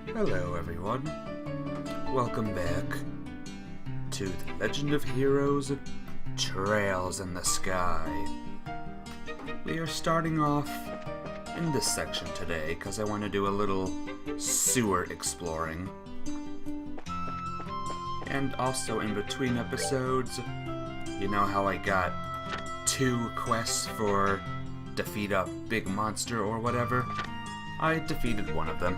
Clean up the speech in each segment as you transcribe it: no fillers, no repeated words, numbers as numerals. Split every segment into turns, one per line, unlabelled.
Hello everyone, welcome back to The Legend of Heroes Trails in the Sky. We are starting off in this section today because I want to do a little sewer exploring. And also in between episodes, you know how I got 2 quests for defeat a big monster or whatever? I defeated one of them,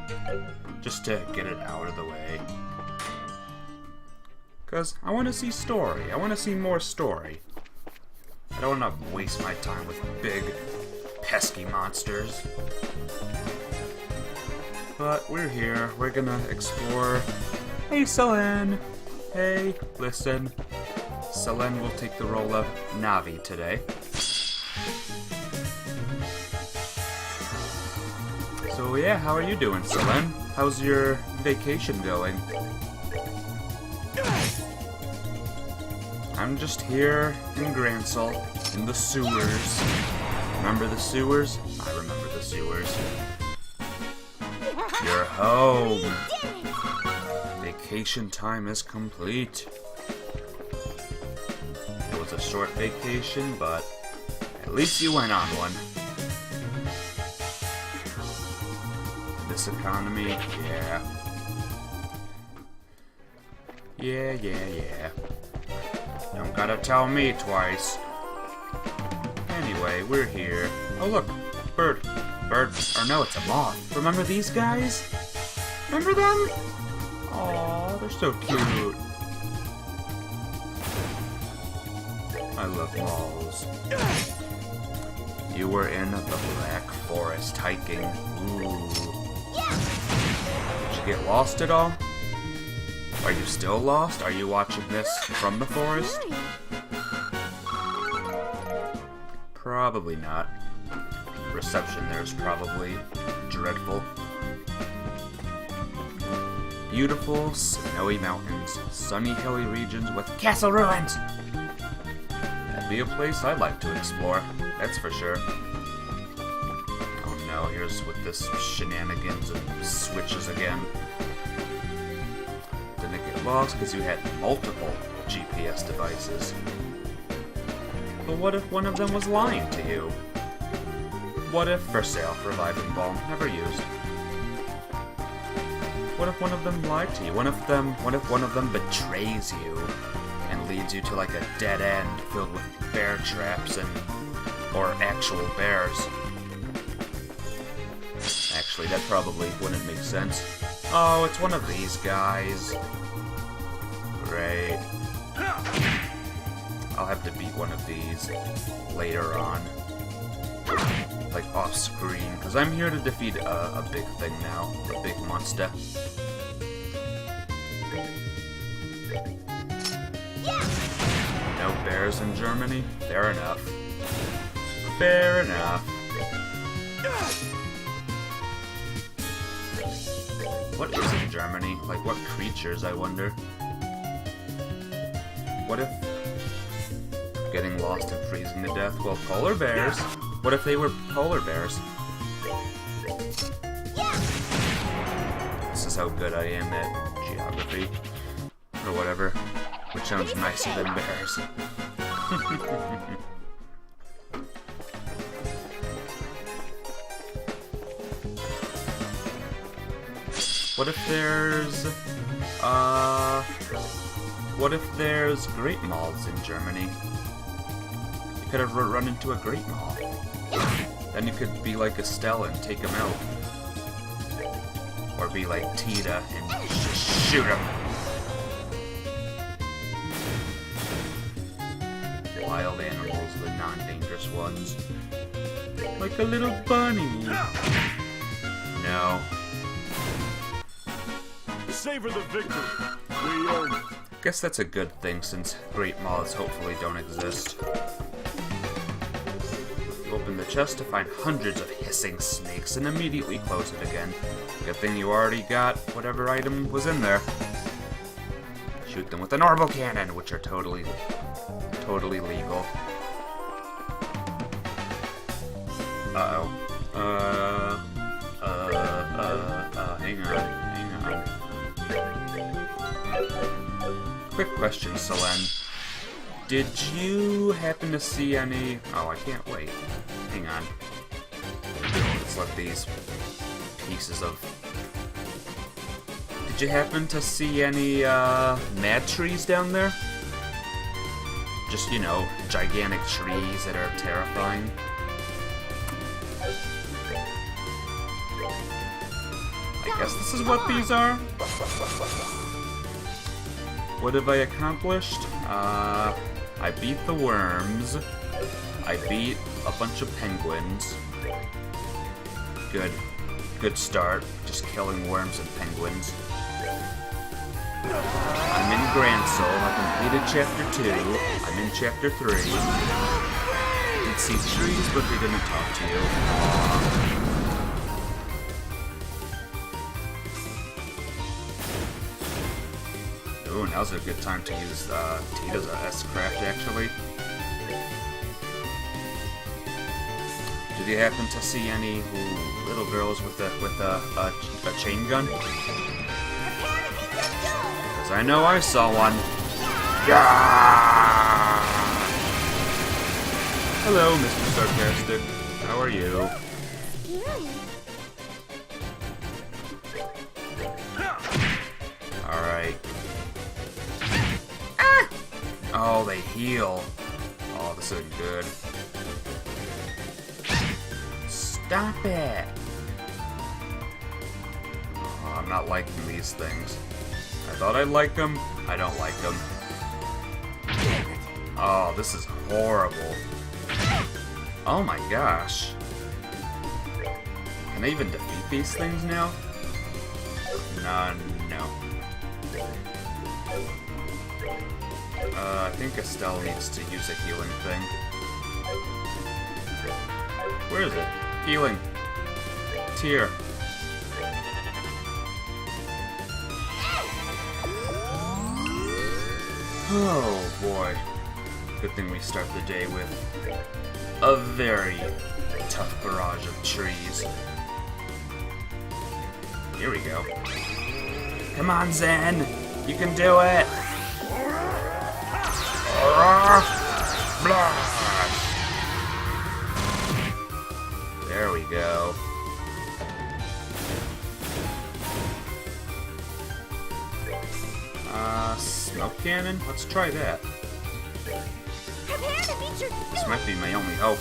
just to get it out of the way. Because I want to see story. I want to see more story. I don't want to waste my time with big, pesky monsters. But we're here. We're gonna explore. Hey, Selene! Hey, listen. Selene will take the role of Navi today. So yeah, how are you doing, Selene? How's your vacation going? I'm just here in Gransel, in the sewers. Remember the sewers? I remember the sewers. You're home. Vacation time is complete. It was a short vacation, but at least you went on one. This economy, yeah. Yeah. Don't gotta tell me twice. Anyway, we're here. Oh look, bird, or no, it's a moth. Remember these guys? Remember them? Aw, they're so cute. I love moths. You were in the Black Forest hiking. Ooh. Did you get lost at all? Are you still lost? Are you watching this from the forest? Probably not. Reception there's probably dreadful. Beautiful, snowy mountains, sunny hilly regions with castle ruins! That'd be a place I'd like to explore, that's for sure. Oh no, here's with this shenanigans and switches again. Didn't get lost because you had multiple GPS devices. But what if one of them was lying to you? What if for sale, reviving balm, never used? What if one of them lied to you? What if one of them betrays you and leads you to like a dead end filled with bear traps or actual bears? Actually, that probably wouldn't make sense. Oh, it's one of these guys. Great. I'll have to beat one of these later on. Like off screen, because I'm here to defeat a big thing now. A big monster. No bears in Germany? Fair enough. Fair enough. What is in Germany? Like, what creatures, I wonder? What if... getting lost and freezing to death? Well, polar bears. What if they were polar bears? This is how good I am at geography. Or whatever. Which sounds nicer than bears. What if there's great moths in Germany? You could have run into a great moth. Then you could be like Estelle and take him out. Or be like Tita and just shoot him. Wild animals, the non-dangerous ones. Like a little bunny. No.
Savor the victory. We earned it.
Guess that's a good thing since great moths hopefully don't exist. You open the chest to find hundreds of hissing snakes and immediately close it again. Good thing you already got whatever item was in there. Shoot them with an orbital cannon, which are totally legal. Uh-oh. Hang on. Quick question, Selen. Did you happen to see any... Oh, I can't wait. Hang on. Let's let these pieces of... Did you happen to see any, mad trees down there? Just, you know, gigantic trees that are terrifying. I guess this is what these are? What have I accomplished? I beat the worms. I beat a bunch of penguins. Good. Good start. Just killing worms and penguins. I'm in Gransel. I completed Chapter 2. I'm in Chapter 3. Did see trees, but they didn't talk to you. Ooh, now's a good time to use Tita's S-Craft, actually. Did you happen to see any little girls with a chain gun? Because I know I saw one. Yeah! Hello, Mr. Sarcastic. How are you? Alright. Oh, they heal. Oh, this isn't good. Stop it! Oh, I'm not liking these things. I thought I'd like them. I don't like them. Oh, this is horrible. Oh my gosh. Can I even defeat these things now? No. I think Estelle needs to use a healing thing. Where is it? Healing. Tear. Oh boy. Good thing we start the day with a very tough barrage of trees. Here we go. Come on, Zen! You can do it! There we go. Smoke cannon? Let's try that. This might be my only hope.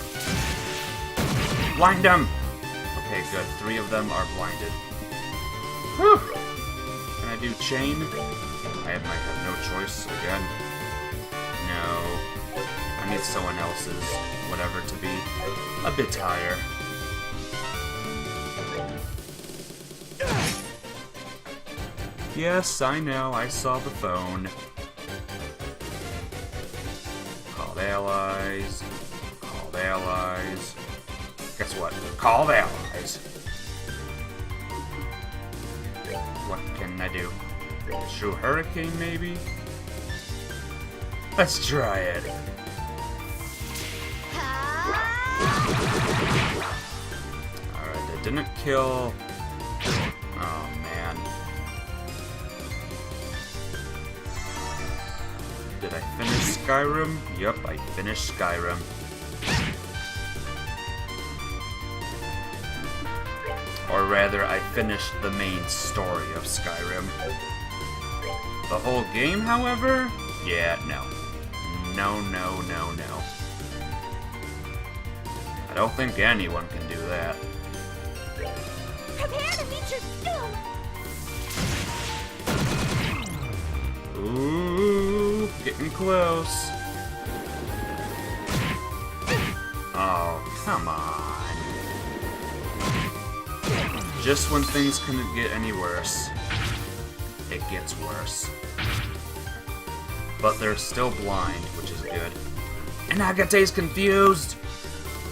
Blind them! Okay, good. 3 of them are blinded. Whew! Can I do chain? I might have no choice again. No. I need someone else's whatever to be a bit higher. Yes, I know. I saw the phone. Called allies. Called allies. Guess what? Called allies. What can I do? Shoot hurricane, maybe? Let's try it. Alright, that didn't kill... Oh, man. Did I finish Skyrim? Yup, I finished Skyrim. Or rather, I finished the main story of Skyrim. The whole game, however? Yeah, no. No. I don't think anyone can do that.
Prepare to meet your doom!
Ooh, getting close. Oh, come on. Just when things couldn't get any worse, it gets worse. But they're still blind, which is good. And Agate's confused!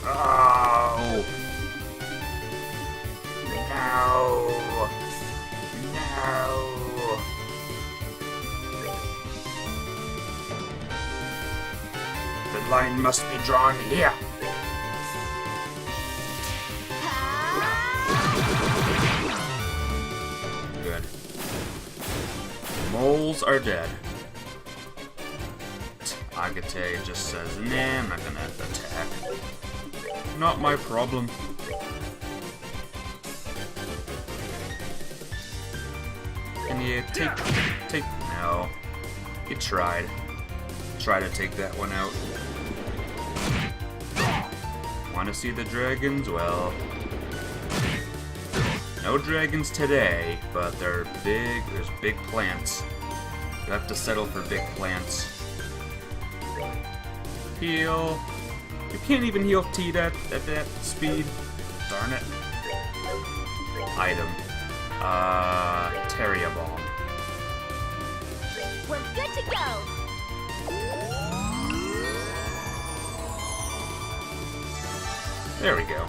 Oh! No! The line must be drawn here. moles are dead. Agate just says, nah, I'm not gonna attack. Not my problem. Can you take, no. He tried. Try to take that one out. Want to see the dragons? Well, no dragons today, but they're big. There's big plants. You have to settle for big plants. Heal. You can't even heal Tita at that speed. Darn it. Item. Teria Bomb.
We're good to go.
There we go.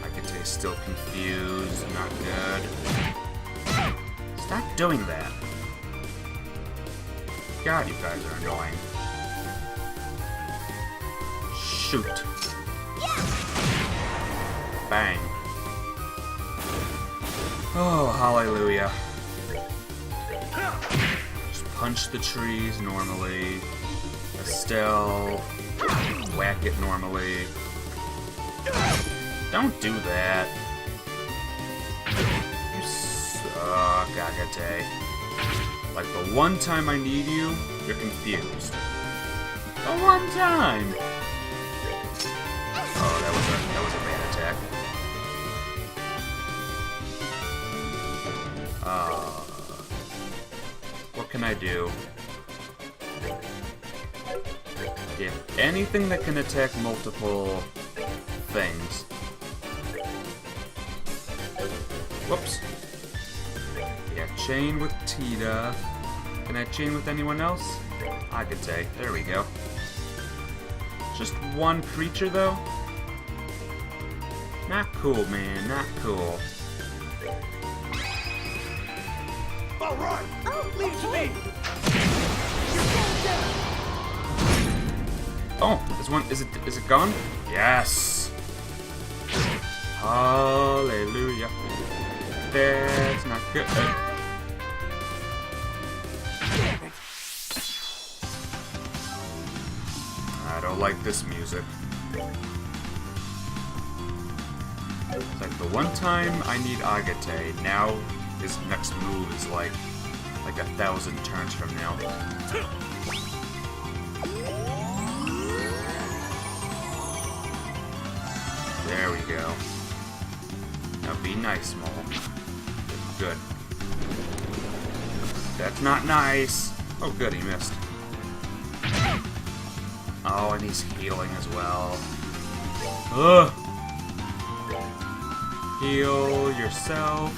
Agate's still confused. Not good. Stop doing that. God, you guys are annoying. Shoot. Bang. Oh, hallelujah. Just punch the trees normally. Estelle, whack it normally. Don't do that. You suck, Agate. Like the one time I need you, you're confused. The one time! Oh, that was a bad attack. What can I do? If anything that can attack multiple things. Whoops. Yeah, chain with Tita. Can I chain with anyone else? Agate. There we go. Just one creature, though? Not cool, man. Not cool.
All right.
Oh,
Leave to me.
Oh, this one is it gone? Yes. Hallelujah. That's not good. I don't like this music. It's like the one time I need Agate, now his next move is like 1,000 turns from now. There we go. Now be nice, Mole. Good. That's not nice. Oh, good, he missed. Oh, and he's healing as well. Ugh. Heal yourself.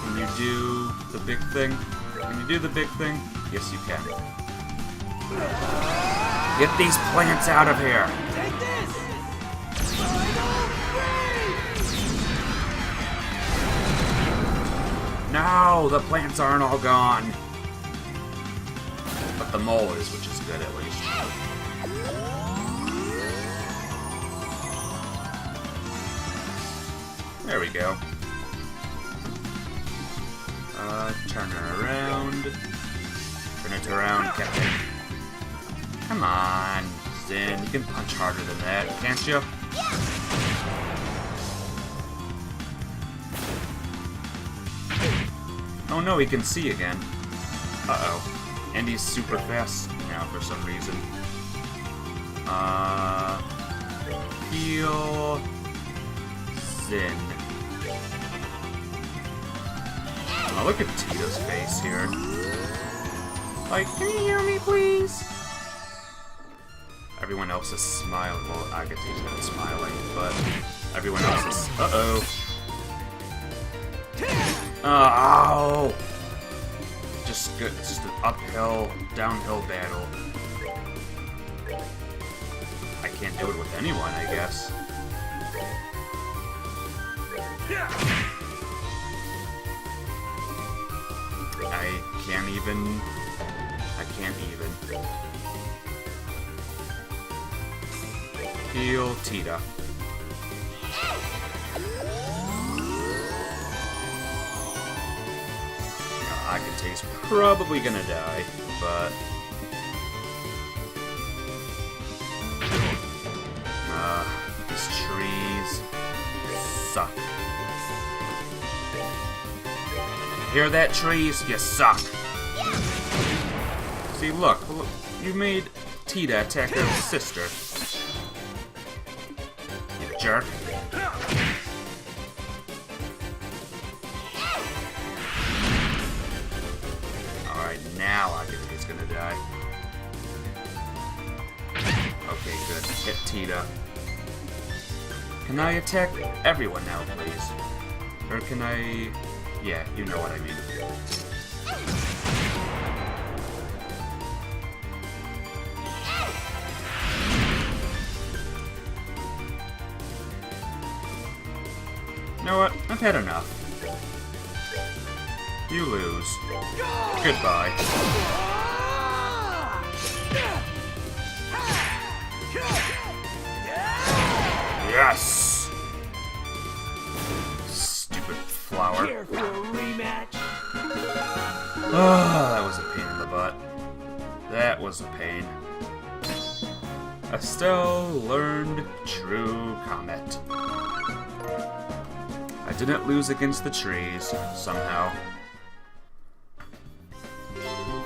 Can you do the big thing? Can you do the big thing? Yes, you can. Get these plants out of here!
Take this.
No, the plants aren't all gone. But the mole is, which is good at least. There we go. Turn her around. Turn it around, Captain. Come on, Zin. You can punch harder than that, can't you? Oh no, he can see again. Uh-oh. And he's super fast now for some reason. Heal... Zin. Oh, look at Tita's face here. Like, can you hear me, please? Everyone else is smiling. Well, Agate's not smiling, but everyone else is... Uh-oh. Oh! Just good. Just an uphill, downhill battle. I can't do it with anyone, I guess. I can't even. Heal Tita. Agate's probably gonna die, but... these trees suck. Hear that, trees? You suck. See, look, you made Tita attack her sister. You jerk. Alright, now Agate's gonna die. Okay, good. Hit Tita. Can I attack everyone now, please? Or can I... Yeah, you know what I mean. You know what? I've had enough. You lose. Goodbye. Yes! Stupid flower.
Here for a rematch.
Oh, that was a pain in the butt. That was a pain. Estelle learned True Comet. I didn't lose against the trees, somehow.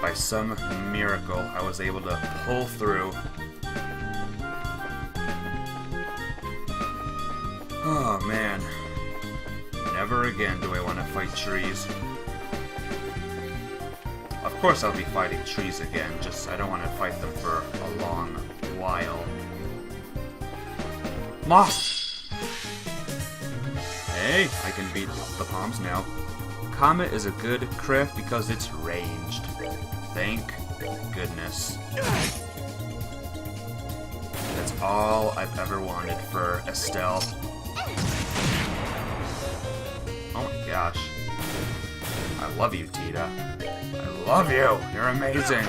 By some miracle, I was able to pull through. Oh man. Never again do I want to fight trees. Of course I'll be fighting trees again, just I don't want to fight them for a long while. Moss! Hey, I can beat the palms now. Comet is a good craft because it's ranged. Thank goodness. That's all I've ever wanted for Estelle. Oh my gosh. I love you, Tita. I love you! You're amazing!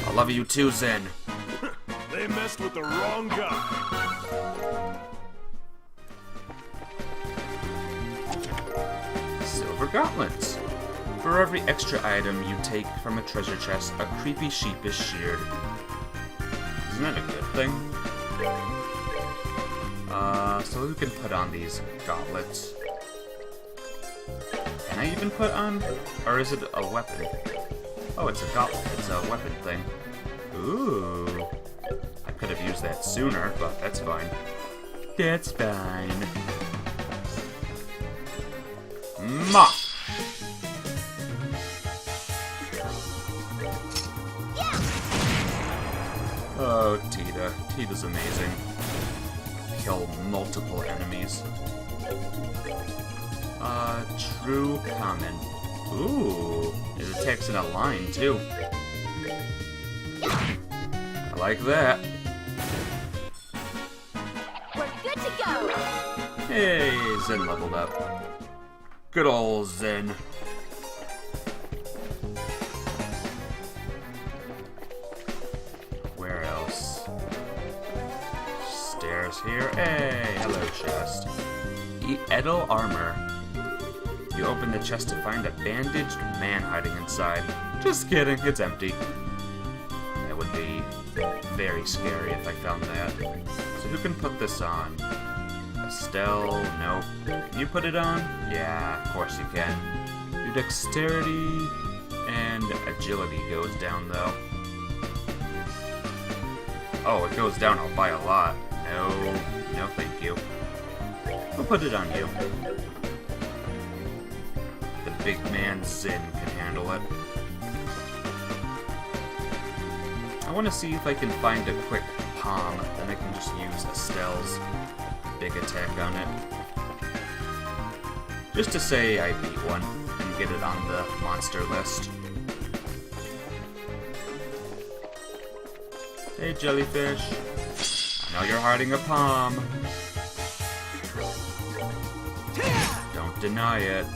I love you too, Zen.
They messed with the wrong guy.
Silver gauntlets. For every extra item you take from a treasure chest, a creepy sheep is sheared. Isn't that a good thing? So who can put on these gauntlets? Can I even put on? Or is it a weapon? Oh, it's a gauntlet. It's a weapon thing. Ooh. I could have used that sooner, but that's fine. That's fine. Mop! Oh, Tita. Tita's amazing. Kill multiple enemies. True Common. Ooh, it attacks in a line, too. I like that.
We're good to go.
Hey, Zen leveled up. Good ol' Zen. Where else? Stairs here. Hey, hello, chest. Edel armor. You open the chest to find a bandaged man hiding inside. Just kidding, it's empty. That would be very scary if I found that. So who can put this on? Estelle? Nope. Can you put it on? Yeah, of course you can. Your dexterity and agility goes down, though. Oh, it goes down by a lot. No thank you. We'll put it on you. The big man Zen can handle it. I want to see if I can find a quick palm, then I can just use Estelle's big attack on it. Just to say I beat one and get it on the monster list. Hey, jellyfish. I know you're hiding a palm. Don't deny it.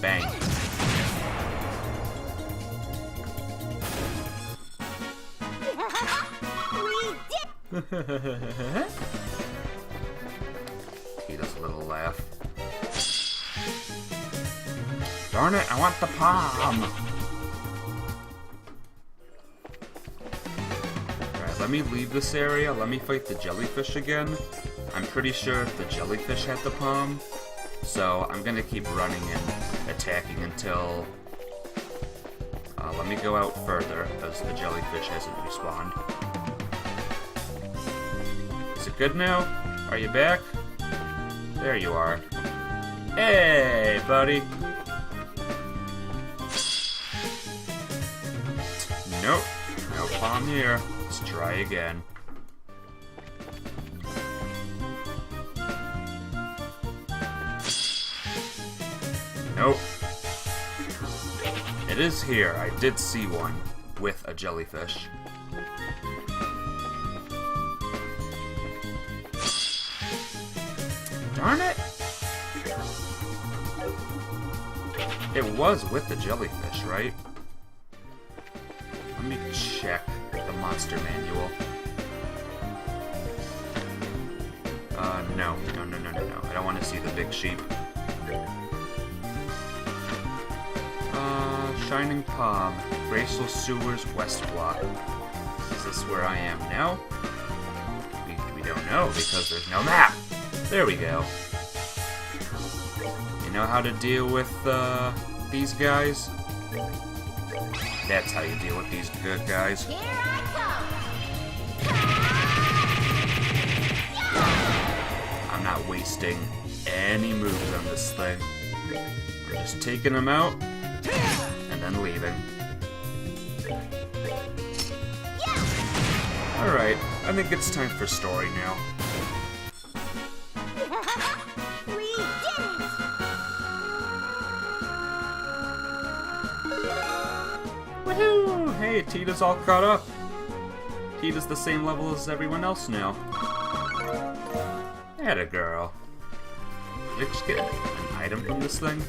Bang. Tita's little laugh. Darn it, I want the palm! Alright, let me leave this area. Let me fight the jellyfish again. I'm pretty sure the jellyfish had the palm. So I'm gonna keep running and attacking until... let me go out further, because the jellyfish hasn't respawned. Is it good now? Are you back? There you are. Hey, buddy! Nope, no palm here. Let's try again. Nope. It is here. I did see one with a jellyfish. Darn it! It was with the jellyfish, right? Let me check the monster manual. No. I don't want to see the big sheep. Shining Palm, Graceful Sewers, West Block. Is this where I am now? We don't know because there's no map. There we go. You know how to deal with these guys? That's how you deal with these good guys.
Here I
I'm not wasting any moves on this thing. I'm just taking them out and then leaving. Alright, I think it's time for story now.
go! We did it!
Woohoo! Hey, Tita's all caught up. Tita's the same level as everyone else now. Atta girl. Did I just get an item from this thing?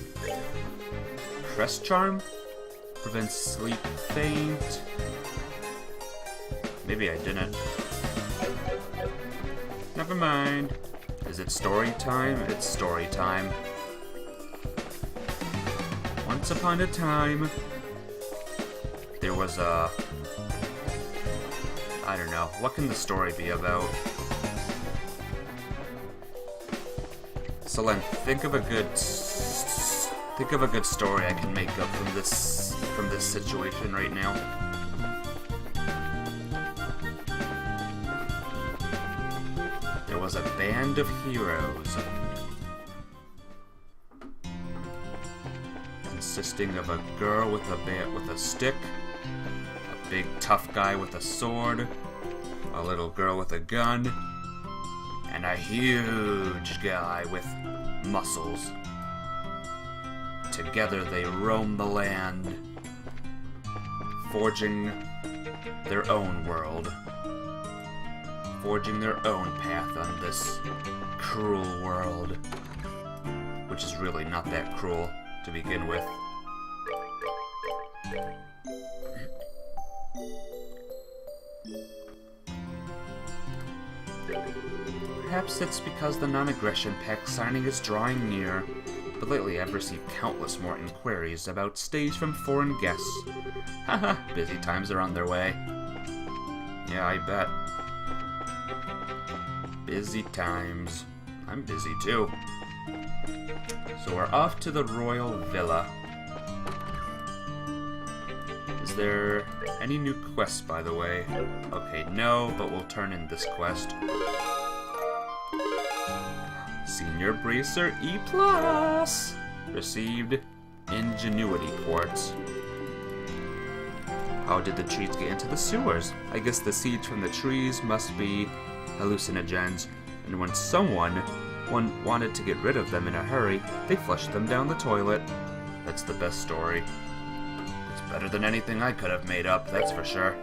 Crest Charm? Prevents sleep faint. Maybe I didn't. Never mind. Is it story time? It's story time. Once upon a time, there was a... I don't know. What can the story be about? So Len, think of a good story I can make up from this situation right now. There was a band of heroes consisting of a girl with a stick, a big tough guy with a sword, a little girl with a gun, and a huge guy with muscles. Together they roam the land, forging their own world, forging their own path on this cruel world, which is really not that cruel to begin with. Perhaps it's because the non-aggression pact signing is drawing near, but lately I've received countless more inquiries about stays from foreign guests. Haha, busy times are on their way. Yeah, I bet. Busy times. I'm busy too. So we're off to the Royal Villa. Is there any new quests, by the way? Okay, no, but we'll turn in this quest. Senior Bracer E+. Received Ingenuity Quartz. How did the trees get into the sewers? I guess the seeds from the trees must be hallucinogens, and when someone wanted to get rid of them in a hurry, they flushed them down the toilet. That's the best story. It's better than anything I could have made up, that's for sure.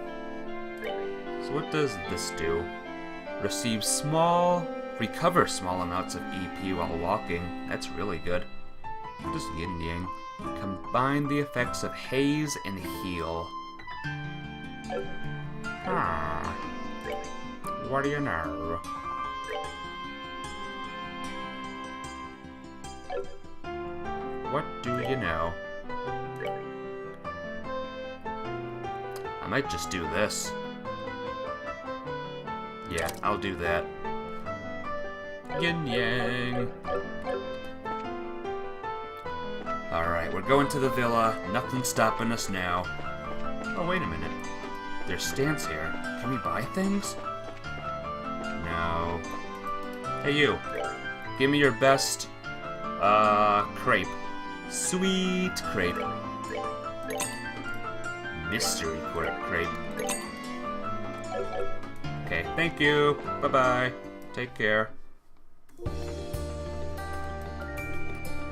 So what does this do? Recover small amounts of EP while walking. That's really good. What is Yin Yang? Combine the effects of haze and heal. What do you know? What do you know? might just do this. Yeah, I'll do that. Yin Yang. Alright, we're going to the villa. Nothing's stopping us now. Oh, wait a minute. There's stands here. Can we buy things? No. Hey, you. Give me your best, crepe. Sweet crepe. Mystery crepe. Okay, thank you. Bye-bye. Take care.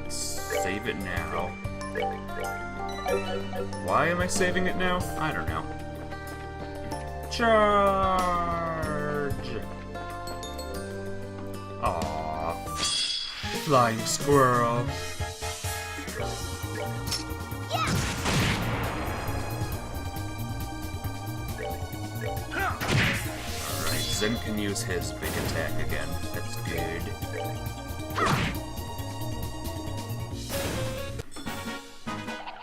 Save it now. Why am I saving it now? I don't know. Charge! Aww. Flying squirrel. Alright, Zen can use his big attack again. That's good.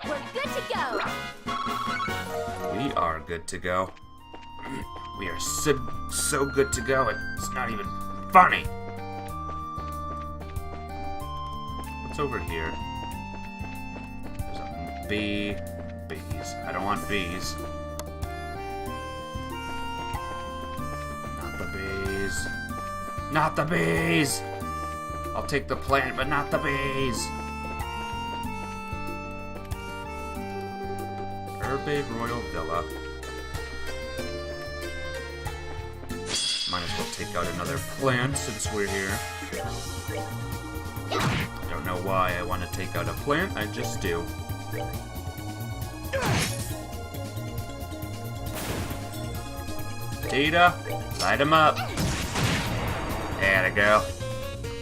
We're good to go.
We are good to go. We are so good to go, it's not even funny. What's over here? There's a bee. Bees. I don't want bees. Not the bees. Not the bees! I'll take the plant, but not the bees! Herbe Royal Villa. Might as well take out another plant since we're here. I don't know why I want to take out a plant, I just do. Tita, light him up. There we go.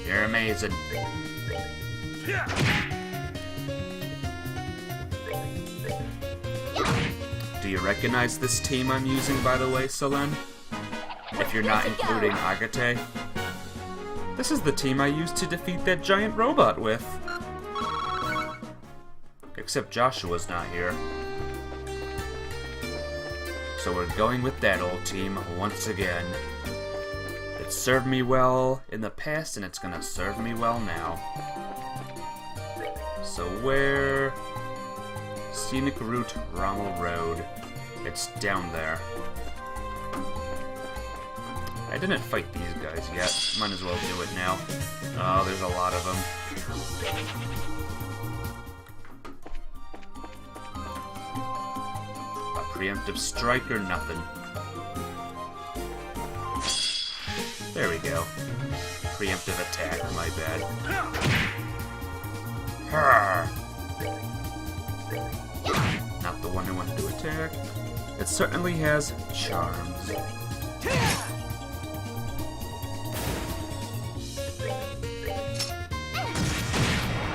You're amazing. Do you recognize this team I'm using, by the way, Selen? If you're not including Agate. This is the team I used to defeat that giant robot with. Except Joshua's not here. So we're going with that old team once again. It served me well in the past, and it's gonna serve me well now. So where? Scenic Route, Rommel Road. It's down there. I didn't fight these guys yet. Might as well do it now. Oh, there's a lot of them. A preemptive strike or nothing. There we go. Preemptive attack, my bad. Not the one I wanted to attack. It certainly has charms.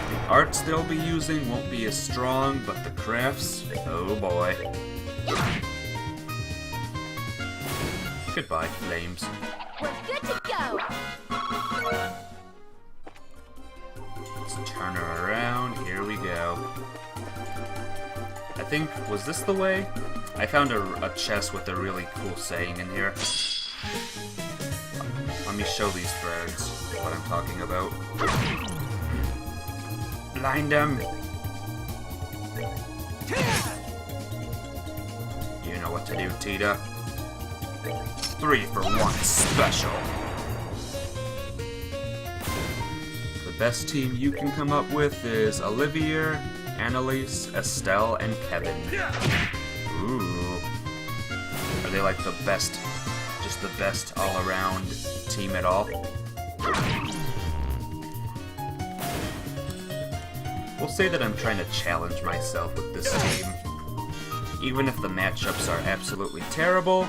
The arts they'll be using won't be as strong, but the crafts, oh boy. Goodbye, flames.
We're good to go.
Let's turn her around. Here we go. I think, was this the way? I found a chest with a really cool saying in here. Let me show these birds what I'm talking about. Blind them! You know what to do, Tita. 3 for 1 special. The best team you can come up with is Olivia, Annalise, Estelle, and Kevin. Ooh. Are they like the best, just the best all-around team at all? We'll say that I'm trying to challenge myself with this team. Even if the matchups are absolutely terrible,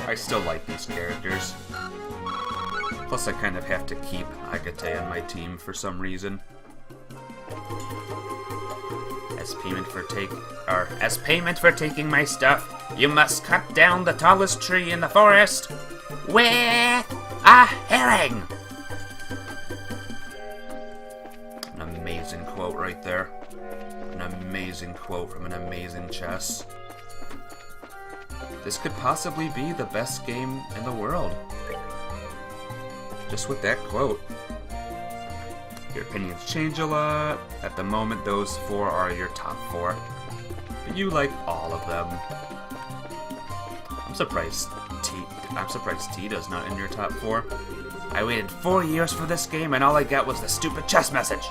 I still like these characters. Plus I kind of have to keep Agate on my team for some reason. As payment for taking my stuff, you must cut down the tallest tree in the forest with a herring. An amazing quote right there. An amazing quote from an amazing chess. This could possibly be the best game in the world. Just with that quote. Your opinions change a lot. At the moment, those 4 are your top 4. But you like all of them. I'm surprised Tita's not in your top 4. I waited 4 years for this game and all I got was the stupid chess message.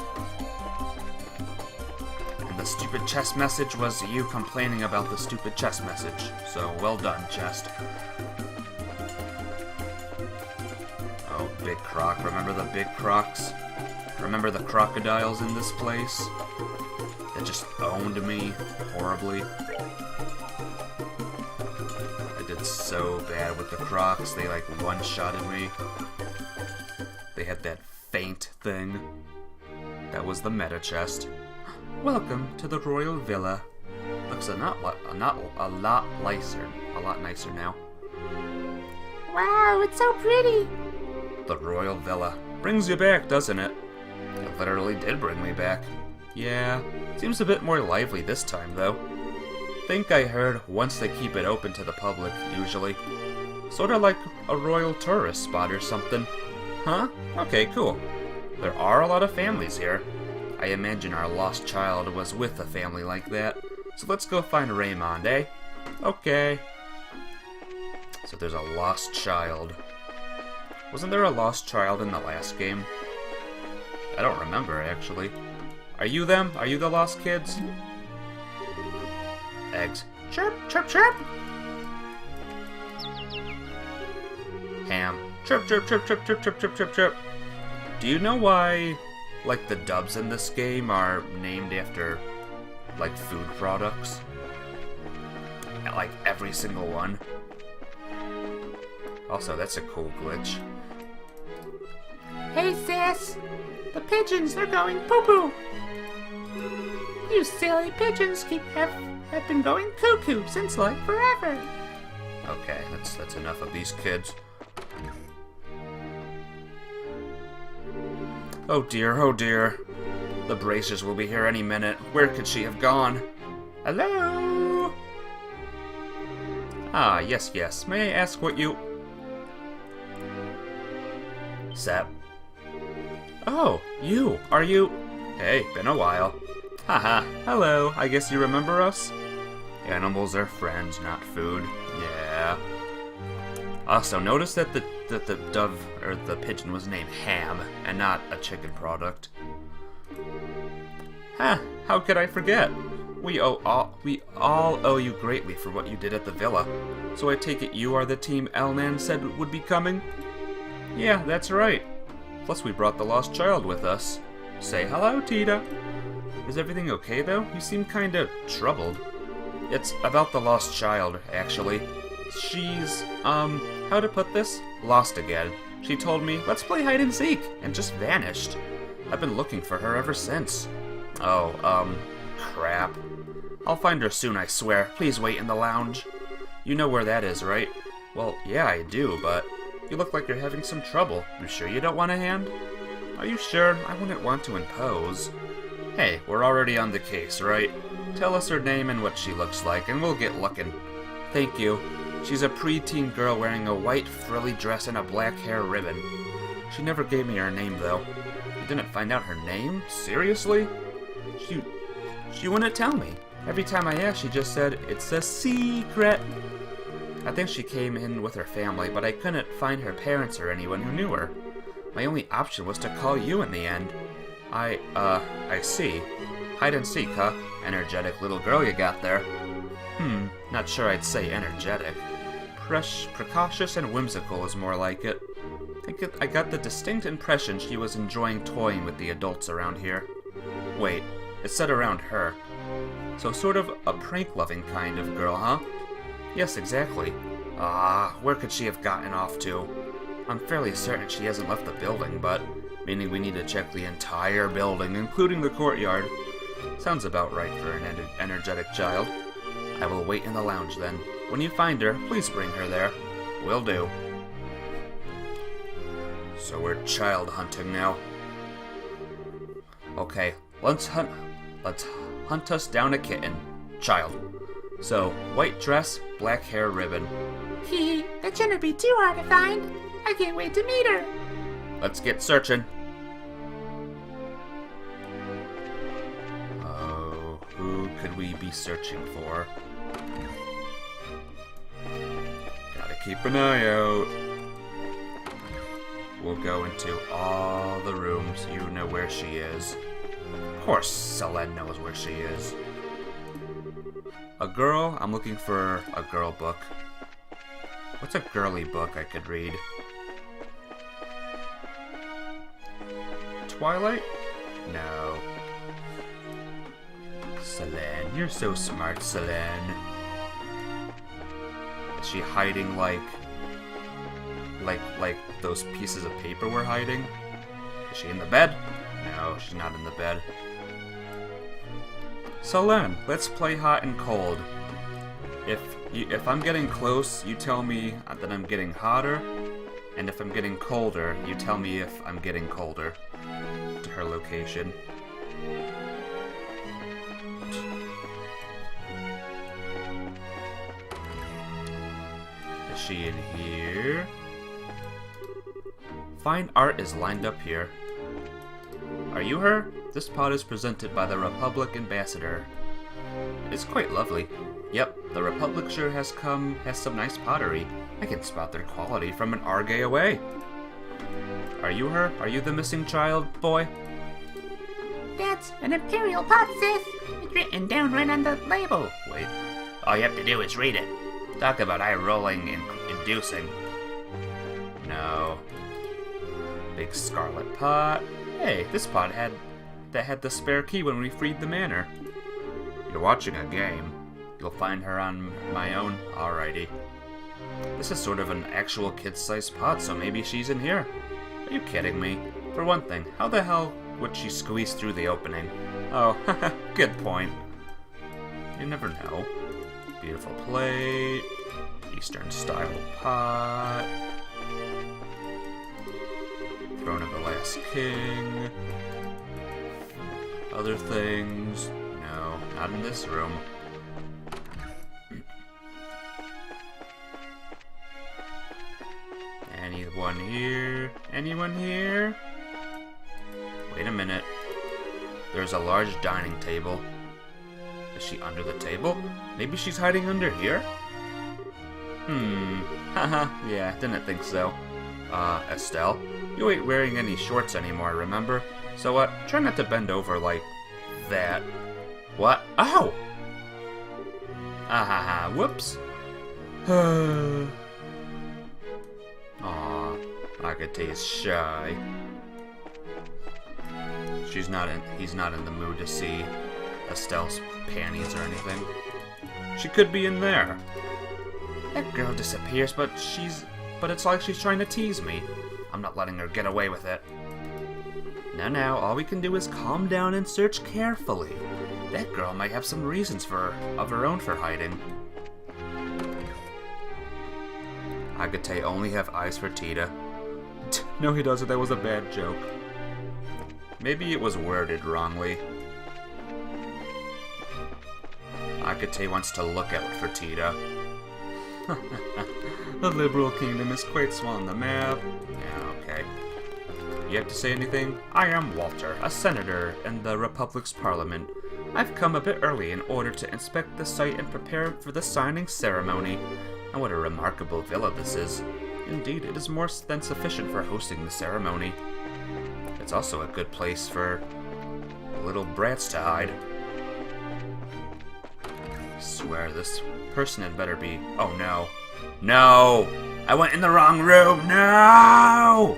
And the stupid chess message was you complaining about the stupid chess message. So well done, Chest. Oh, Big Croc. Remember the Big Crocs? Remember the crocodiles in this place? That just owned me horribly. I did so bad with the Crocs, they like one-shotted me. They had that faint thing. That was the meta chest. Welcome to the Royal Villa. Looks a lot nicer now.
Wow, it's so pretty.
The Royal Villa. Brings you back, doesn't it? It literally did bring me back. Yeah, seems a bit more lively this time, though. Think I heard once they keep it open to the public, usually. Sorta like a royal tourist spot or something. Huh? Okay, cool. There are a lot of families here. I imagine our lost child was with a family like that. So let's go find Raymond, eh? Okay. So there's a lost child. Wasn't there a lost child in the last game? I don't remember, actually. Are you them? Are you the lost kids? Eggs. Chirp, chirp, chirp! Ham. Chirp, chirp, chirp, chirp, chirp, chirp, chirp, chirp, chirp. Do you know why, like, the dubs in this game are named after, like, food products? Like, every single one. Also, that's a cool glitch.
Hey, sis! The pigeons, they're going poo-poo! You silly pigeons have been going cuckoo since, like, forever!
Okay, that's enough of these kids. Oh dear, oh dear. The Bracers will be here any minute. Where could she have gone? Hello? Ah, yes, yes. May I ask what you... Sep. Oh, you. Are you... Hey, been a while. Haha, hello. I guess you remember us? Animals are friends, not food. Yeah. Also, notice that the dove, or the pigeon, was named Ham, and not a chicken product. Huh, how could I forget? We all owe you greatly for what you did at the villa. So I take it you are the team Elnan said would be coming? Yeah, that's right. Plus we brought the lost child with us. Say hello, Tita. Is everything okay, though? You seem kinda troubled. It's about the lost child, actually. She's, how to put this? Lost again. She told me, let's play hide and seek, and just vanished. I've been looking for her ever since. Oh, crap. I'll find her soon, I swear. Please wait in the lounge. You know where that is, right? Well, yeah, I do, but you look like you're having some trouble. You sure you don't want a hand? Are you sure? I wouldn't want to impose. Hey, we're already on the case, right? Tell us her name and what she looks like, and we'll get looking. Thank you. She's a preteen girl wearing a white frilly dress and a black hair ribbon. She never gave me her name, though. You didn't find out her name? Seriously? She wouldn't tell me. Every time I asked, she just said, it's a secret. I think she came in with her family, but I couldn't find her parents or anyone who knew her. My only option was to call you in the end. I see. Hide and seek, huh? Energetic little girl you got there. Not sure I'd say energetic. Precautious and whimsical is more like it. I got the distinct impression she was enjoying toying with the adults around here. Wait, it said around her. So sort of a prank-loving kind of girl, huh? Yes, exactly. Ah, where could she have gotten off to? I'm fairly certain she hasn't left the building, but... meaning we need to check the entire building, including the courtyard. Sounds about right for an energetic child. I will wait in the lounge then. When you find her, please bring her there. Will do. So we're child hunting now. Okay, let's hunt us down a kitten. Child. So, white dress, black hair ribbon.
That shouldn't be too hard to find. I can't wait to meet her.
Let's get searching. Oh, who could we be searching for? Gotta keep an eye out. We'll go into all the rooms. You know where she is. Of course, Selene knows where she is. A girl? I'm looking for a girl book. What's a girly book I could read? Twilight? No. Selene, you're so smart, Selene. Is she hiding like those pieces of paper we're hiding? Is she in the bed? No, she's not in the bed. Selene, let's play hot and cold. If I'm getting close, you tell me that I'm getting hotter, and if I'm getting colder, you tell me if I'm getting colder to her location. Is she in here? Fine art is lined up here. Are you her? This pot is presented by the Republic Ambassador. It's quite lovely. Yep, the Republic sure has some nice pottery. I can spot their quality from an argay away. Are you her? Are you the missing child, boy?
That's an Imperial pot, Sith. It's written down right on the label.
Wait, all you have to do is read it. Talk about eye-rolling and inducing. No. Big scarlet pot. Hey, this pot had the spare key when we freed the manor. You're watching a game. You'll find her on my own. Alrighty. This is sort of an actual kid-sized pot, so maybe she's in here. Are you kidding me? For one thing, how the hell would she squeeze through the opening? Oh, haha, good point. You never know. Beautiful plate. Eastern-style pot. Throne of the Last King. Other things. No, not in this room. Anyone here? Anyone here? Wait a minute. There's a large dining table. Is she under the table? Maybe she's hiding under here? Haha, yeah, didn't think so. Estelle, you ain't wearing any shorts anymore, remember? So, try not to bend over like that. What? Ow! Ahaha, whoops. Aw, Agate's shy. He's not in the mood to see Estelle's panties or anything. She could be in there. That girl disappears, but it's like she's trying to tease me. I'm not letting her get away with it. Now, all we can do is calm down and search carefully. That girl might have some reasons of her own for hiding. Agate only have eyes for Tita. No, he doesn't. That was a bad joke. Maybe it was worded wrongly. Agate wants to look out for Tita. The liberal kingdom is quite small on the map. Yeah, okay. You have to say anything? I am Walter, a senator in the Republic's parliament. I've come a bit early in order to inspect the site and prepare for the signing ceremony. And what a remarkable villa this is. Indeed, it is more than sufficient for hosting the ceremony. It's also a good place for little brats to hide. I swear this person had better be... Oh no. No! I went in the wrong room! No!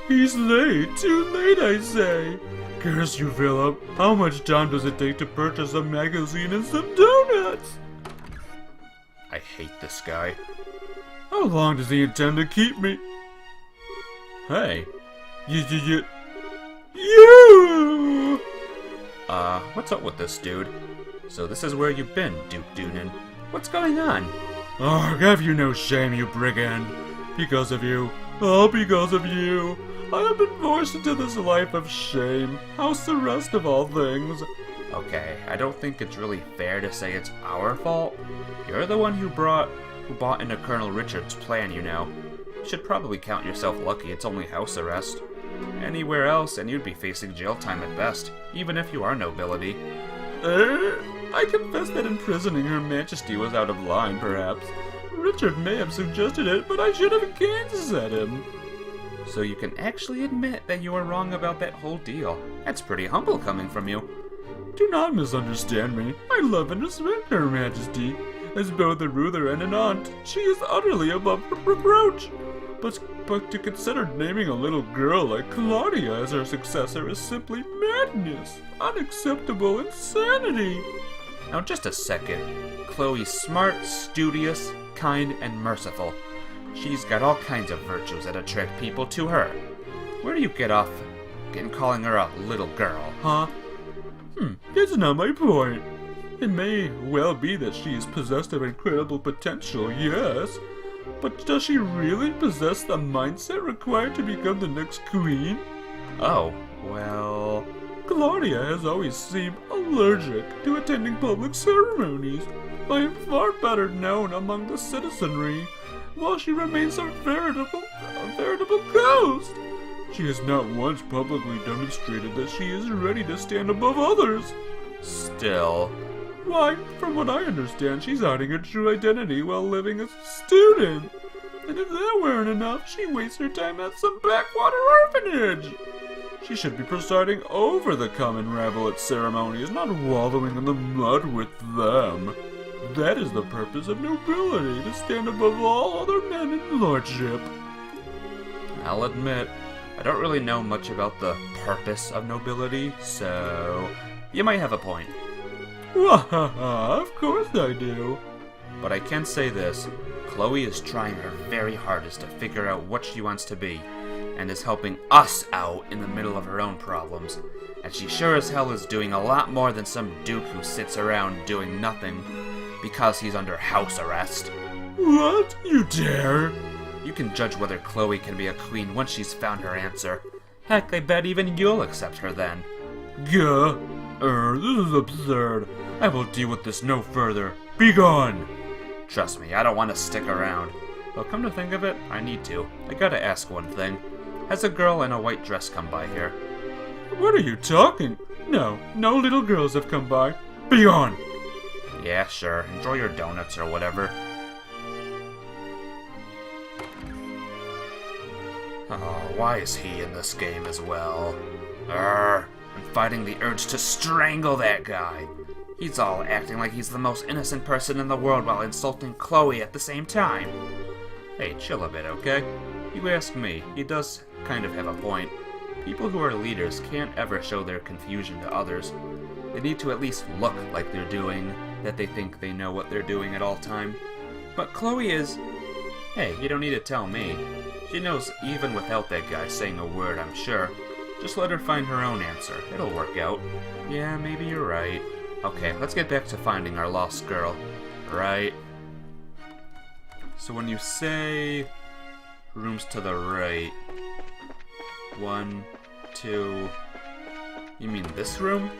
He's late. Too late, I say. Curse you, Philip. How much time does it take to purchase a magazine and some donuts?
I hate this guy.
How long does he intend to keep me? Hey. You!
What's up with this dude? So this is where you've been, Duke Doonan. What's going on?
Oh, have you no shame, you brigand? Because of you. All because of you. I have been forced into this life of shame. House arrest of all things.
Okay, I don't think it's really fair to say it's our fault. You're the one who bought into Colonel Richard's plan, you know. You should probably count yourself lucky it's only house arrest. Anywhere else, and you'd be facing jail time at best, even if you are nobility.
I confess that imprisoning Her Majesty was out of line, perhaps. Richard may have suggested it, but I should have gainsaid him.
So you can actually admit that you were wrong about that whole deal. That's pretty humble coming from you.
Do not misunderstand me. I love and respect Her Majesty. As both a ruler and an aunt, she is utterly above reproach. But to consider naming a little girl like Claudia as her successor is simply madness. Unacceptable insanity.
Now just a second. Chloe's smart, studious, kind, and merciful. She's got all kinds of virtues that attract people to her. Where do you get off in calling her a little girl, huh?
That's not my point. It may well be that she is possessed of incredible potential, yes. But does she really possess the mindset required to become the next queen?
Oh, well...
Claudia has always seemed allergic to attending public ceremonies. I am far better known among the citizenry, while she remains a veritable ghost. She has not once publicly demonstrated that she is ready to stand above others.
Still...
Why, from what I understand, she's hiding her true identity while living as a student. And if that weren't enough, she wastes her time at some backwater orphanage. She should be presiding over the common rabble at ceremonies, not wallowing in the mud with them. That is the purpose of nobility, to stand above all other men in lordship.
I'll admit, I don't really know much about the purpose of nobility, so you might have a point.
Wahaha, of course I do.
But I can say this, Chloe is trying her very hardest to figure out what she wants to be, and is helping us out in the middle of her own problems. And she sure as hell is doing a lot more than some duke who sits around doing nothing because he's under house arrest.
What? You dare?
You can judge whether Chloe can be a queen once she's found her answer. Heck, I bet even you'll accept her then.
Gah. This is absurd. I will deal with this no further. Be gone!
Trust me, I don't want to stick around. Well, come to think of it, I need to. I gotta ask one thing. Has a girl in a white dress come by here?
What are you talking? No little girls have come by. Be gone!
Yeah, sure. Enjoy your donuts or whatever. Oh, why is he in this game as well? I'm fighting the urge to strangle that guy. He's all acting like he's the most innocent person in the world while insulting Chloe at the same time. Hey, chill a bit, okay? You ask me, he does kind of have a point. People who are leaders can't ever show their confusion to others. They need to at least look like they're doing, that they think they know what they're doing at all time. But Chloe is... Hey, you don't need to tell me. She knows even without that guy saying a word, I'm sure. Just let her find her own answer. It'll work out. Yeah, maybe you're right. Okay, let's get back to finding our lost girl. Right. So when you say rooms to the right, 1, 2, you mean this room?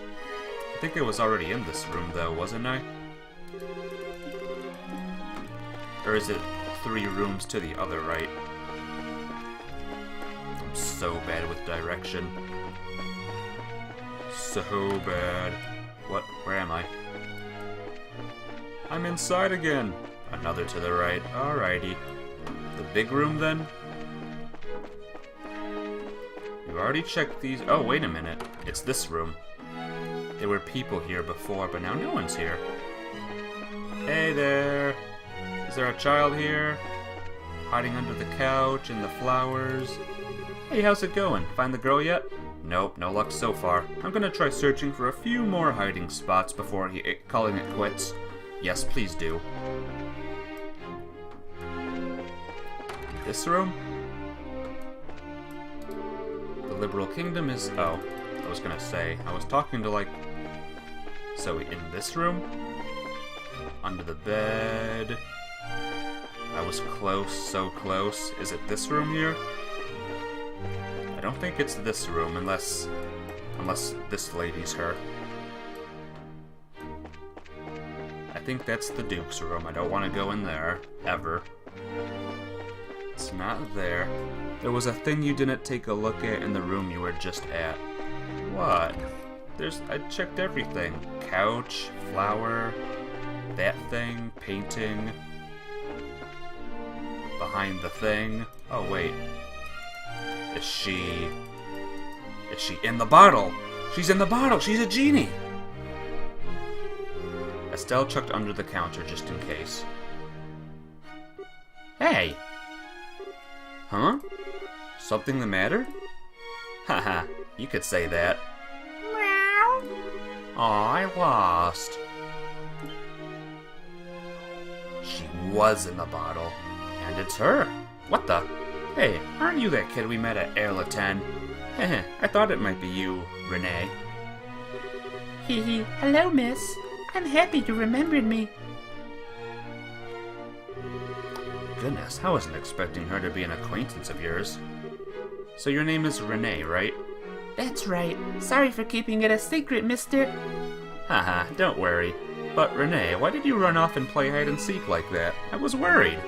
I think I was already in this room though, wasn't I? Or is it 3 rooms to the other right? I'm so bad with direction. So bad. What? Where am I? I'm inside again. Another to the right. Alrighty. The big room then? You already checked these. Oh, wait a minute. It's this room. There were people here before, but now no one's here. Hey there. Is there a child here? Hiding under the couch and the flowers. Hey, how's it going? Find the girl yet? Nope, no luck so far. I'm gonna try searching for a few more hiding spots before calling it quits. Yes, please do. This room? The Liberal Kingdom is... Oh, I was gonna say, I was talking to like... So in this room? Under the bed... I was close, so close. Is it this room here? I don't think it's this room, unless this lady's her. think that's the Duke's room. I don't want to go in there, ever. It's not there. There was a thing you didn't take a look at in the room you were just at. What? I checked everything. Couch, flower, that thing, painting, behind the thing. Oh, wait. Is she in the bottle? She's in the bottle! She's a genie! Estelle checked under the counter just in case. Hey! Huh? Something the matter? Haha, you could say that.
Meow.
Aw, I lost. She was in the bottle. And it's her. What the? Hey, aren't you that kid we met at Air La 10? Heh, I thought it might be you, Renee.
Hee hee. Hello, miss. I'm happy you remembered me.
Goodness, I wasn't expecting her to be an acquaintance of yours. So your name is Renee, right?
That's right. Sorry for keeping it a secret, mister.
Haha, don't worry. But Renee, why did you run off and play hide and seek like that? I was worried.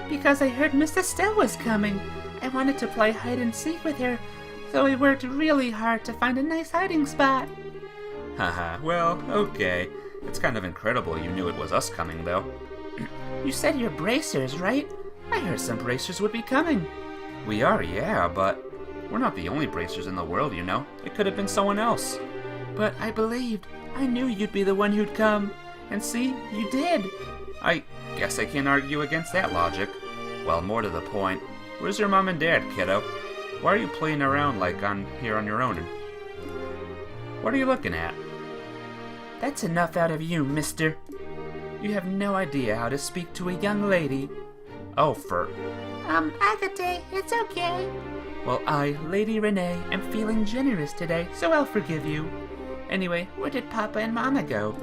Because I heard Miss Estelle was coming. I wanted to play hide and seek with her, so I worked really hard to find a nice hiding spot.
Haha, well, okay. It's kind of incredible you knew it was us coming, though.
You said you're bracers, right? I heard some bracers would be coming.
We are, yeah, but we're not the only bracers in the world, you know. It could have been someone else.
But I believed. I knew you'd be the one who'd come. And see, you did.
I guess I can't argue against that logic. Well, more to the point, where's your mom and dad, kiddo? Why are you playing around like here on your own? What are you looking at?
That's enough out of you, mister. You have no idea how to speak to a young lady.
Oh,
Agatha, it's okay. Well, I, Lady Renee, am feeling generous today, so I'll forgive you. Anyway, where did Papa and Mama go?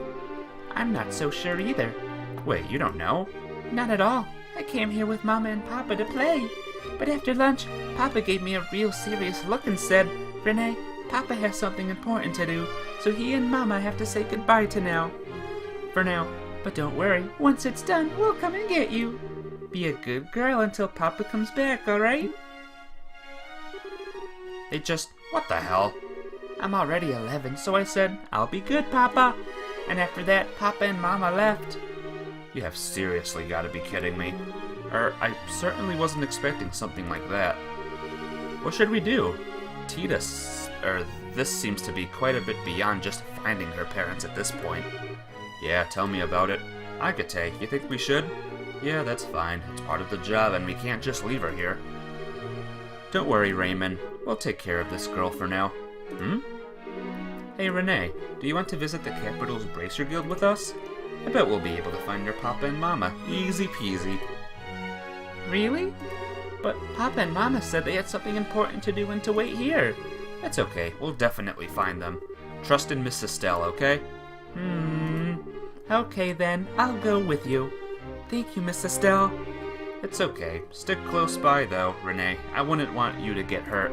I'm not so sure either.
Wait, you don't know?
Not at all. I came here with Mama and Papa to play. But after lunch, Papa gave me a real serious look and said, Renee, Papa has something important to do, so he and Mama have to say goodbye for now. But don't worry, once it's done, we'll come and get you. Be a good girl until Papa comes back, alright?
What the hell?
I'm already 11, so I said, I'll be good, Papa. And after that, Papa and Mama left.
You have seriously got to be kidding me. I certainly wasn't expecting something like that. What should we do? This seems to be quite a bit beyond just finding her parents at this point. Yeah, tell me about it. Agatha, you think we should? Yeah, that's fine. It's part of the job and we can't just leave her here. Don't worry, Raymond. We'll take care of this girl for now. Hey, Renee, do you want to visit the Capital's Bracer Guild with us? I bet we'll be able to find your Papa and Mama. Easy peasy.
Really? But Papa and Mama said they had something important to do and to wait here.
That's okay. We'll definitely find them. Trust in Miss Estelle, okay?
Okay then, I'll go with you. Thank you, Miss Estelle.
It's okay. Stick close by, though, Renee. I wouldn't want you to get hurt.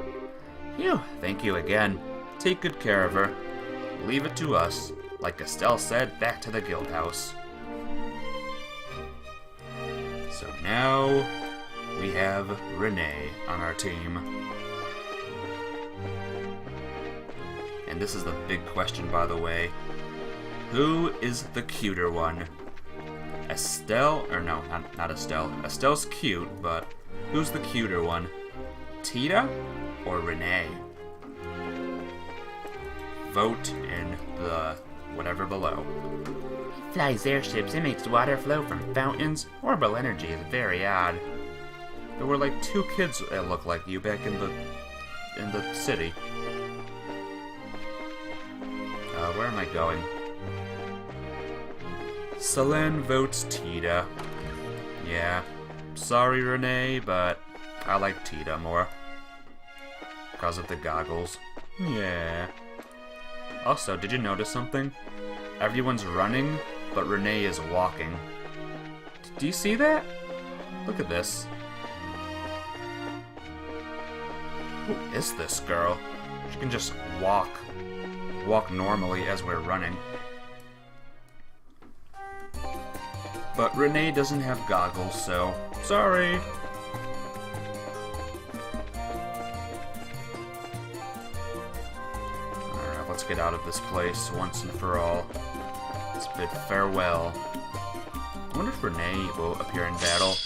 Phew, thank you again. Take good care of her. Leave it to us. Like Estelle said, back to the guild house. So now we have Renee on our team. And this is the big question, by the way. Who is the cuter one? Estelle, or no, not Estelle. Estelle's cute, but who's the cuter one? Tita or Renee? Vote in the whatever below.
He flies airships and makes water flow from fountains.
Orbital energy is very odd. There were like 2 kids that looked like you back in the city. Where am I going? Selene votes Tita. Yeah. Sorry, Renee, but I like Tita more. Because of the goggles. Yeah. Also, did you notice something? Everyone's running, but Renee is walking. Do you see that? Look at this. Who is this girl? She can just walk normally as we're running. But Renee doesn't have goggles, so sorry. Alright, let's get out of this place once and for all. Let's bid farewell. I wonder if Renee will appear in battle.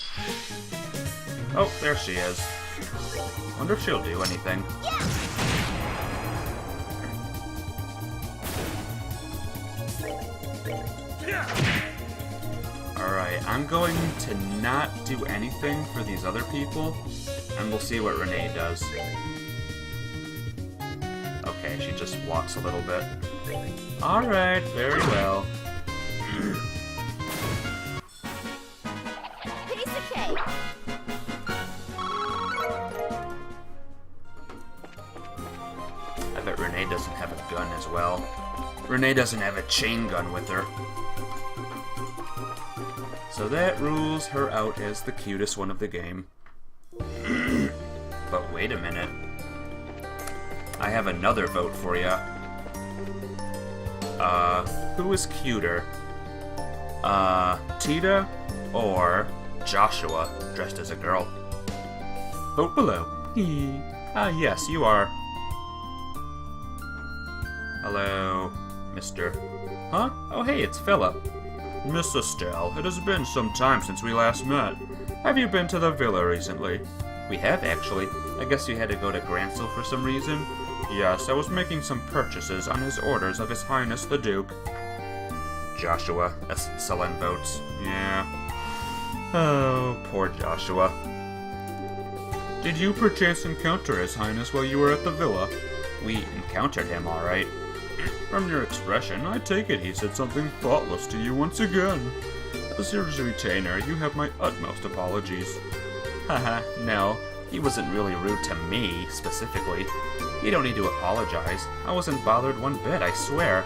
Oh, there she is. I wonder if she'll do anything. Alright, I'm going to not do anything for these other people, and we'll see what Renee does. Okay, she just walks a little bit. Alright, very well.
Piece of cake.
I bet Renee doesn't have a gun as well. Renee doesn't have a chain gun with her. So that rules her out as the cutest one of the game. But wait a minute. I have another vote for ya. Who is cuter? Tita or Joshua dressed as a girl? Vote below. Yes, you are. Hello, Mr. Huh? Oh, hey, it's Philip.
Miss Estelle, it has been some time since we last met. Have you been to the villa recently?
We have, actually. I guess you had to go to Grancel for some reason?
Yes, I was making some purchases on his orders of His Highness the Duke.
Joshua. That's sullen votes.
Yeah.
Oh, poor Joshua.
Did you perchance encounter His Highness while you were at the villa?
We encountered him, alright.
From your expression, I take it he said something thoughtless to you once again. As his retainer, you have my utmost apologies.
Haha, no. He wasn't really rude to me, specifically. You don't need to apologize. I wasn't bothered one bit, I swear.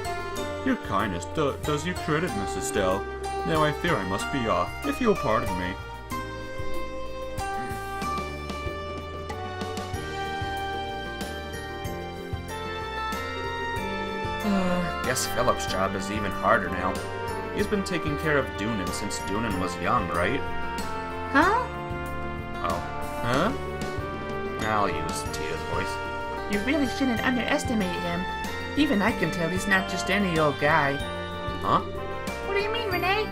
Your kindness does you credit, Miss Estelle. Now I fear I must be off, if you'll pardon me.
Guess Philip's job is even harder now. He's been taking care of Doonan since Doonan was young, right?
Huh?
Oh.
Huh?
I'll use Tia's voice.
You really shouldn't underestimate him. Even I can tell he's not just any old guy.
Huh?
What do you mean, Renee?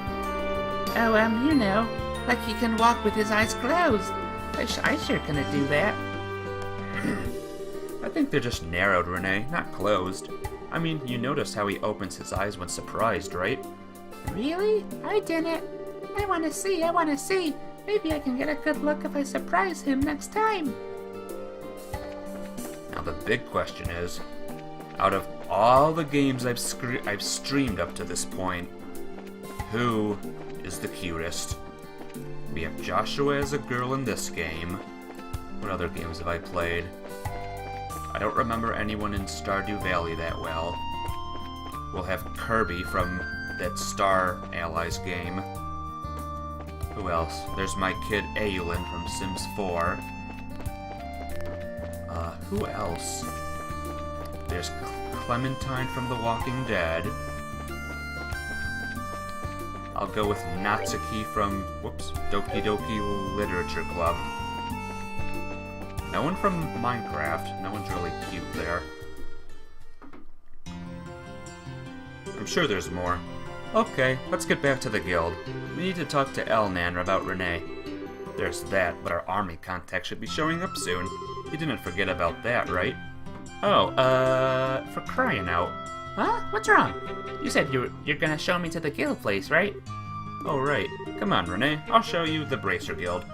Oh, you know, like he can walk with his eyes closed. I sure couldn't do that.
I think they're just narrowed, Renee, not closed. I mean, you notice how he opens his eyes when surprised, right?
Really? I didn't. I want to see. Maybe I can get a good look if I surprise him next time.
Now the big question is, out of all the games I've streamed up to this point, who is the cutest? We have Joshua as a girl in this game. What other games have I played? I don't remember anyone in Stardew Valley that well. We'll have Kirby from that Star Allies game. Who else? There's my kid Aylin from Sims 4. Who else? There's Clementine from The Walking Dead. I'll go with Natsuki from, Doki Doki Literature Club. No one from Minecraft. No one's really cute there. I'm sure there's more. Okay, let's get back to the guild. We need to talk to Elnan about Renee. There's that, but our army contact should be showing up soon. You didn't forget about that, right? Oh, for crying out.
Huh? What's wrong? You said you're gonna show me to the guild place, right?
Oh, right. Come on, Renee. I'll show you the Bracer Guild.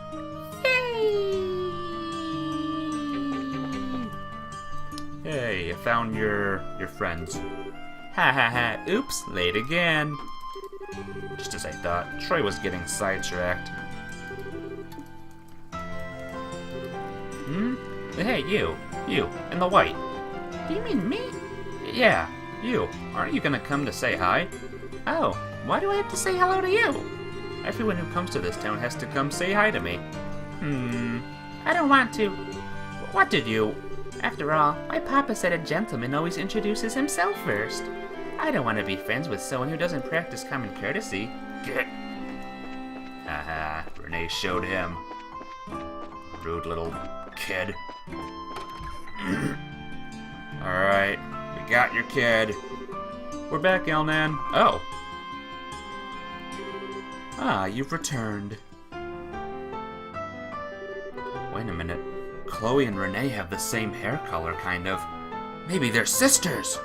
Hey, you found your friends.
Ha ha ha. Oops, late again.
Just as I thought, Troy was getting sidetracked. Hey, you, in the white.
Do you mean me?
Yeah, you. Aren't you gonna come to say hi?
Oh, why do I have to say hello to you?
Everyone who comes to this town has to come say hi to me.
I don't want to.
What did you?
After all, my papa said a gentleman always introduces himself first. I don't want to be friends with someone who doesn't practice common courtesy.
Haha, Renee showed him. Rude little kid. Alright, we got your kid.
We're back, Elnan. Oh.
Ah, you've returned. Wait a minute. Chloe and Renee have the same hair color, kind of. Maybe they're sisters!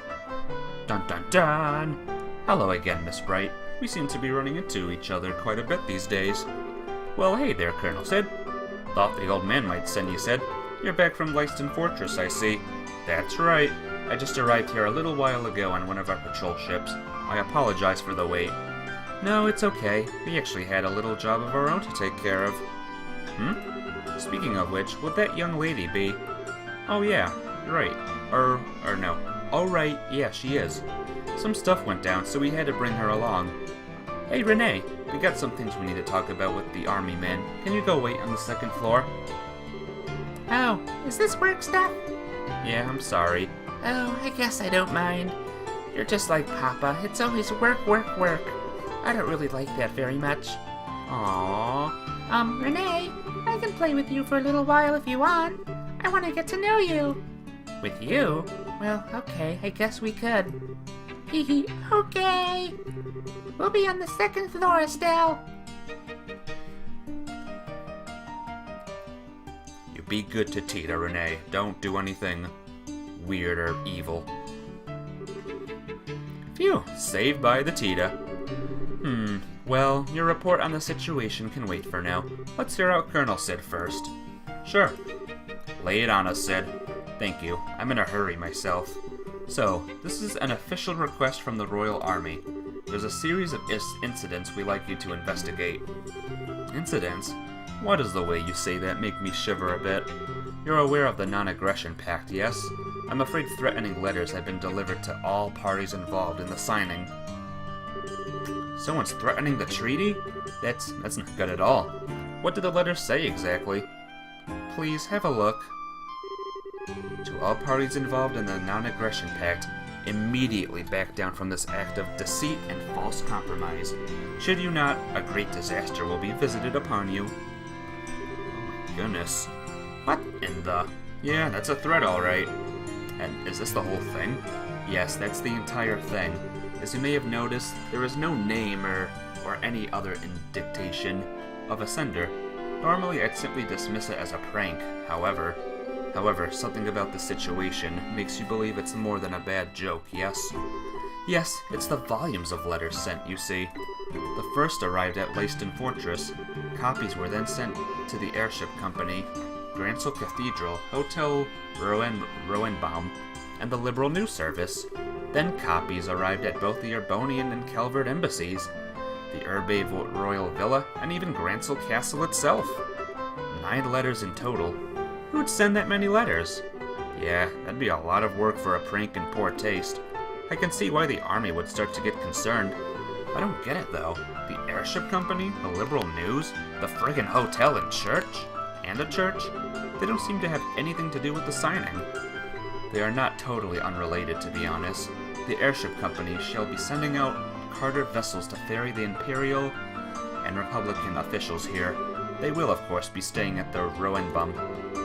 Dun dun dun! Hello again, Miss Bright. We seem to be running into each other quite a bit these days. Well, hey there, Colonel Sid. Thought the old man might send you, Sid. You're back from Lyston Fortress, I see. That's right. I just arrived here a little while ago on one of our patrol ships. I apologize for the wait. No, it's okay. We actually had a little job of our own to take care of. Speaking of which, would that young lady be? Oh yeah, right. Or no. Oh right, yeah, she is. Some stuff went down, so we had to bring her along. Hey Renee, we got some things we need to talk about with the army men. Can you go wait on the second floor?
Oh, is this work stuff?
Yeah, I'm sorry.
Oh, I guess I don't mind. You're just like Papa. It's always work, work, work. I don't really like that very much.
Aww.
Renee, I can play with you for a little while if you want. I want to get to know you.
With you? Well, okay, I guess we could.
Hee okay. We'll be on the second floor, Estelle.
You be good to Tita, Renee. Don't do anything weird or evil. Phew, saved by the Tita. Well, your report on the situation can wait for now. Let's hear out Colonel Sid first. Sure. Lay it on us, Sid. Thank you. I'm in a hurry myself. So, this is an official request from the Royal Army. There's a series of incidents we'd like you to investigate. Incidents? Why does the way you say that make me shiver a bit? You're aware of the Non-Aggression Pact, yes? I'm afraid threatening letters have been delivered to all parties involved in the signing. Someone's threatening the treaty? That's not good at all. What did the letters say exactly? Please have a look. To all parties involved in the Non-Aggression Pact, immediately back down from this act of deceit and false compromise. Should you not, a great disaster will be visited upon you. Oh my goodness. What in the... Yeah, that's a threat, alright. And is this the whole thing? Yes, that's the entire thing. As you may have noticed, there is no name or any other indication of a sender. Normally, I'd simply dismiss it as a prank. However, something about the situation makes you believe it's more than a bad joke, yes? Yes, it's the volumes of letters sent, you see. The first arrived at Lyston Fortress. Copies were then sent to the airship company, Grancel Cathedral, Hotel Roenbaum, and the Liberal News Service. Then copies arrived at both the Urbonian and Calvert embassies, the Urbe Royal Villa, and even Grancel Castle itself. 9 letters in total. Who'd send that many letters? Yeah, that'd be a lot of work for a prank in poor taste. I can see why the army would start to get concerned. I don't get it though. The airship company, the Liberal News, the friggin' hotel and church? And a church? They don't seem to have anything to do with the signing. They are not totally unrelated, to be honest. The airship company shall be sending out chartered vessels to ferry the Imperial and Republican officials here. They will, of course, be staying at the Roenbaum.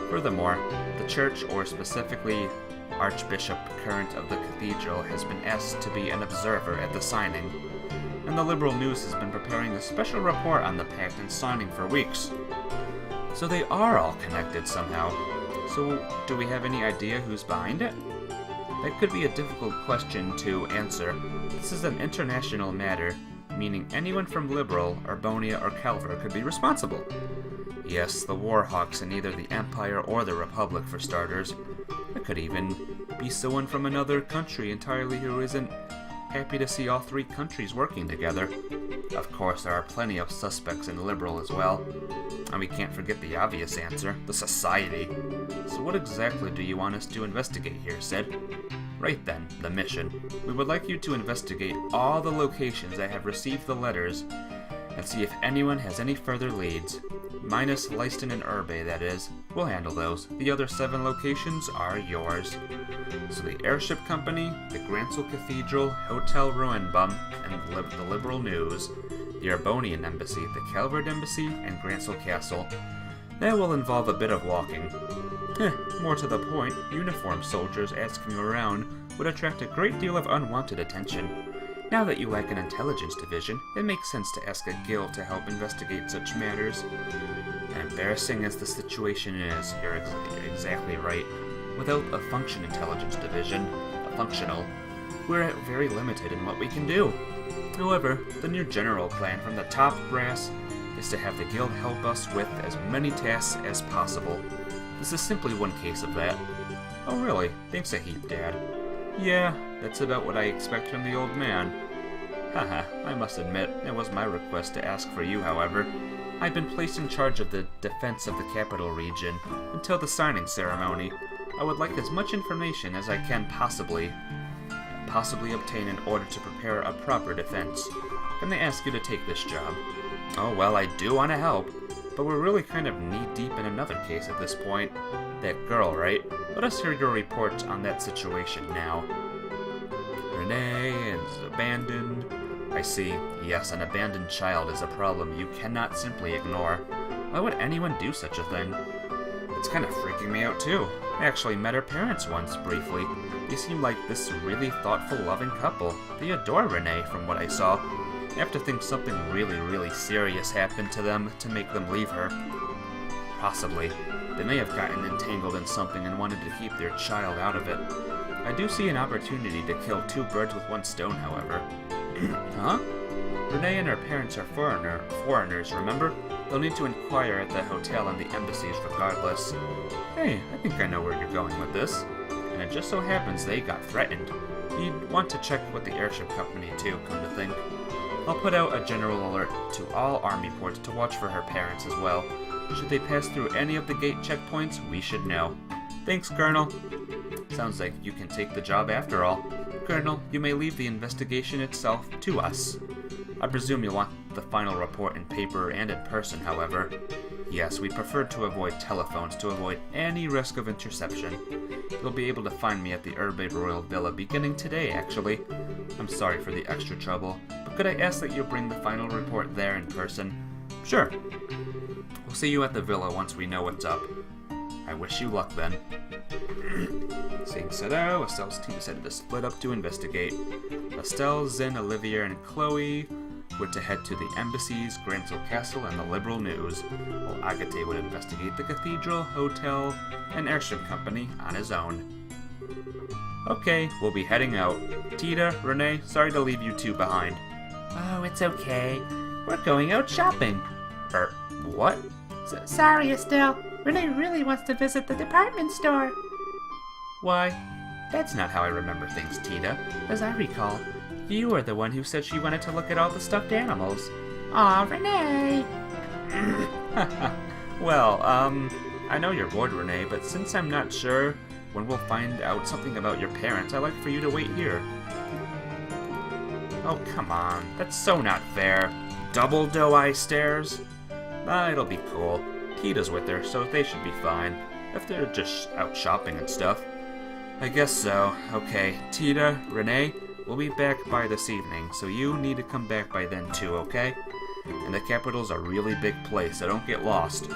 Furthermore, the church, or specifically Archbishop Current of the Cathedral, has been asked to be an observer at the signing, and the Liberal News has been preparing a special report on the pact and signing for weeks. So they are all connected somehow. So, do we have any idea who's behind it? That could be a difficult question to answer. This is an international matter, meaning anyone from Liberal, Urbonia, or Calvert could be responsible. Yes, the Warhawks in either the Empire or the Republic, for starters. It could even be someone from another country entirely who isn't happy to see all 3 countries working together. Of course, there are plenty of suspects in Liberal as well. And we can't forget the obvious answer, the Society. So what exactly do you want us to investigate here, Sid? Right then, the mission. We would like you to investigate all the locations that have received the letters and see if anyone has any further leads. Minus Lyston and Urbe, that is. We'll handle those. The other 7 locations are yours. So the airship company, the Grancel Cathedral, Hotel Roenbaum, and the Liberal News. the Arbonian Embassy, the Calvard Embassy, and Grancel Castle. That will involve a bit of walking. More to the point, uniformed soldiers asking around would attract a great deal of unwanted attention. Now that you lack an intelligence division, it makes sense to ask a guild to help investigate such matters. Embarrassing as the situation is, you're exactly right. Without a function intelligence division, we're very limited in what we can do. However, the new general plan from the top brass is to have the guild help us with as many tasks as possible. This is simply one case of that. Oh really? Thanks a heap, Dad. Yeah, that's about what I expect from the old man. Haha, I must admit, it was my request to ask for you, however. I've been placed in charge of the defense of the capital region until the signing ceremony. I would like as much information as I can possibly obtain in order to prepare a proper defense. Can they ask you to take this job? Oh well, I do want to help, but we're really kind of knee-deep in another case at this point. That girl, right? Let us hear your report on that situation now. Renee is abandoned. I see. Yes, an abandoned child is a problem you cannot simply ignore. Why would anyone do such a thing? It's kind of freaking me out too. I actually met her parents once, briefly. They seem like this really thoughtful, loving couple. They adore Renee, from what I saw. I have to think something really serious happened to them to make them leave her. Possibly. They may have gotten entangled in something and wanted to keep their child out of it. I do see an opportunity to kill two birds with one stone, however. Huh? Renee and her parents are foreigners, remember? They'll need to inquire at the hotel and the embassies regardless. Hey, I think I know where you're going with this. And it just so happens they got threatened. You'd want to check with the airship company too, come to think. I'll put out a general alert to all army ports to watch for her parents as well. Should they pass through any of the gate checkpoints, we should know. Thanks, Colonel. Sounds like you can take the job after all. Colonel, you may leave the investigation itself to us. I presume you'll want the final report in paper and in person, however. Yes, we prefer to avoid telephones to avoid any risk of interception. You'll be able to find me at the Herbe Royal Villa beginning today, actually. I'm sorry for the extra trouble, but could I ask that you bring the final report there in person? Sure. We'll see you at the villa once we know what's up. I wish you luck then. Seeing said out, Estelle's team decided to split up to investigate. Estelle, Zin, Olivia, and Chloe were to head to the embassies, Grancel Castle, and the Liberal News, while Agate would investigate the cathedral, hotel, and airship company on his own. Okay, we'll be heading out. Tita, Renee, sorry to leave you two behind.
Oh, it's okay. We're going out shopping.
What?
Sorry, Estelle. Renee really wants to visit the department store.
Why? That's not how I remember things, Tita.
As I recall, you were the one who said she wanted to look at all the stuffed animals.
Aw, Renee.
Well, I know you're bored, Renee, but since I'm not sure when we'll find out something about your parents, I'd like for you to wait here. Oh, come on. That's so not fair. Double doe-eye stares? It'll be cool. Tita's with her, so they should be fine. If they're just out shopping and stuff. I guess so. Okay, Tita, Renee, we'll be back by this evening, so you need to come back by then too, okay? And the capital's a really big place, so don't get lost.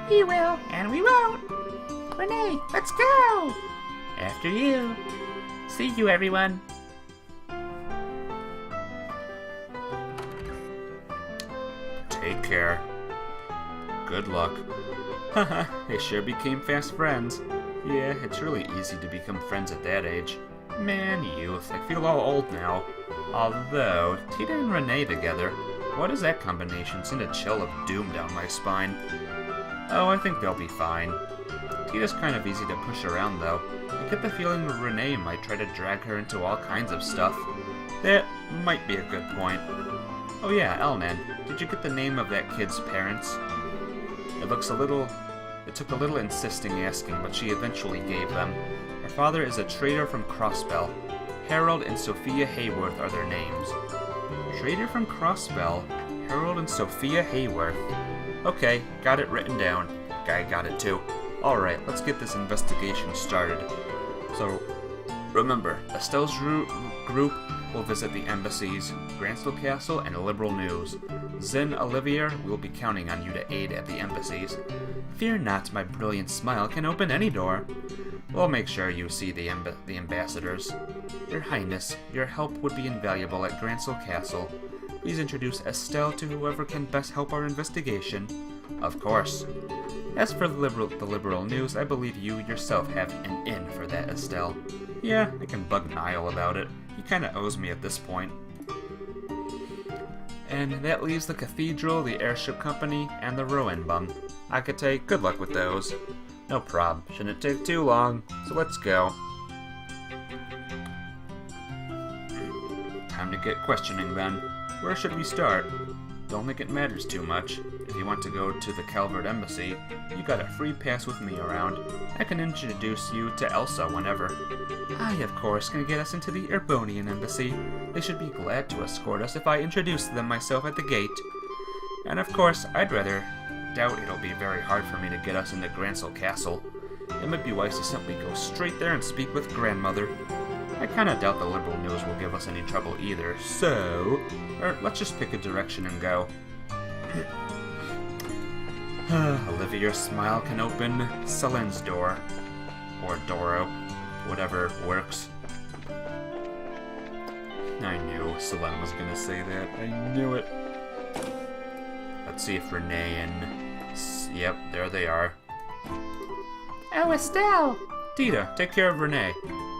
We will, and we won't. Renee, let's go.
After you. See you, everyone.
Take care. Good luck. Haha, they sure became fast friends. Yeah, it's really easy to become friends at that age. Man, youth, I feel all old now. Although, Tita and Renee together, what is that combination? Send a chill of doom down my spine. Oh, I think they'll be fine. Tita's kind of easy to push around, though. I get the feeling Renee might try to drag her into all kinds of stuff. That might be a good point. Oh yeah, Elnan, did you get the name of that kid's parents? It took a little insisting asking, but she eventually gave them. Her father is a trader from Crossbell. Harold and Sophia Hayworth are their names. Trader from Crossbell, Harold and Sophia Hayworth. Okay, got it written down. Guy got it too. Alright, let's get this investigation started. So, Remember, Estelle's group will visit the embassies, Gransel Castle, and Liberal News. Zin, Olivier, we will be counting on you to aid at the embassies. Fear not, my brilliant smile can open any door. We'll make sure you see the ambassadors. Your Highness, your help would be invaluable at Gransel Castle. Please introduce Estelle to whoever can best help our investigation. Of course. As for the Liberal News, I believe you yourself have an in for that, Estelle. Yeah, I can bug Niall about it. He kinda owes me at this point. And that leaves the Cathedral, the Airship Company, and the Ruin Bum. Agate, good luck with those. No prob. Shouldn't take too long, so let's go. Time to get questioning then. Where should we start? Don't think it matters too much. If you want to go to the Calvert Embassy, you got a free pass with me around. I can introduce you to Elsa whenever. I, of course, can get us into the Erbonian Embassy. They should be glad to escort us if I introduce them myself at the gate. And of course, I'd rather doubt it'll be very hard for me to get us into Gransel Castle. It might be wise to simply go straight there and speak with Grandmother. I kinda doubt the Liberal News will give us any trouble either, so... let's just pick a direction and go. Olivier's smile can open Selen's door. Or Doro. Whatever works. I knew Selen was gonna say that. I knew it. Let's see if Renee and... Yep, there they are.
Oh, Estelle!
Tita, take care of Renee.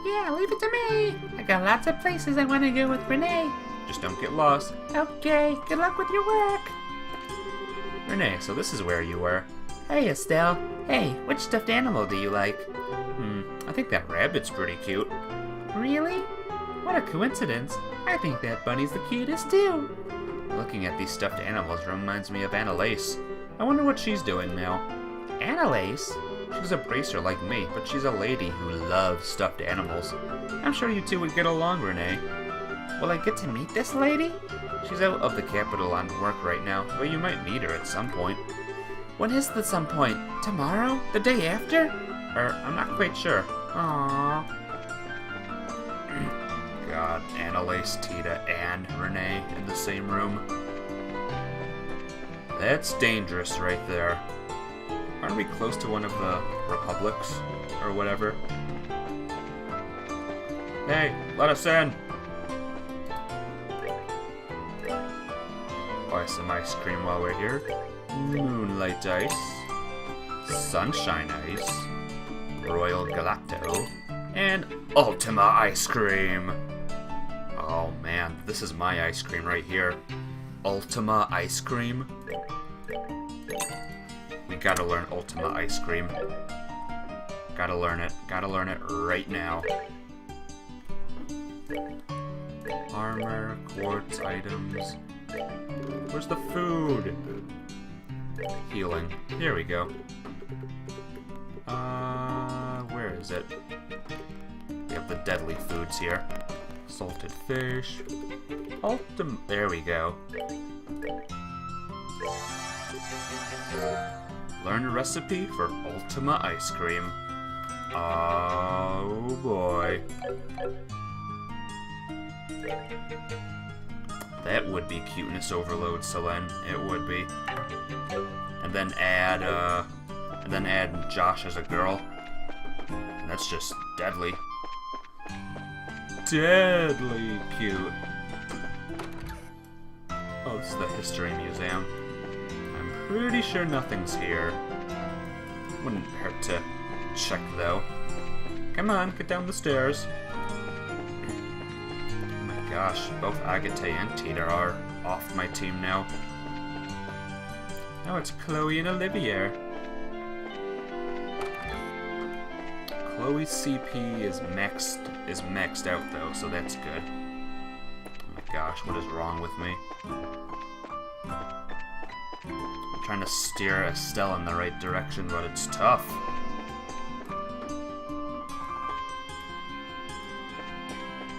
Yeah, leave it to me. I got lots of places I want to go with Renee.
Just don't get lost.
Okay, good luck with your work.
Renee, so this is where you were.
Hey, Estelle. Hey, which stuffed animal do you like?
I think that rabbit's pretty cute.
Really?
What a coincidence. I think that bunny's the cutest too.
Looking at these stuffed animals reminds me of Annalise. I wonder what she's doing now.
Annalise?
She's a bracer like me, but she's a lady who loves stuffed animals. I'm sure you two would get along, Renee.
Will I get to meet this lady?
She's out of the capital on work right now, but you might meet her at some point.
When is the some point? Tomorrow? The day after?
I'm not quite sure.
Aww.
God, Annalise, Tita, and Renee in the same room. That's dangerous right there. Aren't we close to one of the republics? Or whatever? Hey, let us in! Buy some ice cream while we're here. Moonlight ice. Sunshine ice. Royal Galacto. And Ultima ice cream! Oh man, this is my ice cream right here. Ultima ice cream? We gotta learn Ultima ice cream. Gotta learn it. Gotta learn it right now. Armor, quartz items. Where's the food? Healing. Here we go. Where is it? We have the deadly foods here. Salted fish. There we go. Learn a recipe for Ultima ice cream. Oh boy. That would be cuteness overload, Selen. It would be. And then add Josh as a girl. And that's just deadly. Deadly cute. Oh, this is the History Museum. I'm pretty sure nothing's here. Wouldn't hurt to check, though. Come on, get down the stairs. Oh my gosh, both Agate and Tita are off my team now. Now it's Chloe and Olivier. Chloe's CP is maxed out though, so that's good. Oh my gosh, what is wrong with me? I'm trying to steer Estelle in the right direction, but it's tough.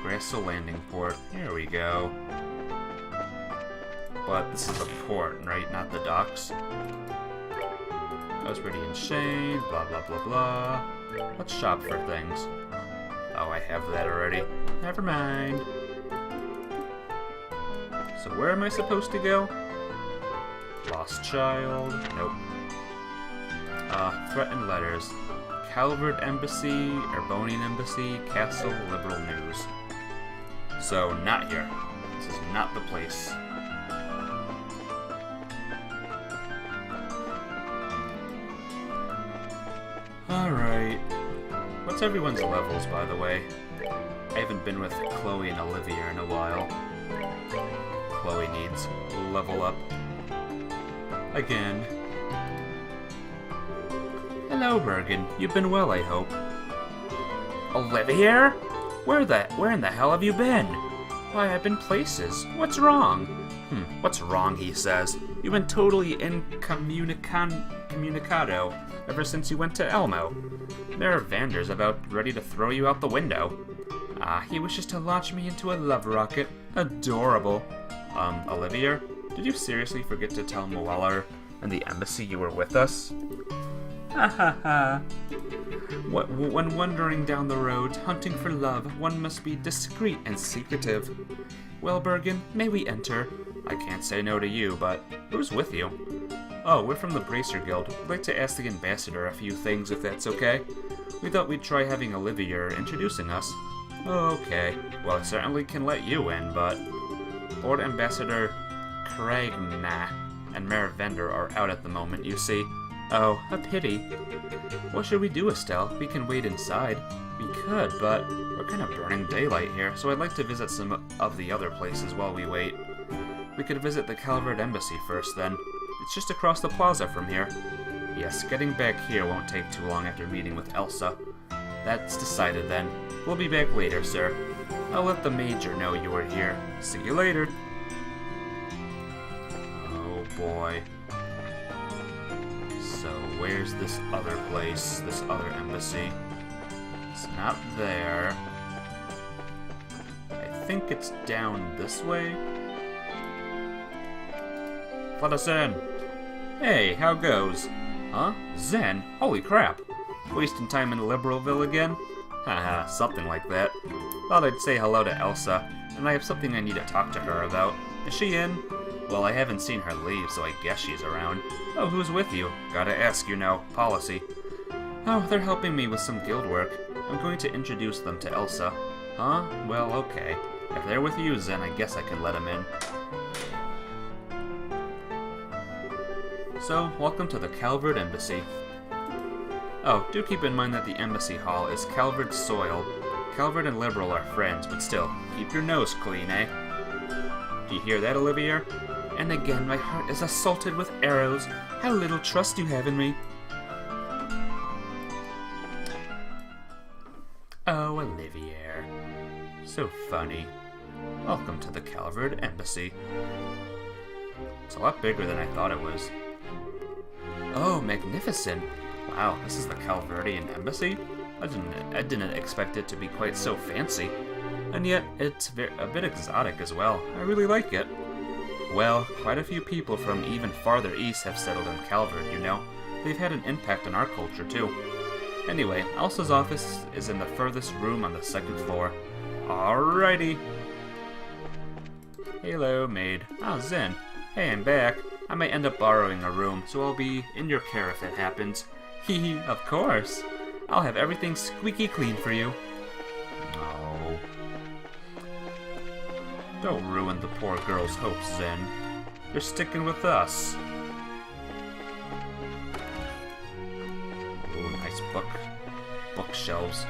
Grassel Landing Port. Here we go. But this is the port, right? Not the docks. I was ready and Shane, blah blah blah blah. Let's shop for things. Oh, I have that already. Never mind. So where am I supposed to go? Lost Child. Nope. Threatened Letters. Calvert Embassy, Erbonian Embassy, Castle, Liberal News. So, not here. This is not the place. Alright. What's everyone's levels, by the way? I haven't been with Chloe and Olivia in a while. Chloe needs level up. Again. Hello, Bergen. You've been well, I hope. Olivia? Where in the hell have you been? Why, I've been places. What's wrong? What's wrong, he says. You've been totally incommunicado ever since you went to Elmo. There are Vanders about ready to throw you out the window. He wishes to launch me into a love rocket. Adorable. Olivia, did you seriously forget to tell Moeller and the embassy you were with us? Ha ha ha. When wandering down the road, hunting for love, one must be discreet and secretive. Well, Bergen, may we enter? I can't say no to you, but who's with you? Oh, we're from the Bracer Guild. I'd like to ask the ambassador a few things, if that's okay. We thought we'd try having Olivia introducing us. Okay, well, I certainly can let you in, but Lord Ambassador Cragna and Mayor Vender are out at the moment, you see. Oh, a pity. What should we do, Estelle? We can wait inside. We could, but we're kind of burning daylight here, so I'd like to visit some of the other places while we wait. We could visit the Calvert Embassy first, then. It's just across the plaza from here. Yes, getting back here won't take too long after meeting with Elsa. That's decided, then. We'll be back later, sir. I'll let the Major know you are here. See you later. Oh, boy. So, where's this other place, this other embassy? It's not there. I think it's down this way. Let us in. Hey, how goes? Huh? Zen? Holy crap. Wasting time in Liberalville again? Haha, something like that. Thought I'd say hello to Elsa, and I have something I need to talk to her about. Is she in? Well, I haven't seen her leave, so I guess she's around. Oh, who's with you? Gotta ask, you know. Policy. Oh, they're helping me with some guild work. I'm going to introduce them to Elsa. Huh? Well, okay. If they're with you, Zen, I guess I can let them in. So, welcome to the Calvert Embassy. Oh, do keep in mind that the Embassy Hall is Calvert's soil. Calvert and Liberal are friends, but still, keep your nose clean, eh? Do you hear that, Olivia? And again, my heart is assaulted with arrows. How little trust you have in me. Oh, Olivia. So funny. Welcome to the Calvert Embassy. It's a lot bigger than I thought it was. Oh, magnificent. Wow, this is the Calvertian Embassy? I didn't expect it to be quite so fancy. And yet, it's a bit exotic as well. I really like it. Well, quite a few people from even farther east have settled in Calvert, you know. They've had an impact on our culture, too. Anyway, Elsa's office is in the furthest room on the second floor. Alrighty. Hello, maid. Oh, Zen. Hey, I'm back. I might end up borrowing a room, so I'll be in your care if it happens. Hee, of course. I'll have everything squeaky clean for you. Oh. Don't ruin the poor girl's hopes, Zen. You're sticking with us. Ooh, nice bookshelves.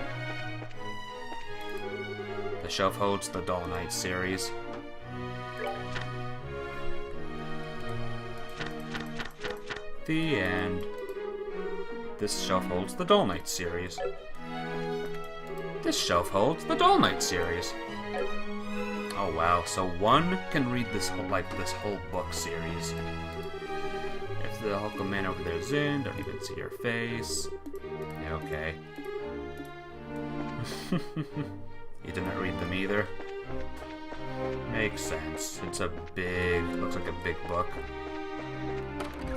The shelf holds the Dull Knight series. The end. This shelf holds the Dull Knight series. This shelf holds the Dull Knight series. Oh wow, so one can read this whole book series. If the Hulk man over there's in, don't even see your face. Okay. You didn't read them either. Makes sense. It's looks like a big book.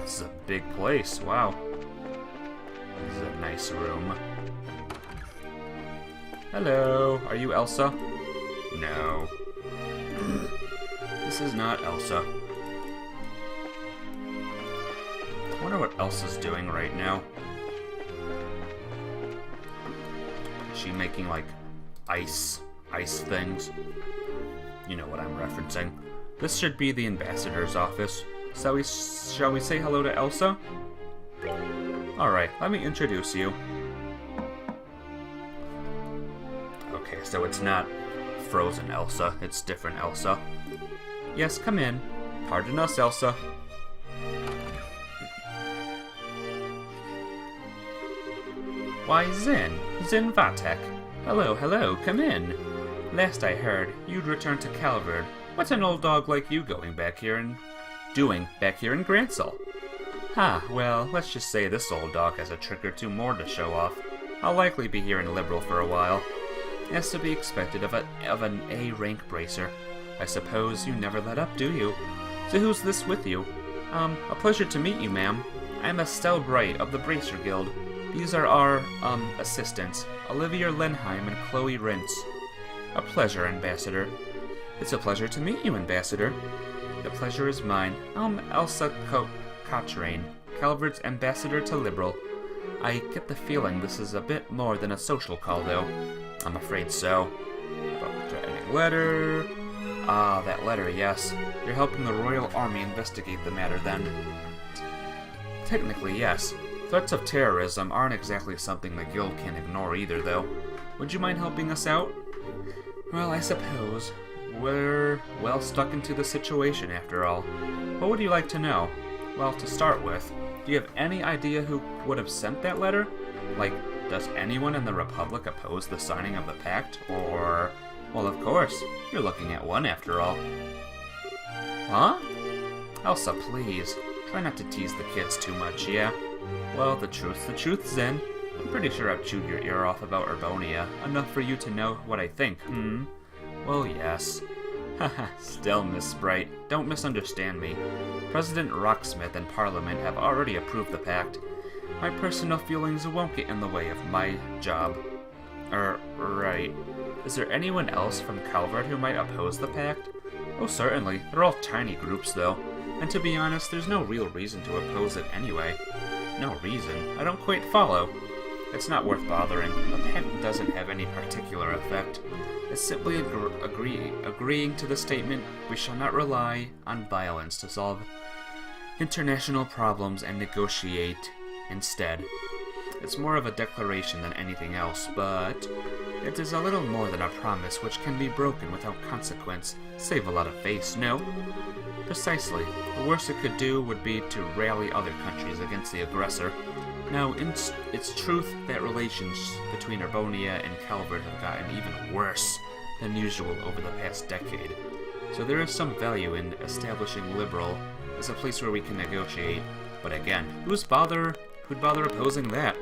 This is a big place, wow. This is a nice room. Hello, are you Elsa? No. This is not Elsa. I wonder what Elsa's doing right now. Is she making, like, ice things? You know what I'm referencing. This should be the ambassador's office. Shall we say hello to Elsa? Alright, let me introduce you. Okay, so it's not frozen Elsa, it's different Elsa. Yes, come in. Pardon us, Elsa. Why, Zen Vatek. Hello, come in. Last I heard, you'd returned to Calvard. What's an old dog like you doing back here in Gransel? Well, let's just say this old dog has a trick or two more to show off. I'll likely be here in Liberal for a while. As to be expected of an A-rank bracer. I suppose you never let up, do you? So who's this with you? A pleasure to meet you, ma'am. I'm Estelle Bright of the Bracer Guild. These are our, assistants, Olivia Lenheim and Chloe Rintz. A pleasure, Ambassador. It's a pleasure to meet you, Ambassador. The pleasure is mine. I'm Elsa Cochrane, Calvard's Ambassador to Liberal. I get the feeling this is a bit more than a social call, though. I'm afraid so. About the threatening letter... Ah, that letter, yes. You're helping the Royal Army investigate the matter, then. Technically, yes. Threats of terrorism aren't exactly something the Guild can ignore either, though. Would you mind helping us out? Well, I suppose. We're well stuck into the situation, after all. What would you like to know? Well, to start with, do you have any idea who would have sent that letter? Like, does anyone in the Republic oppose the signing of the pact? Or... well, of course, you're looking at one, after all. Huh? Elsa, please. Try not to tease the kids too much, yeah? Well, the truth's Zen. I'm pretty sure I've chewed your ear off about Urbonia, enough for you to know what I think, Well, yes. Haha, still, Miss Sprite, don't misunderstand me. President Rocksmith and Parliament have already approved the pact. My personal feelings won't get in the way of my job. Right. Is there anyone else from Calvard who might oppose the pact? Oh, certainly. They're all tiny groups, though. And to be honest, there's no real reason to oppose it anyway. No reason? I don't quite follow. It's not worth bothering. The pact doesn't have any particular effect. It's simply agreeing to the statement, we shall not rely on violence to solve international problems and negotiate instead. It's more of a declaration than anything else, but it is a little more than a promise which can be broken without consequence. Save a lot of face, no? Precisely. The worst it could do would be to rally other countries against the aggressor. Now, it's truth that relations between Urbonia and Calvard have gotten even worse than usual over the past decade. So there is some value in establishing Liberal as a place where we can negotiate. But again, who'd bother opposing that?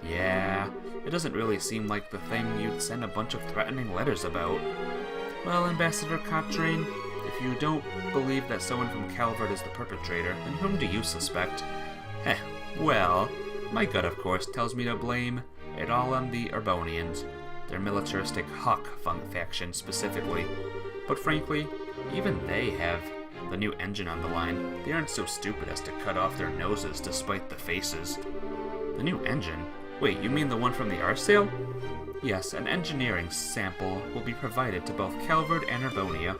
Yeah, it doesn't really seem like the thing you'd send a bunch of threatening letters about. Well, Ambassador Cochrane, if you don't believe that someone from Calvard is the perpetrator, then whom do you suspect? Well, my gut, of course, tells me to blame it all on the Urbonians, their militaristic Hawk faction specifically. But frankly, even they have the new engine on the line. They aren't so stupid as to cut off their noses despite the faces. The new engine? Wait, you mean the one from the art sale? Yes, an engineering sample will be provided to both Calvard and Urbonia.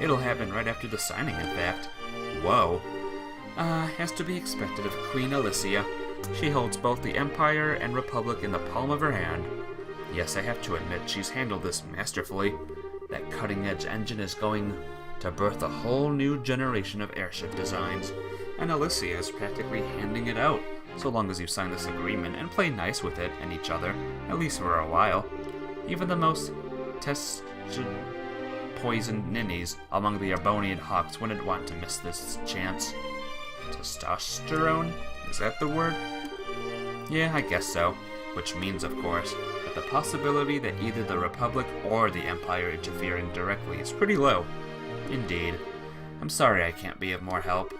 It'll happen right after the signing, in fact. Whoa. As to be expected of Queen Alicia. She holds both the Empire and Republic in the palm of her hand. Yes, I have to admit, she's handled this masterfully. That cutting-edge engine is going to birth a whole new generation of airship designs, and Alicia is practically handing it out, so long as you sign this agreement and play nice with it and each other, at least for a while. Even the most poisoned ninnies among the Urbonian Hawks wouldn't want to miss this chance. Testosterone? Is that the word? Yeah, I guess so. Which means, of course, that the possibility that either the Republic or the Empire interfering directly is pretty low. Indeed. I'm sorry I can't be of more help.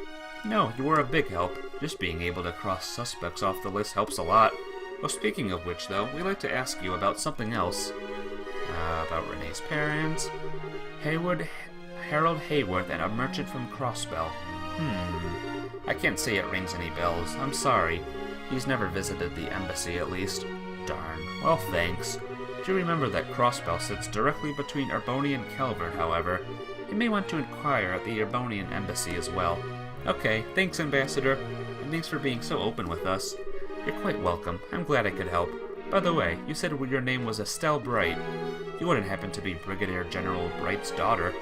No, you were a big help. Just being able to cross suspects off the list helps a lot. Well, speaking of which, though, we'd like to ask you about something else. About Renee's parents, Harold Hayworth, and a merchant from Crossbell. I can't say it rings any bells. I'm sorry. He's never visited the embassy, at least. Darn. Well, thanks. Do remember that Crossbell sits directly between Erboni and Calvert, however. You may want to inquire at the Erbonian embassy as well. Okay, thanks, Ambassador, and thanks for being so open with us. You're quite welcome. I'm glad I could help. By the way, you said your name was Estelle Bright. You wouldn't happen to be Brigadier General Bright's daughter.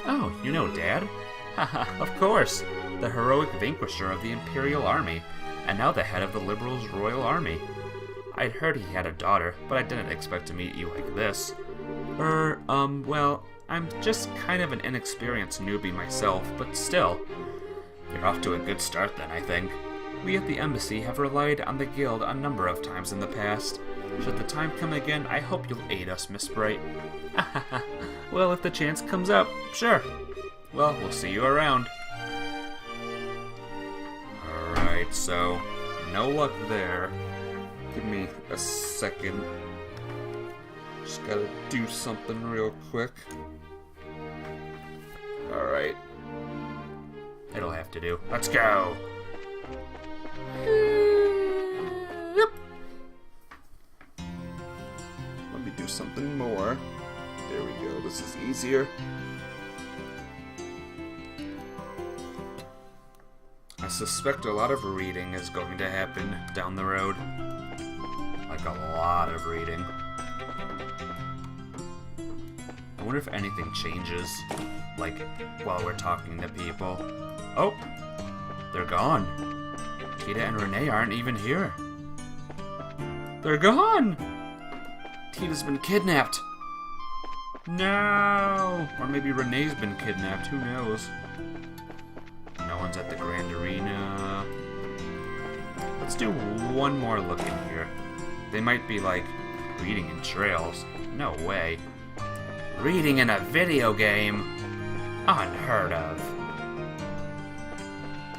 Oh, you know Dad? Haha, of course. The heroic vanquisher of the Imperial Army, and now the head of the Liberals' Royal Army. I'd heard he had a daughter, but I didn't expect to meet you like this. Well, I'm just kind of an inexperienced newbie myself, but still. You're off to a good start then, I think. We at the embassy have relied on the guild a number of times in the past. Should the time come again, I hope you'll aid us, Miss Bright. Well, if the chance comes up, sure. Well, we'll see you around. Alright, so, no luck there. Give me a second. Just gotta do something real quick. Alright. It'll have to do. Let's go! Let me do something more. There we go, this is easier. I suspect a lot of reading is going to happen down the road. Like a lot of reading. I wonder if anything changes, like, while we're talking to people. Oh! They're gone. Tita and Renee aren't even here. They're gone! Tita's been kidnapped. No! Or maybe Renee's been kidnapped, who knows? No one's at the Grand Arena. Let's do one more look in here. They might be, like, reading in trails. No way. Reading in a video game? Unheard of.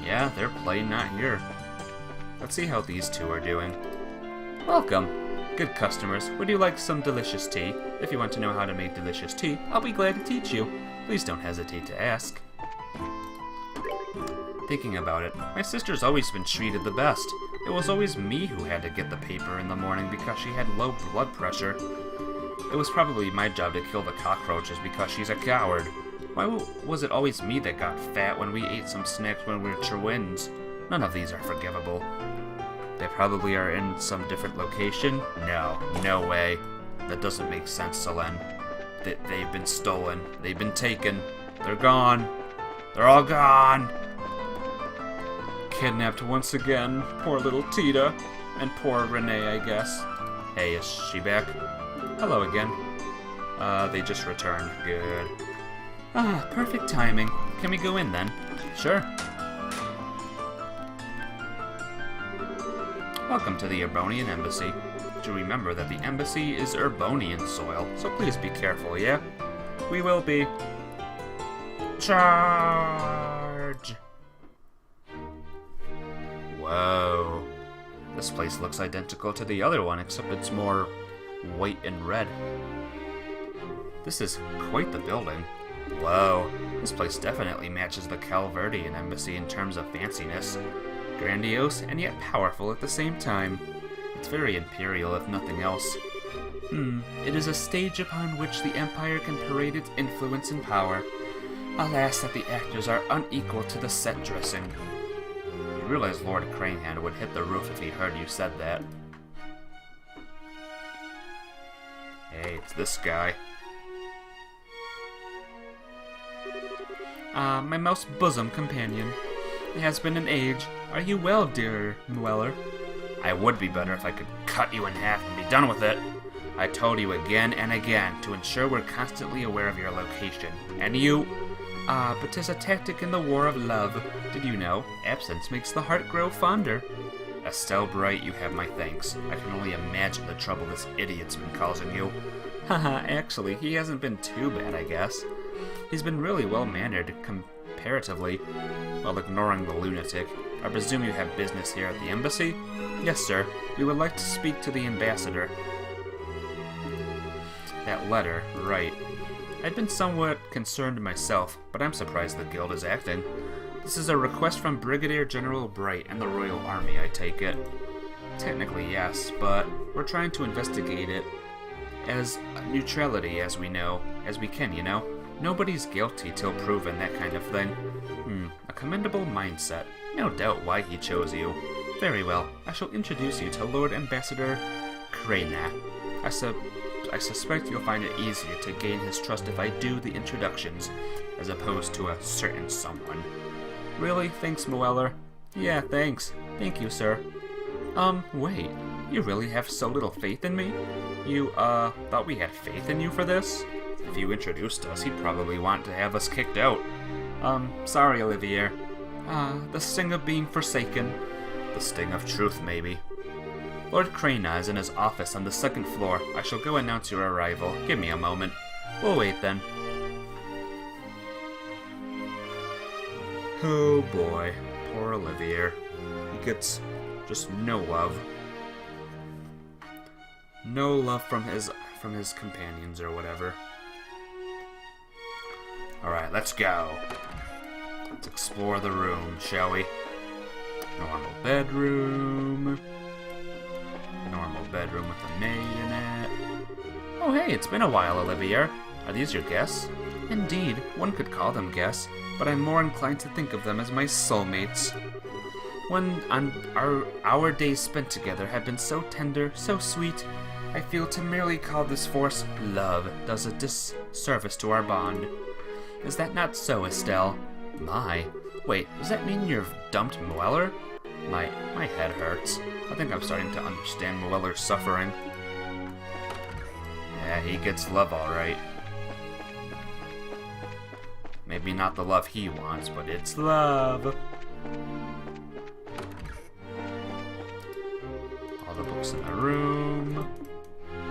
Yeah, they're plain not here. Let's see how these two are doing. Welcome. Good customers, would you like some delicious tea? If you want to know how to make delicious tea, I'll be glad to teach you. Please don't hesitate to ask. Thinking about it, my sister's always been treated the best. It was always me who had to get the paper in the morning because she had low blood pressure. It was probably my job to kill the cockroaches because she's a coward. Why was it always me that got fat when we ate some snacks when we were twins? None of these are forgivable. They probably are in some different location? No way. That doesn't make sense, Selene. They've been stolen. They've been taken. They're gone. They're all gone. Kidnapped once again. Poor little Tita. And poor Renee, I guess. Hey, is she back? Hello again. They just returned. Good. Ah, perfect timing. Can we go in then? Sure. Welcome to the Erbonian Embassy. Do remember that the embassy is Erbonian soil, so please be careful, yeah? We will be. Charge! Whoa. This place looks identical to the other one, except it's more white and red. This is quite the building. Whoa, this place definitely matches the Calverdian Embassy in terms of fanciness. Grandiose and yet powerful at the same time. It's very imperial, if nothing else. It is a stage upon which the Empire can parade its influence and power. Alas that the actors are unequal to the set dressing. You realize Lord Cranehand would hit the roof if he heard you said that. Hey, it's this guy. My most bosom companion. It has been an age. Are you well, dear Mueller? I would be better if I could cut you in half and be done with it. I told you again and again to ensure we're constantly aware of your location. And you... but 'tis a tactic in the war of love. Did you know? Absence makes the heart grow fonder. Estelle Bright, you have my thanks. I can only imagine the trouble this idiot's been causing you. Haha, actually, he hasn't been too bad, I guess. He's been really well-mannered, comparatively, while ignoring the lunatic. I presume you have business here at the embassy? Yes, sir. We would like to speak to the ambassador. That letter, right. I'd been somewhat concerned myself, but I'm surprised the guild is acting. This is a request from Brigadier General Bright and the Royal Army, I take it. Technically, yes, but we're trying to investigate it as neutrality as we can, you know? Nobody's guilty till proven, that kind of thing. A commendable mindset. No doubt why he chose you. Very well, I shall introduce you to Lord Ambassador Crana. I suspect you'll find it easier to gain his trust if I do the introductions, as opposed to a certain someone. Really? Thanks, Moeller. Yeah, thanks. Thank you, sir. Wait. You really have so little faith in me? You, thought we had faith in you for this? If you introduced us, he'd probably want to have us kicked out. Sorry, Olivier. The sting of being forsaken. The sting of truth, maybe. Lord Crana is in his office on the second floor. I shall go announce your arrival. Give me a moment. We'll wait then. Oh boy, poor Olivier. He gets just no love. No love from his companions or whatever. Alright, let's go. Let's explore the room, shall we? Normal bedroom. Normal bedroom with a maid in it. Oh hey, it's been a while, Olivier. Are these your guests? Indeed, one could call them guests, but I'm more inclined to think of them as my soulmates. When our days spent together have been so tender, so sweet, I feel to merely call this force love does a disservice to our bond. Is that not so, Estelle? Wait, does that mean you've dumped Moeller? My head hurts. I think I'm starting to understand Moeller's suffering. Yeah, he gets love alright. Maybe not the love he wants, but it's love. All the books in the room.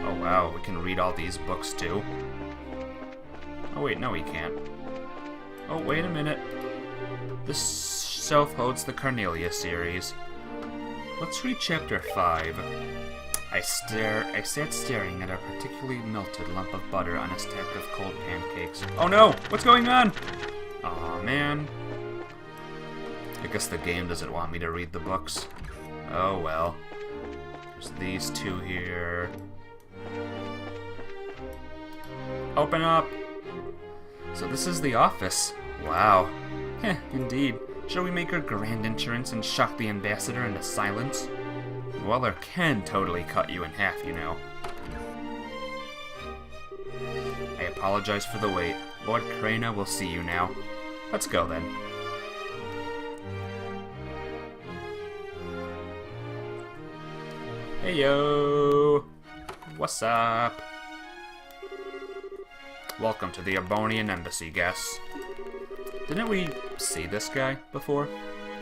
Oh wow, we can read all these books too. Oh wait, no we can't. Oh, wait a minute. This shelf holds the Cornelia series. Let's read chapter 5. I sat staring at a particularly melted lump of butter on a stack of cold pancakes. Oh no! What's going on? Aw, man. I guess the game doesn't want me to read the books. Oh well. There's these two here. Open up! So this is the office. Wow. Heh, indeed. Shall we make our grand entrance and shock the ambassador into silence? Moeller can totally cut you in half, you know. I apologize for the wait. Lord Crana will see you now. Let's go then. Hey yo! What's up? Welcome to the Arbonian Embassy, guests. Didn't we see this guy before?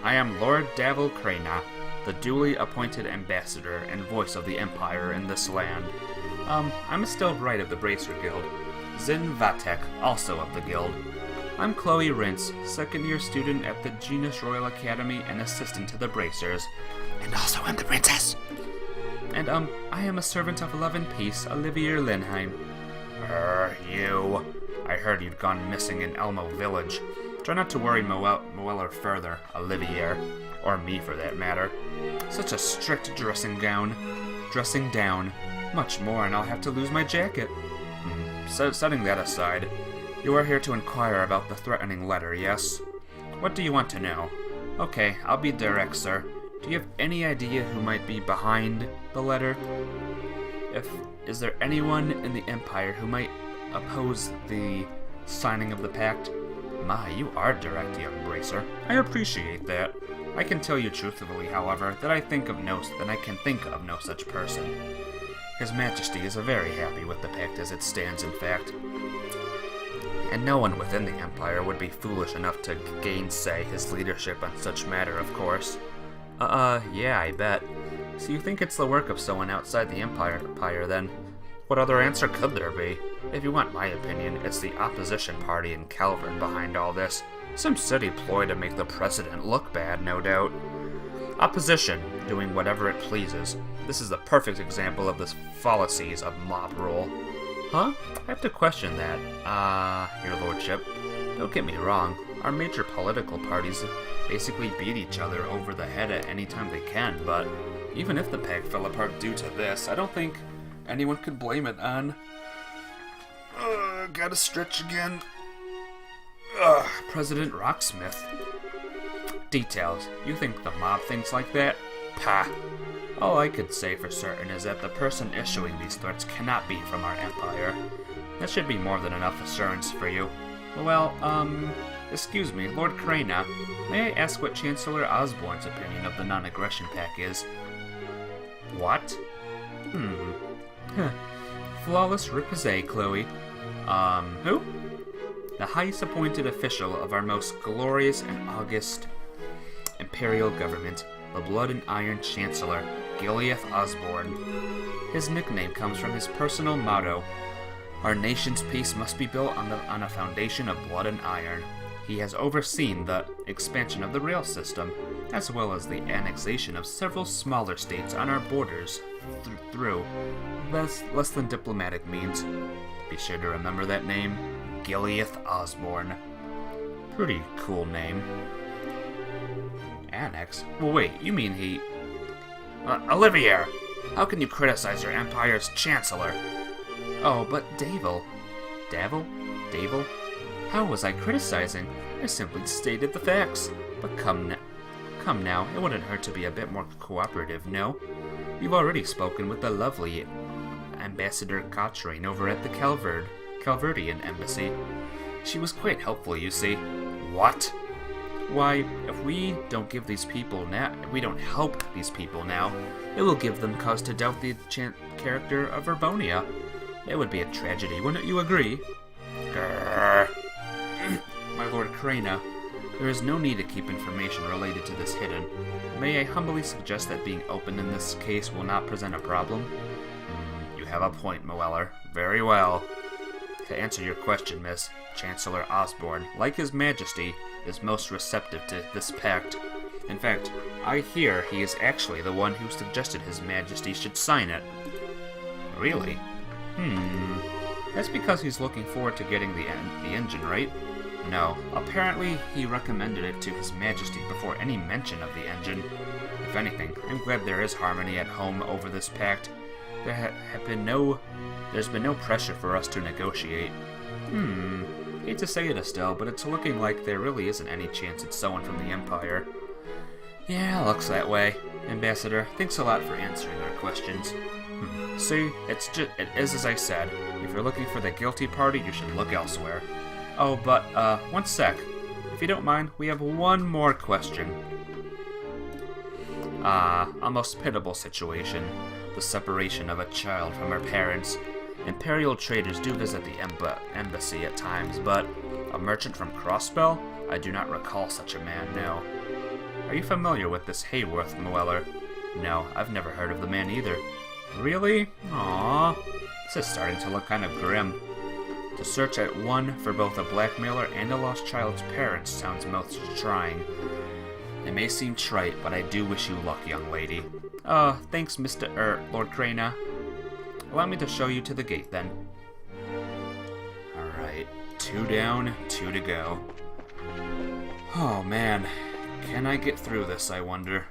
I am Lord Davil Crana, the duly appointed ambassador and voice of the Empire in this land. I'm Estelle Bright of the Bracer Guild. Zin Vatek, also of the Guild. I'm Chloe Rintz, second-year student at the Genus Royal Academy and assistant to the Bracers. And also I'm the princess! And, I am a servant of Love and Peace, Olivier Linheim. You. I heard you'd gone missing in Elmo Village. Try not to worry Moeller further, Olivier. Or me, for that matter. Such a strict dressing down. Much more, and I'll have to lose my jacket. So, setting that aside, you are here to inquire about the threatening letter, yes? What do you want to know? Okay, I'll be direct, sir. Do you have any idea who might be behind the letter? Is there anyone in the Empire who might oppose the signing of the pact? My, you are direct, young Bracer. I appreciate that. I can tell you truthfully, however, that I can think of no such person. His Majesty is very happy with the pact as it stands, in fact. And no one within the Empire would be foolish enough to gainsay his leadership on such matter, of course. Yeah, I bet. So you think it's the work of someone outside the Empire, then? What other answer could there be? If you want my opinion, it's the opposition party in Calvert behind all this. Some silly ploy to make the president look bad, no doubt. Opposition, doing whatever it pleases. This is the perfect example of the fallacies of mob rule. Huh? I have to question that. Your lordship. Don't get me wrong. Our major political parties basically beat each other over the head at any time they can, but even if the pack fell apart due to this, I don't think anyone could blame it on... gotta stretch again. President Rocksmith. Details. You think the mob thinks like that? Pah. All I could say for certain is that the person issuing these threats cannot be from our empire. That should be more than enough assurance for you. Well, excuse me, Lord Crana, may I ask what Chancellor Osborne's opinion of the non-aggression pact is? What? Flawless repoussé, Chloe. Who? The highest appointed official of our most glorious and august imperial government, the Blood and Iron Chancellor, Gileath Osborne. His nickname comes from his personal motto, our nation's peace must be built on a foundation of blood and iron. He has overseen the expansion of the rail system, as well as the annexation of several smaller states on our borders through less than diplomatic means. Be sure to remember that name, Gileath Osborne. Pretty cool name. Annex? Well, wait, you mean he... Olivier! How can you criticize your empire's chancellor? Oh, but Davil. Davil? How was I criticizing? I simply stated the facts. But come now, it wouldn't hurt to be a bit more cooperative, no? You've already spoken with the lovely Ambassador Cochrane over at the Calverdian Embassy. She was quite helpful, you see. What? Why, if we don't help these people now, it will give them cause to doubt the character of Urbonia. It would be a tragedy, wouldn't you agree? Grrr. My Lord Crana, there is no need to keep information related to this hidden. May I humbly suggest that being open in this case will not present a problem? You have a point, Moeller. Very well. To answer your question, Miss, Chancellor Osborne, like His Majesty, is most receptive to this pact. In fact, I hear he is actually the one who suggested His Majesty should sign it. Really? That's because he's looking forward to getting the engine, right? No, apparently he recommended it to His Majesty before any mention of the engine. If anything, I'm glad there is harmony at home over this pact. There's been no pressure for us to negotiate. Hate to say it, Estelle, but it's looking like there really isn't any chance it's someone from the Empire. Yeah, looks that way. Ambassador, thanks a lot for answering our questions. See, it is as I said. If you're looking for the guilty party, you should look elsewhere. Oh, but, one sec. If you don't mind, we have one more question. A most pitiable situation. The separation of a child from her parents. Imperial traders do visit the embassy at times, but a merchant from Crossbell? I do not recall such a man, no. Are you familiar with this Hayworth, Moeller? No, I've never heard of the man either. Really? Aww. This is starting to look kind of grim. To search at one for both a blackmailer and a lost child's parents sounds most trying. It may seem trite, but I do wish you luck, young lady. Thanks, Lord Crana. Allow me to show you to the gate, then. Alright, 2 down, 2 to go. Oh, man. Can I get through this, I wonder?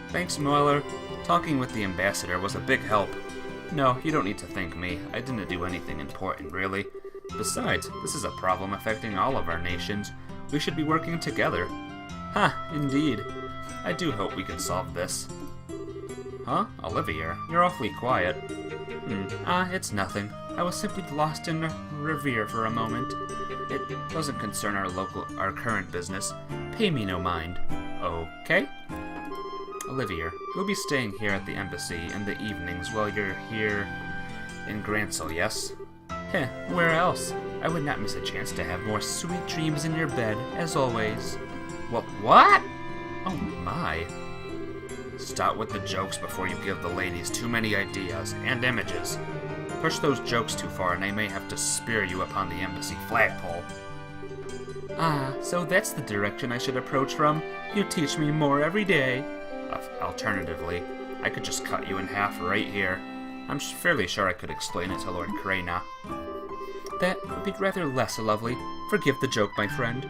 Thanks, Moeller. Talking with the ambassador was a big help. No, you don't need to thank me. I didn't do anything important, really. Besides, this is a problem affecting all of our nations. We should be working together. Indeed. I do hope we can solve this. Huh? Olivier, you're awfully quiet. It's nothing. I was simply lost in Revere for a moment. It doesn't concern our current business. Pay me no mind. Okay? Olivier, you'll be staying here at the embassy in the evenings while you're here in Grancel, yes? Where else? I would not miss a chance to have more sweet dreams in your bed, as always. What? Oh my. Stop with the jokes before you give the ladies too many ideas and images. Push those jokes too far and I may have to spear you upon the embassy flagpole.
Ah, so that's the direction I should approach from. You teach me more every day.
Alternatively, I could just cut you in half right here. I'm fairly sure I could explain it to Lord Krayna.
That would be rather less lovely. Forgive the joke, my friend.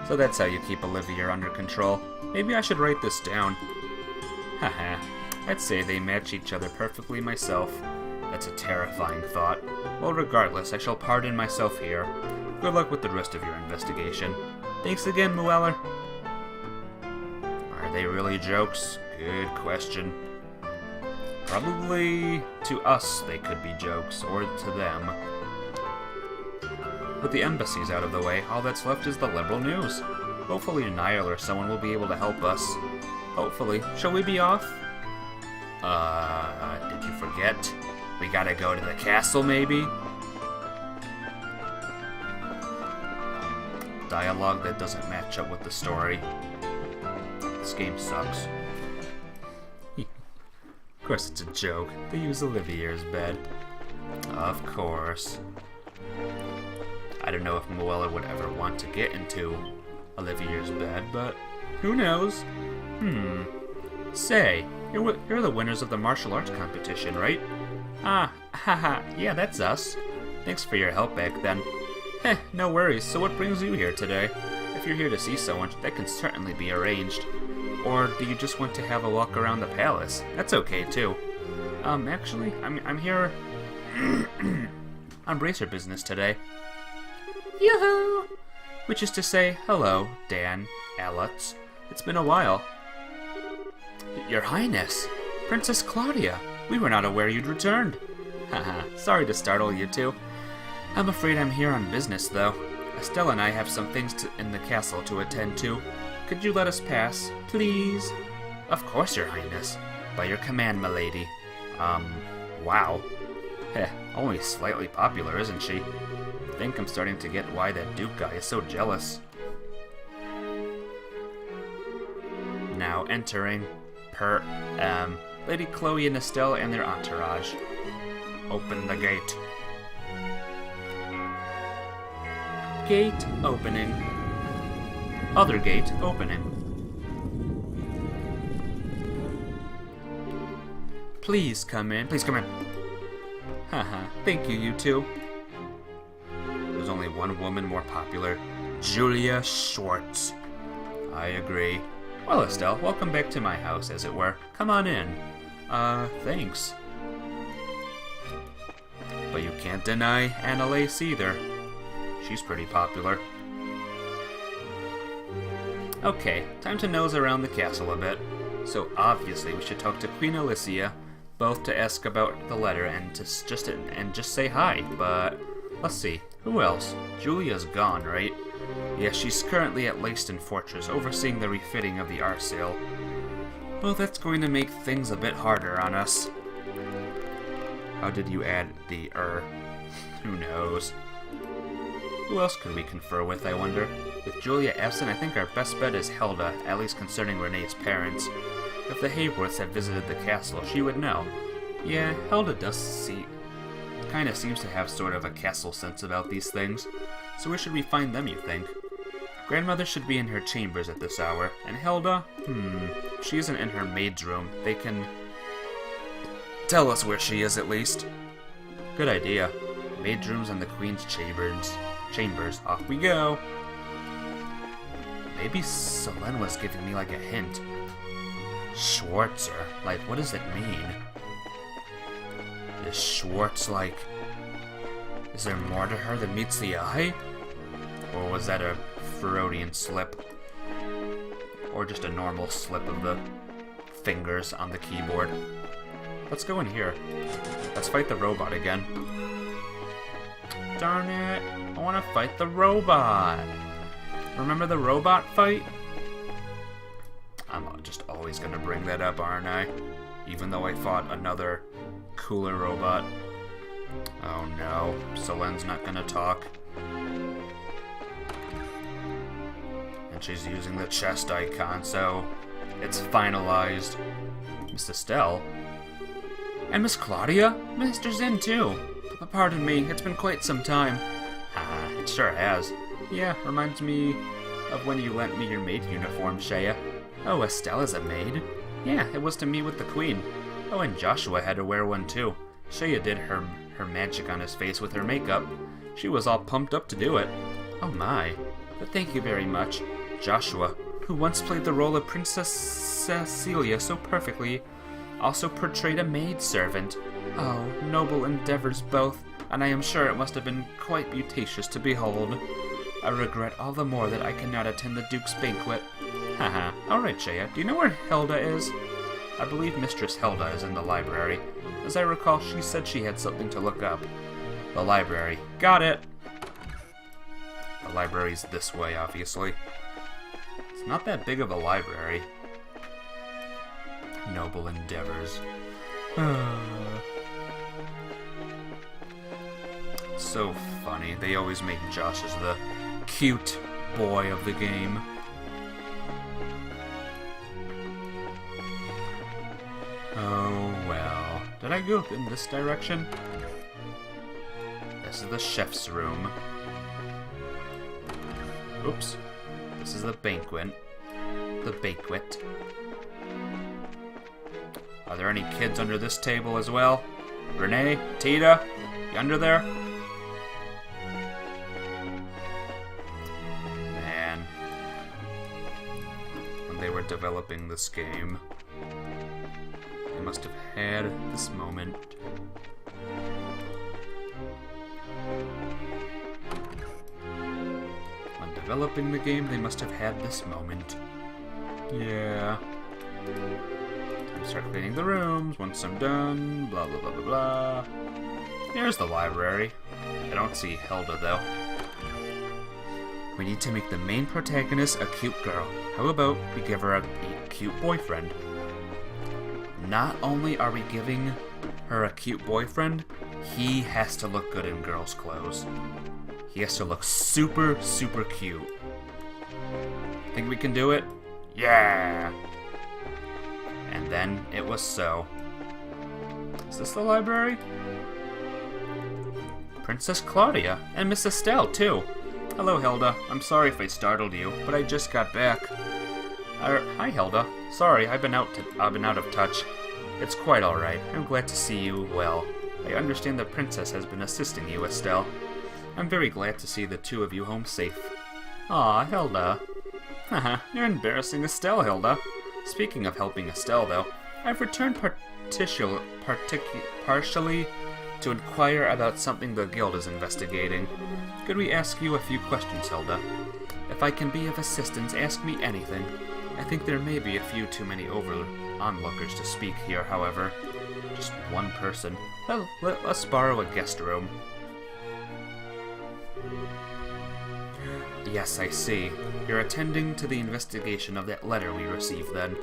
So that's how you keep Olivia under control. Maybe I should write this down. Haha, I'd say they match each other perfectly myself. That's a terrifying thought. Well, regardless, I shall pardon myself here. Good luck with the rest of your investigation.
Thanks again, Mueller.
Are they really jokes? Good question. Probably to us they could be jokes, or to them. With the embassies out of the way, all that's left is the liberal news. Hopefully Niall or someone will be able to help us. Hopefully. Shall we be off? Did you forget? We gotta go to the castle, maybe? Dialogue that doesn't match up with the story. This game sucks. Of course it's a joke. They use Olivier's bed. Of course. I don't know if Mueller would ever want to get into Olivier's bed, but who knows? Say, you're the winners of the martial arts competition, right? Ah, haha, yeah, that's us. Thanks for your help back then. Heh, no worries. So what brings you here today? If you're here to see someone, that can certainly be arranged. Or do you just want to have a walk around the palace? That's okay too. Actually, I'm here on bracer business today.
Yoo-hoo!
Which is to say, hello, Dan, Alutz. It's been a while. Your Highness, Princess Claudia. We were not aware you'd returned. Haha, sorry to startle you two. I'm afraid I'm here on business, though. Estelle and I have some things in the castle to attend to. Could you let us pass, please? Of course, Your Highness. By your command, milady. Wow. Heh, only slightly popular, isn't she? I think I'm starting to get why that Duke guy is so jealous. Now entering Lady Chloe and Estelle and their entourage. Open the gate. Gate opening. Other gate opening. Please come in. Please come in. Haha, thank you, you two. There's only one woman more popular. Julia Schwartz. I agree. Well, Estelle, welcome back to my house, as it were. Come on in. Thanks. But you can't deny Annalise either. She's pretty popular. Okay, time to nose around the castle a bit. So obviously we should talk to Queen Alicia, both to ask about the letter and just say hi. But let's see, who else? Julia's gone, right? Yeah, she's currently at Leiston Fortress, overseeing the refitting of the Arsail. Well, that's going to make things a bit harder on us. How did you add the Who knows? Who else could we confer with, I wonder? With Julia absent, I think our best bet is Helda, at least concerning Renee's parents. If the Hayworths have visited the castle, she would know. Yeah, Helda kinda seems to have sort of a castle sense about these things. So where should we find them, you think? Grandmother should be in her chambers at this hour, and Helda? If she isn't in her maid's room, they can tell us where she is at least. Good idea. Maid's rooms and the Queen's chambers. Off we go. Maybe Selene was giving me like a hint. Schwarzer? Like, what does it mean? Is Schwartz like... Is there more to her than meets the eye? Or was that a Freudian slip? Or just a normal slip of the fingers on the keyboard? Let's go in here. Let's fight the robot again. Darn it! I want to fight the robot! Remember the robot fight? I'm just always gonna bring that up, aren't I? Even though I fought another cooler robot. Oh no, Selene's not gonna talk. And she's using the chest icon, so it's finalized. Miss Estelle? And Miss Claudia? Mr. Zinn too. Pardon me, it's been quite some time. Haha, it sure has. Yeah, reminds me of when you lent me your maid uniform, Shea. Oh, Estella's a maid? Yeah, it was to meet with the queen. Oh, and Joshua had to wear one too. Shea did her magic on his face with her makeup. She was all pumped up to do it. Oh my. But thank you very much. Joshua, who once played the role of Princess Cecilia so perfectly, also portrayed a maidservant. Oh, noble endeavors both, and I am sure it must have been quite beauteous to behold. I regret all the more that I cannot attend the Duke's banquet. Haha, alright Shea, do you know where Hilda is? I believe Mistress Hilda is in the library. As I recall, she said she had something to look up. The library. Got it! The library's this way, obviously. It's not that big of a library. Noble endeavors. So funny. They always make Josh as the cute boy of the game. Oh well. Did I go in this direction? This is the chef's room. Oops. This is the banquet. The banquet. Are there any kids under this table as well? Renee? Tita? You under there? Man. When they were developing this game, they must have had this moment. When developing the game, they must have had this moment. Yeah. Start cleaning the rooms once I'm done, blah blah blah blah blah. Here's the library. I don't see Hilda though. We need to make the main protagonist a cute girl. How about we give her a cute boyfriend? Not only are we giving her a cute boyfriend, he has to look good in girls' clothes. He has to look super, super cute. Think we can do it? Yeah! And then it was so. Is this the library? Princess Claudia, and Miss Estelle, too. Hello, Hilda. I'm sorry if I startled you, but I just got back. Hi, Hilda. Sorry, I've been out of touch. It's quite alright. I'm glad to see you well. I understand the princess has been assisting you, Estelle. I'm very glad to see the two of you home safe. Aw, Hilda. Haha, you're embarrassing Estelle, Hilda. Speaking of helping Estelle, though, I've returned partially to inquire about something the guild is investigating. Could we ask you a few questions, Hilda? If I can be of assistance, ask me anything. I think there may be a few too many onlookers to speak here, however. Just one person. Well, let's borrow a guest room. Yes, I see. You're attending to the investigation of that letter we received, then.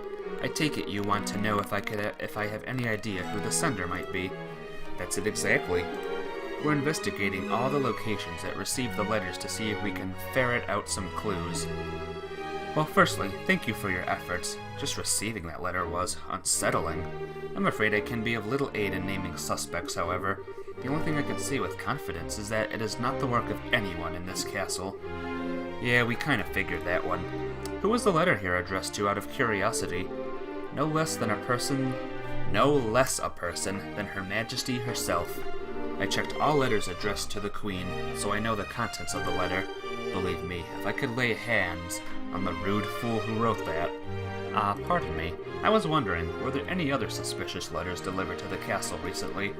I take it you want to know if I have any idea who the sender might be. That's it exactly. We're investigating all the locations that received the letters to see if we can ferret out some clues. Well, firstly, thank you for your efforts. Just receiving that letter was unsettling. I'm afraid I can be of little aid in naming suspects, however. The only thing I can say with confidence is that it is not the work of anyone in this castle. Yeah, we kind of figured that one. Who was the letter here addressed to out of curiosity? No less a person than Her Majesty herself. I checked all letters addressed to the Queen, so I know the contents of the letter. Believe me, if I could lay hands on the rude fool who wrote that. Pardon me. I was wondering, were there any other suspicious letters delivered to the castle recently?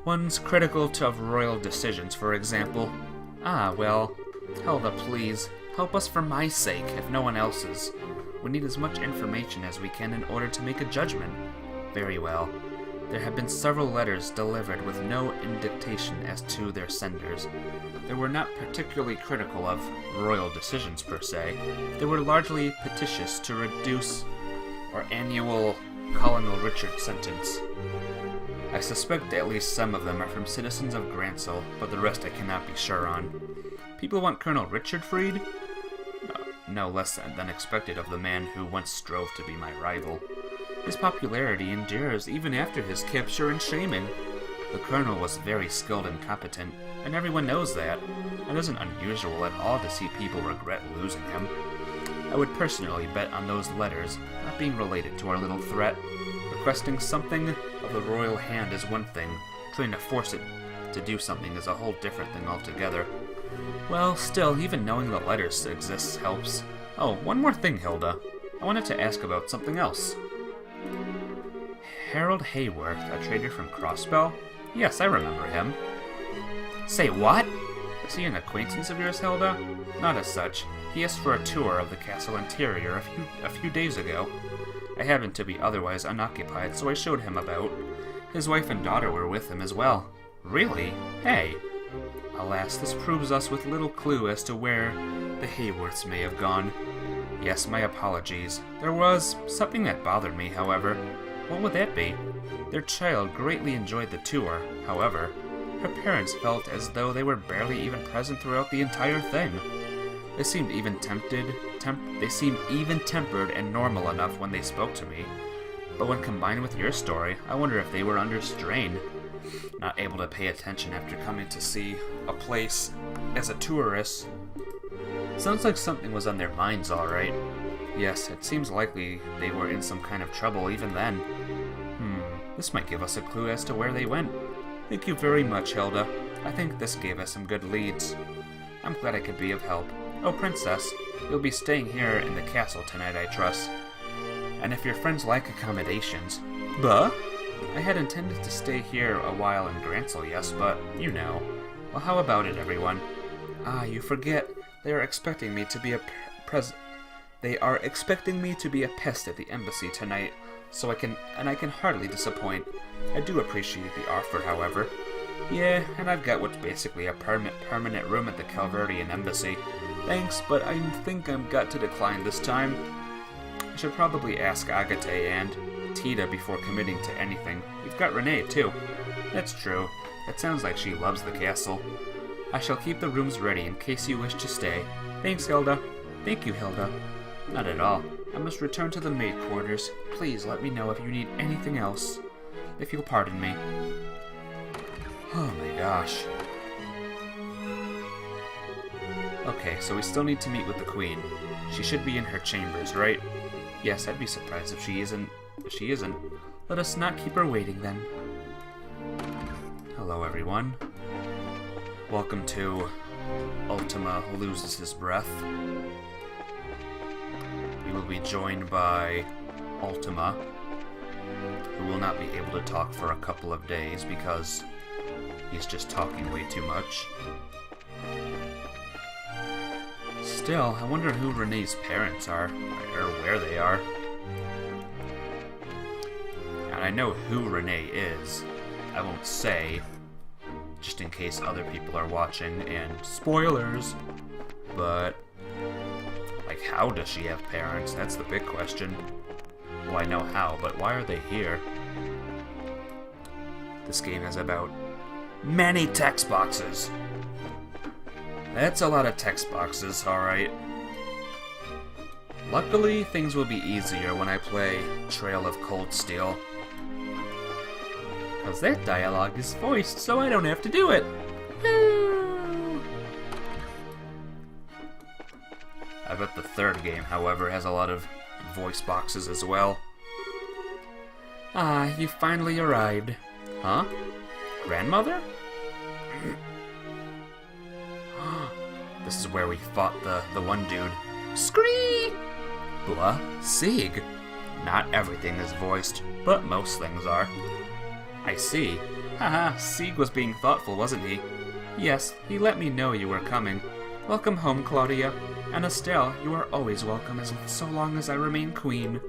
Ones critical of royal decisions, for example. Well, Hilda, please, help us for my sake, if no one else's. We need as much information as we can in order to make a judgment. Very well. There have been several letters delivered with no indication as to their senders. They were not particularly critical of royal decisions per se. They were largely petitious to reduce or annul Colonel Richard's sentence. I suspect at least some of them are from citizens of Grancel, but the rest I cannot be sure on. People want Colonel Richard freed? No less than expected of the man who once strove to be my rival. His popularity endures even after his capture and shaming. The Colonel was very skilled and competent, and everyone knows that. It isn't unusual at all to see people regret losing him. I would personally bet on those letters not being related to our little threat. Requesting something of the royal hand is one thing, trying to force it to do something is a whole different thing altogether. Well, still, even knowing the letters exists helps. Oh, one more thing, Hilda. I wanted to ask about something else. Harold Hayworth, a trader from Crossbell? Yes, I remember him. Say what? Is he an acquaintance of yours, Hilda? Not as such. He asked for a tour of the castle interior a few days ago. I happened to be otherwise unoccupied, so I showed him about. His wife and daughter were with him as well. Really? Hey! Alas, this proves us with little clue as to where the Hayworths may have gone. Yes, my apologies. There was something that bothered me, however. What would that be? Their child greatly enjoyed the tour, however. Her parents felt as though they were barely even present throughout the entire thing. They seemed even tempered and normal enough when they spoke to me. But when combined with your story, I wonder if they were under strain. Not able to pay attention after coming to see a place as a tourist. Sounds like something was on their minds, alright. Yes, it seems likely they were in some kind of trouble even then. This might give us a clue as to where they went. Thank you very much, Hilda. I think this gave us some good leads. I'm glad I could be of help. Oh, Princess, you'll be staying here in the castle tonight, I trust. And if your friends like accommodations... Bah? I had intended to stay here a while in Grancel, yes, but you know. Well, how about it, everyone? Ah, you forget. They are expecting me to be a pest at the embassy tonight, so I can hardly disappoint. I do appreciate the offer, however. Yeah, and I've got what's basically a permanent room at the Calverdian embassy. Thanks, but I think I've got to decline this time. I should probably ask Agate and Tita before committing to anything. You've got Renee, too. That's true. It sounds like she loves the castle. I shall keep the rooms ready in case you wish to stay. Thanks, Hilda. Thank you, Hilda. Not at all. I must return to the maid quarters. Please let me know if you need anything else. If you'll pardon me. Oh my gosh. Okay, so we still need to meet with the Queen. She should be in her chambers, right? Yes, I'd be surprised if she isn't. Let us not keep her waiting then. Hello, everyone. Welcome to Ultima Loses His Breath. We will be joined by Ultima, who will not be able to talk for a couple of days because he's just talking way too much. Still, I wonder who Renee's parents are, or where they are. And I know who Renee is. I won't say, just in case other people are watching, and spoilers. But, like, how does she have parents? That's the big question. Well, I know how, but why are they here? This game has about many text boxes. That's a lot of text boxes, alright. Luckily, things will be easier when I play Trail of Cold Steel. Because that dialogue is voiced, so I don't have to do it. Woo! I bet the third game, however, has a lot of voice boxes as well. Ah, you finally arrived. Huh? Grandmother? This is where we fought the one dude. Scree! Blah, Sieg. Not everything is voiced, but most things are. I see. Haha, Sieg was being thoughtful, wasn't he? Yes, he let me know you were coming. Welcome home, Claudia. And Estelle, you are always welcome as so long as I remain queen.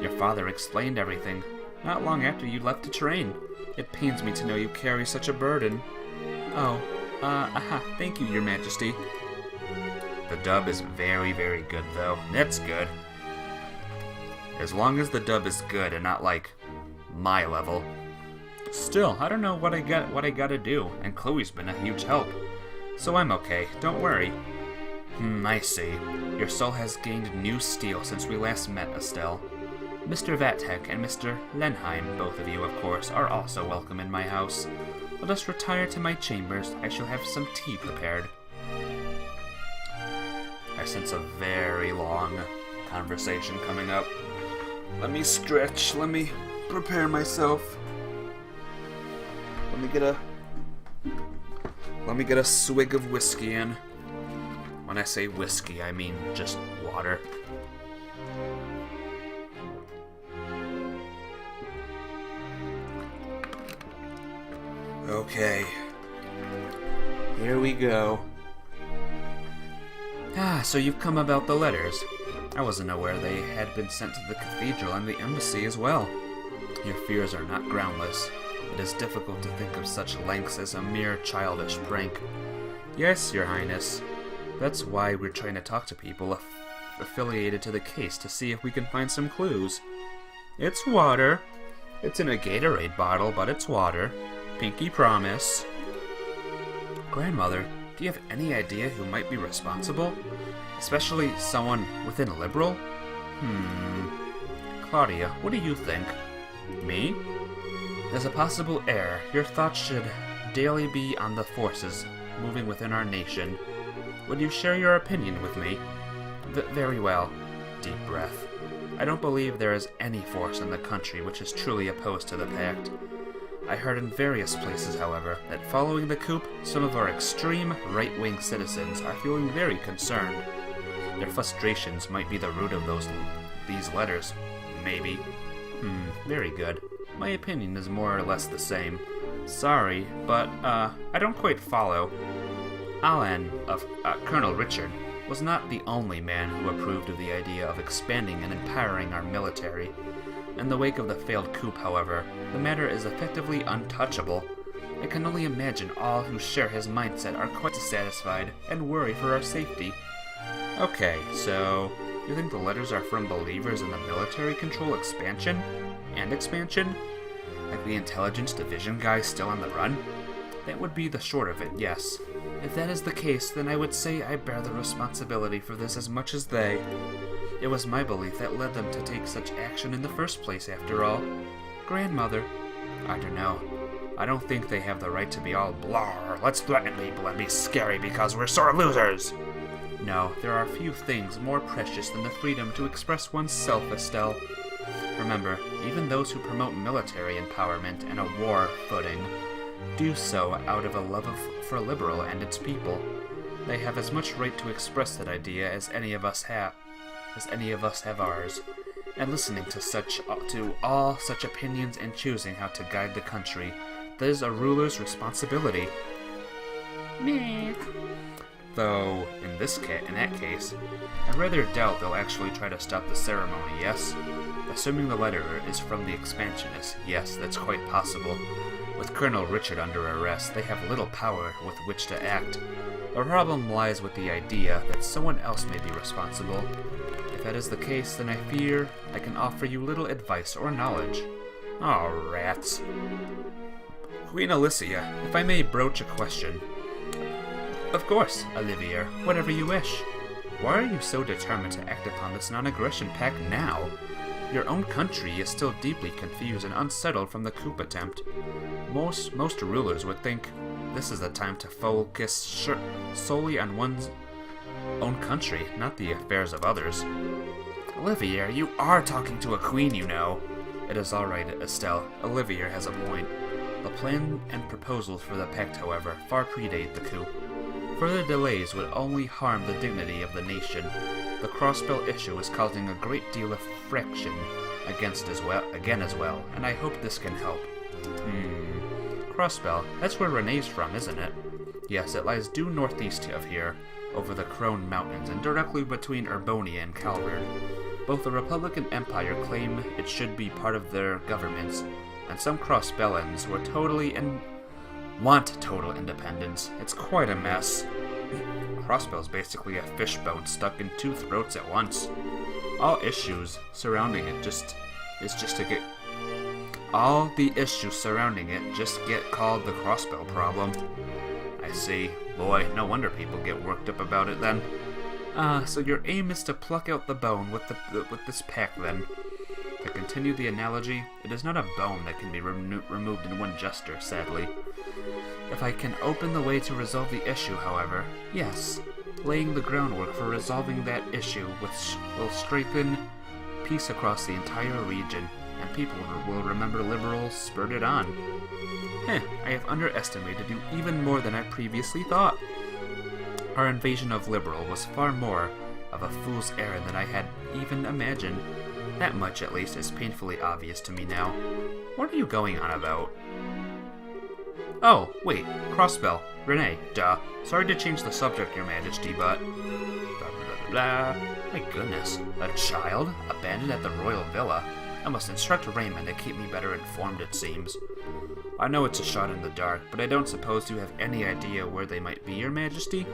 Your father explained everything, not long after you left to train. It pains me to know you carry such a burden. Oh, thank you, Your Majesty. The dub is very, very good, though. That's good. As long as the dub is good and not, like, my level. Still, I don't know what I gotta do, and Chloe's been a huge help. So I'm okay, don't worry. I see. Your soul has gained new steel since we last met, Estelle.
Mr. Vatek and Mr. Lenheim, both of you, of course, are also welcome in my house. Let us retire to my chambers. I shall have some tea prepared. I sense a very long conversation coming up. Let me stretch. Let me prepare myself. Let me get a swig of whiskey in. When I say whiskey, I mean just water. Okay. Here we go. So you've come about the letters. I wasn't aware they had been sent to the cathedral and the embassy as well. Your fears are not groundless. It is difficult to think of such lengths as a mere childish prank. Yes, Your Highness. That's why we're trying to talk to people affiliated to the case to see if we can find some clues. It's water. It's in a Gatorade bottle, but it's water. Pinky promise. Grandmother, do you have any idea who might be responsible? Especially someone within Liberal? Claudia, what do you think? Me? As a possible heir, your thoughts should daily be on the forces moving within our nation. Would you share your opinion with me? Very well. Deep breath. I don't believe there is any force in the country which is truly opposed to the pact. I heard in various places, however, that following the coup, some of our extreme right-wing citizens are feeling very concerned. Their frustrations might be the root of these letters. Maybe. Very good. My opinion is more or less the same. Sorry, but, I don't quite follow. Alan of Colonel Richard was not the only man who approved of the idea of expanding and empowering our military. In the wake of the failed coup, however, the matter is effectively untouchable. I can only imagine all who share his mindset are quite dissatisfied and worry for our safety. Okay, so you think the letters are from believers in the military control expansion? And expansion? Like the intelligence division guy still on the run? That would be the short of it, yes. If that is the case, then I would say I bear the responsibility for this as much as they. It was my belief that led them to take such action in the first place, after all. Grandmother, I don't know. I don't think they have the right to be all blah, let's threaten people and be scary because we're sore losers. No, there are few things more precious than the freedom to express oneself, Estelle. Remember, even those who promote military empowerment and a war footing do so out of a love for Liberal and its people. They have as much right to express that idea as any of us have ours. And listening to all such opinions and choosing how to guide the country, that is a ruler's responsibility.
Me.
Though, in that case, I rather doubt they'll actually try to stop the ceremony, yes? Assuming the letter is from the expansionists, yes, that's quite possible. With Colonel Richard under arrest, they have little power with which to act. The problem lies with the idea that someone else may be responsible. If that is the case, then I fear I can offer you little advice or knowledge. Aw, rats. Queen Alicia, if I may broach a question. Of course, Olivier, whatever you wish. Why are you so determined to act upon this non-aggression pact now? Your own country is still deeply confused and unsettled from the coup attempt. Most rulers would think this is the time to focus solely on one's own country, not the affairs of others. Olivier, you are talking to a queen, you know. It is all right, Estelle. Olivier has a point. The plan and proposals for the pact, however, far predate the coup. Further delays would only harm the dignity of the nation. The crossbell issue is causing a great deal of friction again as well, and I hope this can help. Crossbell, that's where Renee's from, isn't it? Yes, it lies due northeast of here, over the Crone Mountains, and directly between Urbonia and Calvert. Both the Republican Empire claim it should be part of their governments, and some Crossbellans want total independence. It's quite a mess. Crossbell's basically a fishbone stuck in two throats at once. All the issues surrounding it just get called the Crossbell problem. I see. Boy, no wonder people get worked up about it then. So your aim is to pluck out the bone with this pack then. To
continue the analogy, it is not a bone that can be removed in one gesture, sadly. If I can open the way to resolve the issue, however, yes, laying the groundwork for resolving that issue will strengthen peace across the entire region, and people will remember Liberal spurred it on. I have underestimated you even more than I previously thought. Our invasion of Liberal was far more of a fool's errand than I had even imagined. That much, at least, is painfully obvious to me now. What are you going on about? Oh, wait, Crossbell. Renee, duh. Sorry to change the subject, Your Majesty, but... Blah, blah, blah, blah. My goodness, a child? Abandoned at the royal villa? I must instruct Raymond to keep me better informed, it seems. I know it's a shot in the dark, but I don't suppose you have any idea where they might be, Your Majesty?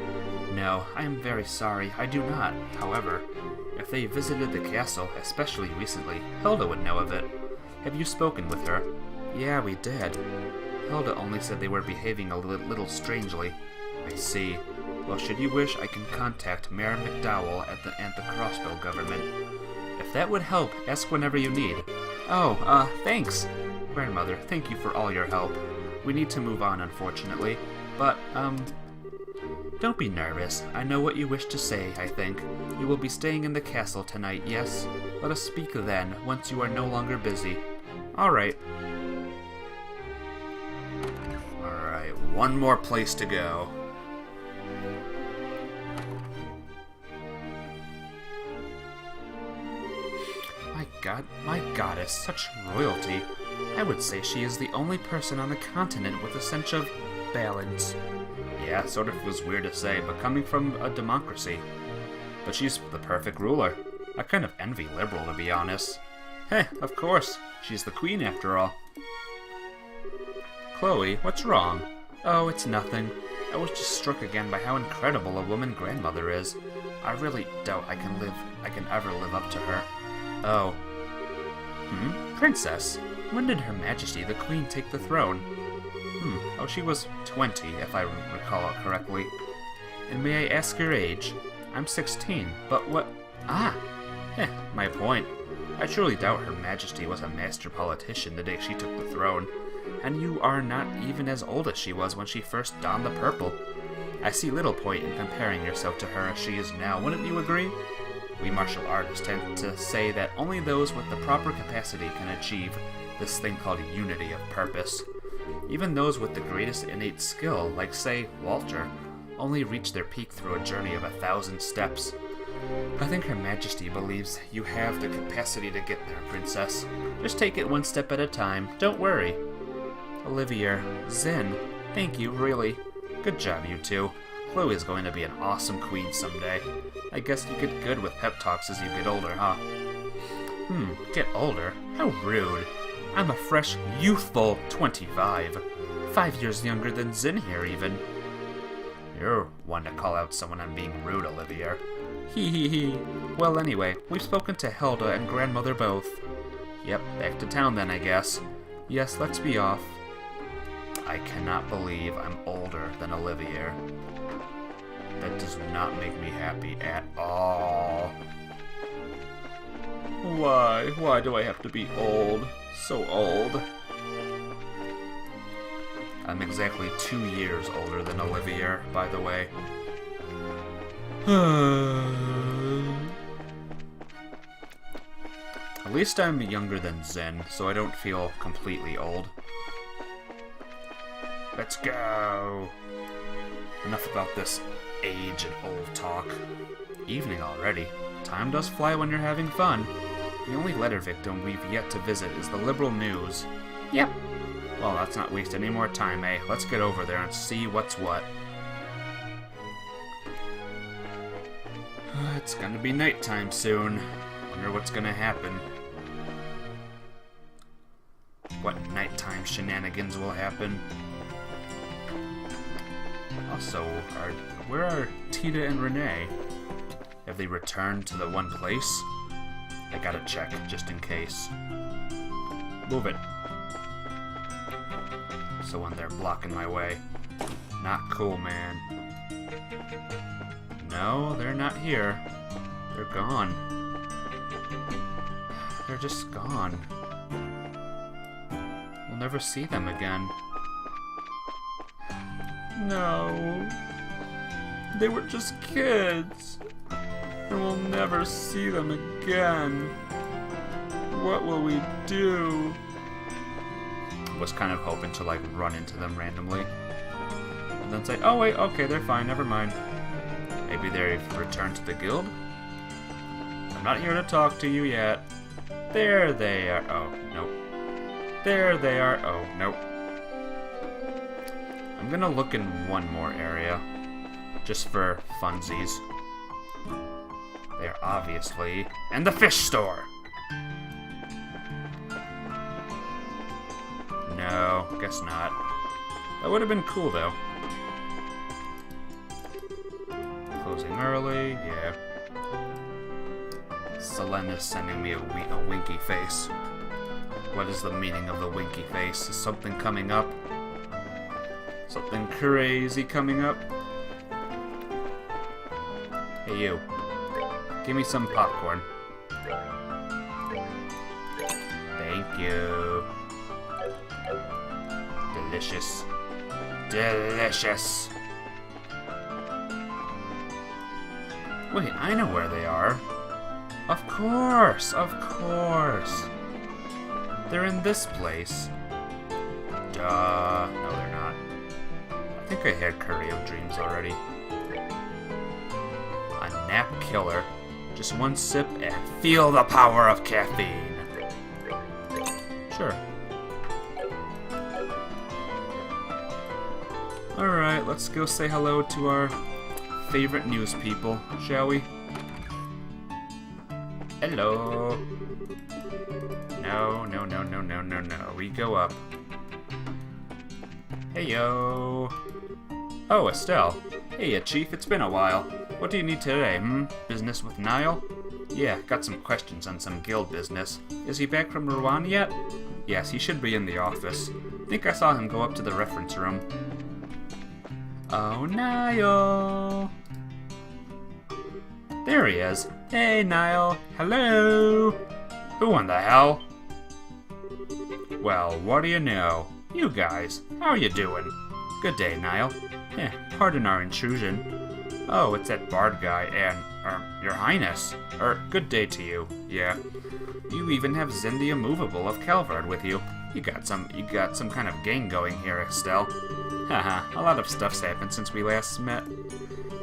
No, I am very sorry, I do not. However, if they visited the castle, especially recently, Hilda would know of it. Have you spoken with her? Yeah, we did. Hilda only said they were behaving a little strangely. I see. Well, should you wish, I can contact Mayor McDowell at the Crossbell government. If that would help, ask whenever you need. Oh, thanks. Grandmother, thank you for all your help. We need to move on, unfortunately. But, don't be nervous. I know what you wish to say, I think. You will be staying in the castle tonight, yes? Let us speak then, once you are no longer busy. Alright. Alright, one more place to go. My goddess, such royalty. I would say she is the only person on the continent with a sense of balance. Yeah, sort of was weird to say, but coming from a democracy. But she's the perfect ruler. I kind of envy Liberal, to be honest. Heh, of course. She's the queen, after all. Chloe, what's wrong? Oh, it's nothing. I was just struck again by how incredible a woman Grandmother is. I really doubt I can ever live up to her. Oh. Princess? When did Her Majesty the Queen take the throne? Oh, she was 20, if I recall it correctly. And may I ask your age? I'm 16, but what... my point. I truly doubt Her Majesty was a master politician the day she took the throne. And you are not even as old as she was when she first donned the purple. I see little point in comparing yourself to her as she is now, wouldn't you agree? We martial artists tend to say that only those with the proper capacity can achieve this thing called unity of purpose. Even those with the greatest innate skill, like, say, Walter, only reach their peak through a journey of 1,000 steps. I think Her Majesty believes you have the capacity to get there, Princess. Just take it one step at a time. Don't worry. Olivia, Zen, thank you, really. Good job, you two. Chloe is going to be an awesome queen someday. I guess you get good with pep talks as you get older, huh? Get older? How rude. I'm a fresh, youthful 25. 5 years younger than Zin here, even. You're one to call out someone on being rude, Olivia. Hee. Well, anyway, we've spoken to Hilda and Grandmother both. Yep, back to town then, I guess. Yes, let's be off. I cannot believe I'm older than Olivia. That does not make me happy at all. Why? Why do I have to be old? So old. I'm exactly 2 years older than Olivia, by the way. At least I'm younger than Zen, so I don't feel completely old. Let's go! Enough about this age and old talk. Evening already. Time does fly when you're having fun. The only letter victim we've yet to visit is the Liberal News. Yep. Well, let's not waste any more time, eh? Let's get over there and see what's what. It's gonna be nighttime soon. Wonder what's gonna happen. What nighttime shenanigans will happen? Also, where are Tita and Renee? Have they returned to the one place? I gotta check, just in case. Move it. So when they're blocking my way. Not cool, man. No, they're not here. They're gone. They're just gone. We'll never see them again.
No. They were just kids. And we'll never see them again. What will we do?
Was kind of hoping to like run into them randomly. And then say, oh wait, okay, they're fine, never mind. Maybe they've returned to the guild? I'm not here to talk to you yet. There they are. Oh, nope. There they are. Oh, nope. I'm gonna look in one more area. Just for funsies. They're obviously in the fish store. No, guess not. That would have been cool though. Closing early, yeah. Selene is sending me a winky face. What is the meaning of the winky face? Is something coming up? Something crazy coming up? Hey you. Give me some popcorn. Thank you. Delicious. Delicious. Wait, I know where they are. Of course, of course. They're in this place. Duh. No, they're not. I think I had Curry of Dreams already. A nap killer. Just one sip and feel the power of caffeine. Sure. Alright, let's go say hello to our favorite news people, shall we? Hello. No, no, no, no, no, no, no. We go up. Hey yo. Oh, Estelle. Hey, Chief, it's been a while. What do you need today, Business with Niall? Yeah, got some questions on some guild business. Is he back from Rouen yet? Yes, he should be in the office. Think I saw him go up to the reference room. Oh, Niall. There he is. Hey, Niall. Hello. Who in the hell? Well, what do you know? You guys, how you doing? Good day, Niall. Pardon our intrusion. Oh, it's that Bard guy and, Your Highness. Good day to you. Yeah. You even have Zin the Immovable of Calvard with you. You got some kind of gang going here, Estelle. Haha, a lot of stuff's happened since we last met.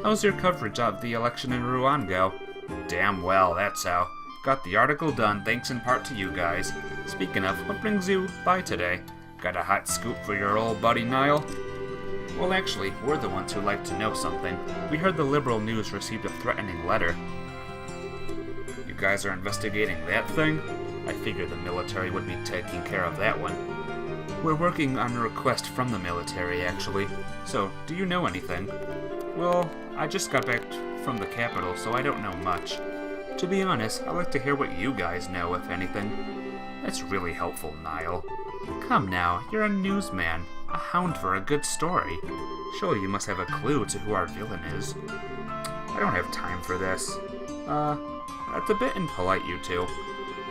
How's your coverage of the election in Rouen go? Damn well, that's how. Got the article done thanks in part to you guys. Speaking of, what brings you by today? Got a hot scoop for your old buddy Niall? Well, actually, we're the ones who like to know something. We heard the Liberal News received a threatening letter. You guys are investigating that thing? I figured the military would be taking care of that one. We're working on a request from the military, actually. So, do you know anything? Well, I just got back from the capital, so I don't know much. To be honest, I'd like to hear what you guys know, if anything. That's really helpful, Niall. Come now, you're a newsman. A hound for a good story. Surely you must have a clue to who our villain is. I don't have time for this. That's a bit impolite, you two.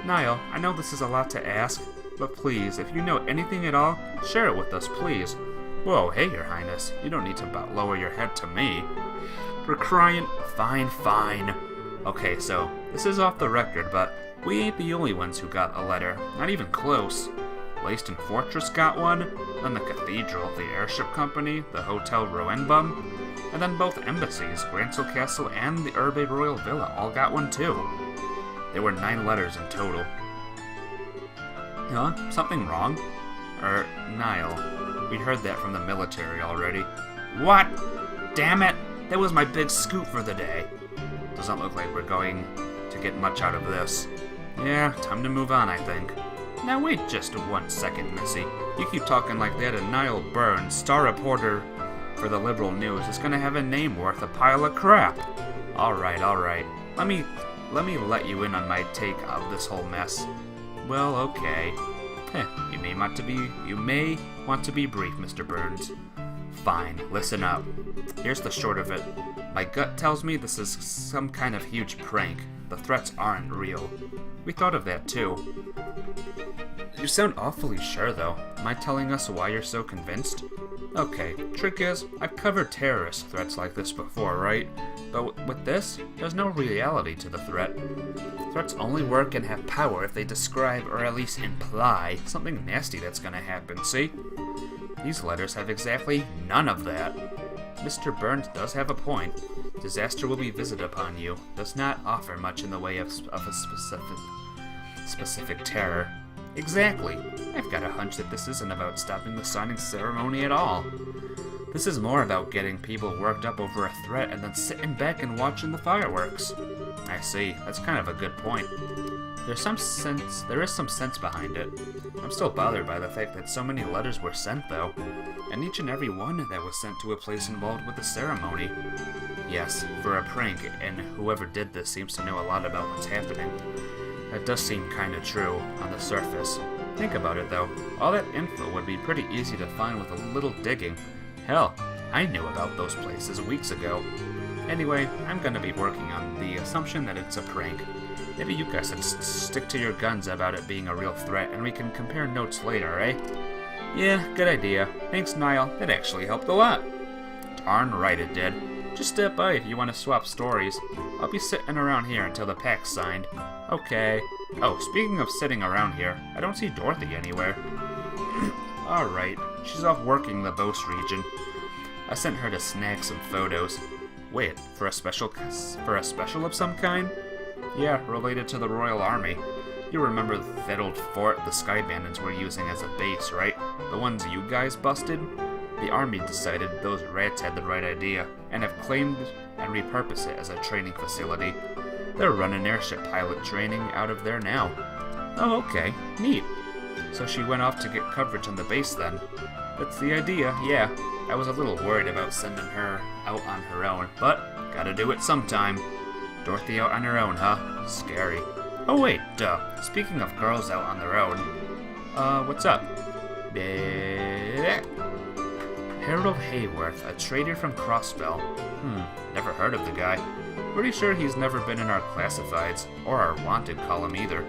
Niall, I know this is a lot to ask, but please, if you know anything at all, share it with us, please. Whoa, hey, Your Highness. You don't need to lower your head to me. For crying... Fine. Okay, so, this is off the record, but we ain't the only ones who got a letter. Not even close. Leyston Fortress got one, then the Cathedral, the Airship Company, the Hotel Roenbum, and then both embassies, Grancel Castle and the Urbe Royal Villa, all got one too. There were 9 letters in total. Huh? Something wrong? Niall, we heard that from the military already. What? Damn it! That was my big scoop for the day. Doesn't look like we're going to get much out of this. Yeah, time to move on, I think. Now wait just 1 second, Missy. You keep talking like that and Niall Burns, star reporter for the Liberal News, is gonna have a name worth a pile of crap. Alright. Let me let you in on my take of this whole mess. Well, okay. You may want to be brief, Mr. Burns. Fine, listen up. Here's the short of it. My gut tells me this is some kind of huge prank. The threats aren't real. We thought of that too. You sound awfully sure, though. Am I telling us why you're so convinced? Okay, trick is, I've covered terrorist threats like this before, right? But with this, there's no reality to the threat. Threats only work and have power if they describe, or at least imply, something nasty that's gonna happen, see? These letters have exactly none of that. Mr. Burns does have a point. Disaster will be visited upon you does not offer much in the way of a specific terror. Exactly. I've got a hunch that this isn't about stopping the signing ceremony at all. This is more about getting people worked up over a threat and then sitting back and watching the fireworks. I see. That's kind of a good point. There is some sense behind it. I'm still bothered by the fact that so many letters were sent, though, and each and every one that was sent to a place involved with the ceremony. Yes, for a prank, and whoever did this seems to know a lot about what's happening. That does seem kinda true on the surface. Think about it, though. All that info would be pretty easy to find with a little digging. Hell, I knew about those places weeks ago. Anyway, I'm gonna be working on the assumption that it's a prank. Maybe you guys should stick to your guns about it being a real threat, and we can compare notes later, eh? Yeah, good idea. Thanks, Niall. That actually helped a lot. Darn right it did. Just step by if you want to swap stories. I'll be sitting around here until the pact's signed. Okay. Oh, speaking of sitting around here, I don't see Dorothy anywhere. Alright, she's off working the Beauce region. I sent her to snag some photos. Wait, for a special of some kind? Yeah, related to the Royal Army. You remember that old fort the Sky Bandits were using as a base, right? The ones you guys busted? The Army decided those rats had the right idea, and have claimed and repurposed it as a training facility. They're running airship pilot training out of there now. Oh, okay. Neat. So she went off to get coverage on the base then. That's the idea, yeah. I was a little worried about sending her out on her own, but gotta do it sometime. Dorothy out on her own, huh? Scary. Oh wait, duh. Speaking of girls out on their own, what's up? Harold Hayworth, a trader from Crossbell. Never heard of the guy. Pretty sure he's never been in our classifieds, or our wanted column either.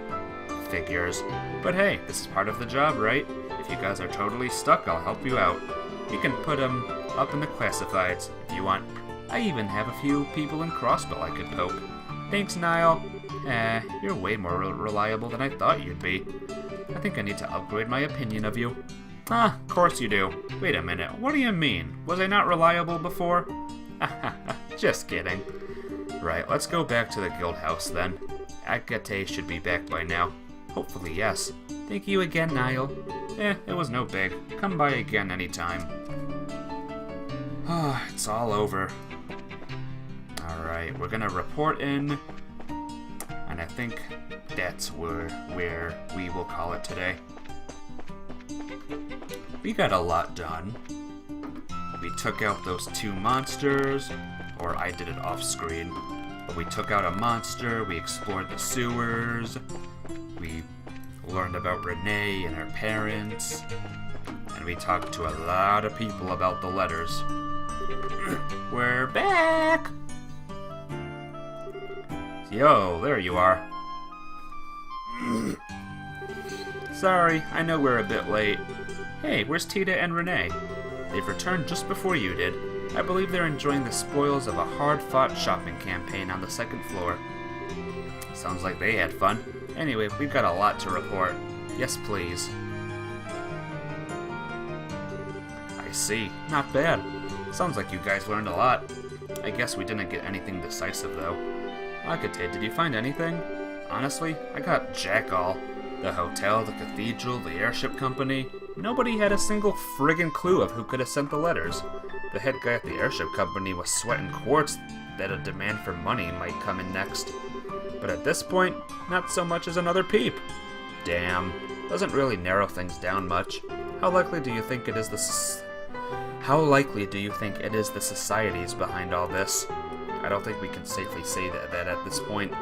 Figures. But hey, this is part of the job, right? If you guys are totally stuck, I'll help you out. You can put him up in the classifieds if you want. I even have a few people in Crossbell I could poke. Thanks, Niall. You're way more reliable than I thought you'd be. I think I need to upgrade my opinion of you. Ah, of course you do. Wait a minute, what do you mean? Was I not reliable before? Just kidding. Right, let's go back to the guild house then. Agate should be back by now. Hopefully, yes. Thank you again, Niall. It was no big. Come by again anytime. It's all over. Alright, we're gonna report in, and I think that's where we will call it today. We got a lot done. We took out those 2 monsters, or I did it off screen, but we took out a monster, we explored the sewers, we learned about Renee and her parents, and we talked to a lot of people about the letters. We're back! Yo, there you are. Sorry, I know we're a bit late. Hey, where's Tita and Renee? They've returned just before you did. I believe they're enjoying the spoils of a hard-fought shopping campaign on the 2nd floor. Sounds like they had fun. Anyway, we've got a lot to report. Yes, please. I see. Not bad. Sounds like you guys learned a lot. I guess we didn't get anything decisive, though. Agate, did you find anything? Honestly, I got jack all. The hotel, the cathedral, the airship company. Nobody had a single friggin' clue of who could have sent the letters. The head guy at the airship company was sweating quarts that a demand for money might come in next. But at this point, not so much as another peep. Damn, doesn't really narrow things down much. How likely do you think it is the societies behind all this? I don't think we can safely say that at this point.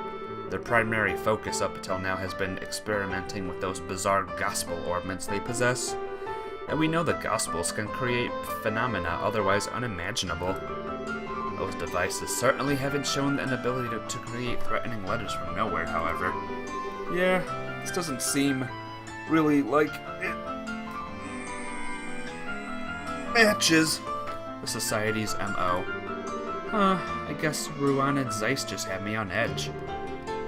Their primary focus up until now has been experimenting with those bizarre gospel orbments they possess. And we know the gospels can create phenomena otherwise unimaginable. Those devices certainly haven't shown an ability to create threatening letters from nowhere, however. Yeah, this doesn't seem really like it matches the Society's M.O. I guess Ruan and Zeiss just have me on edge.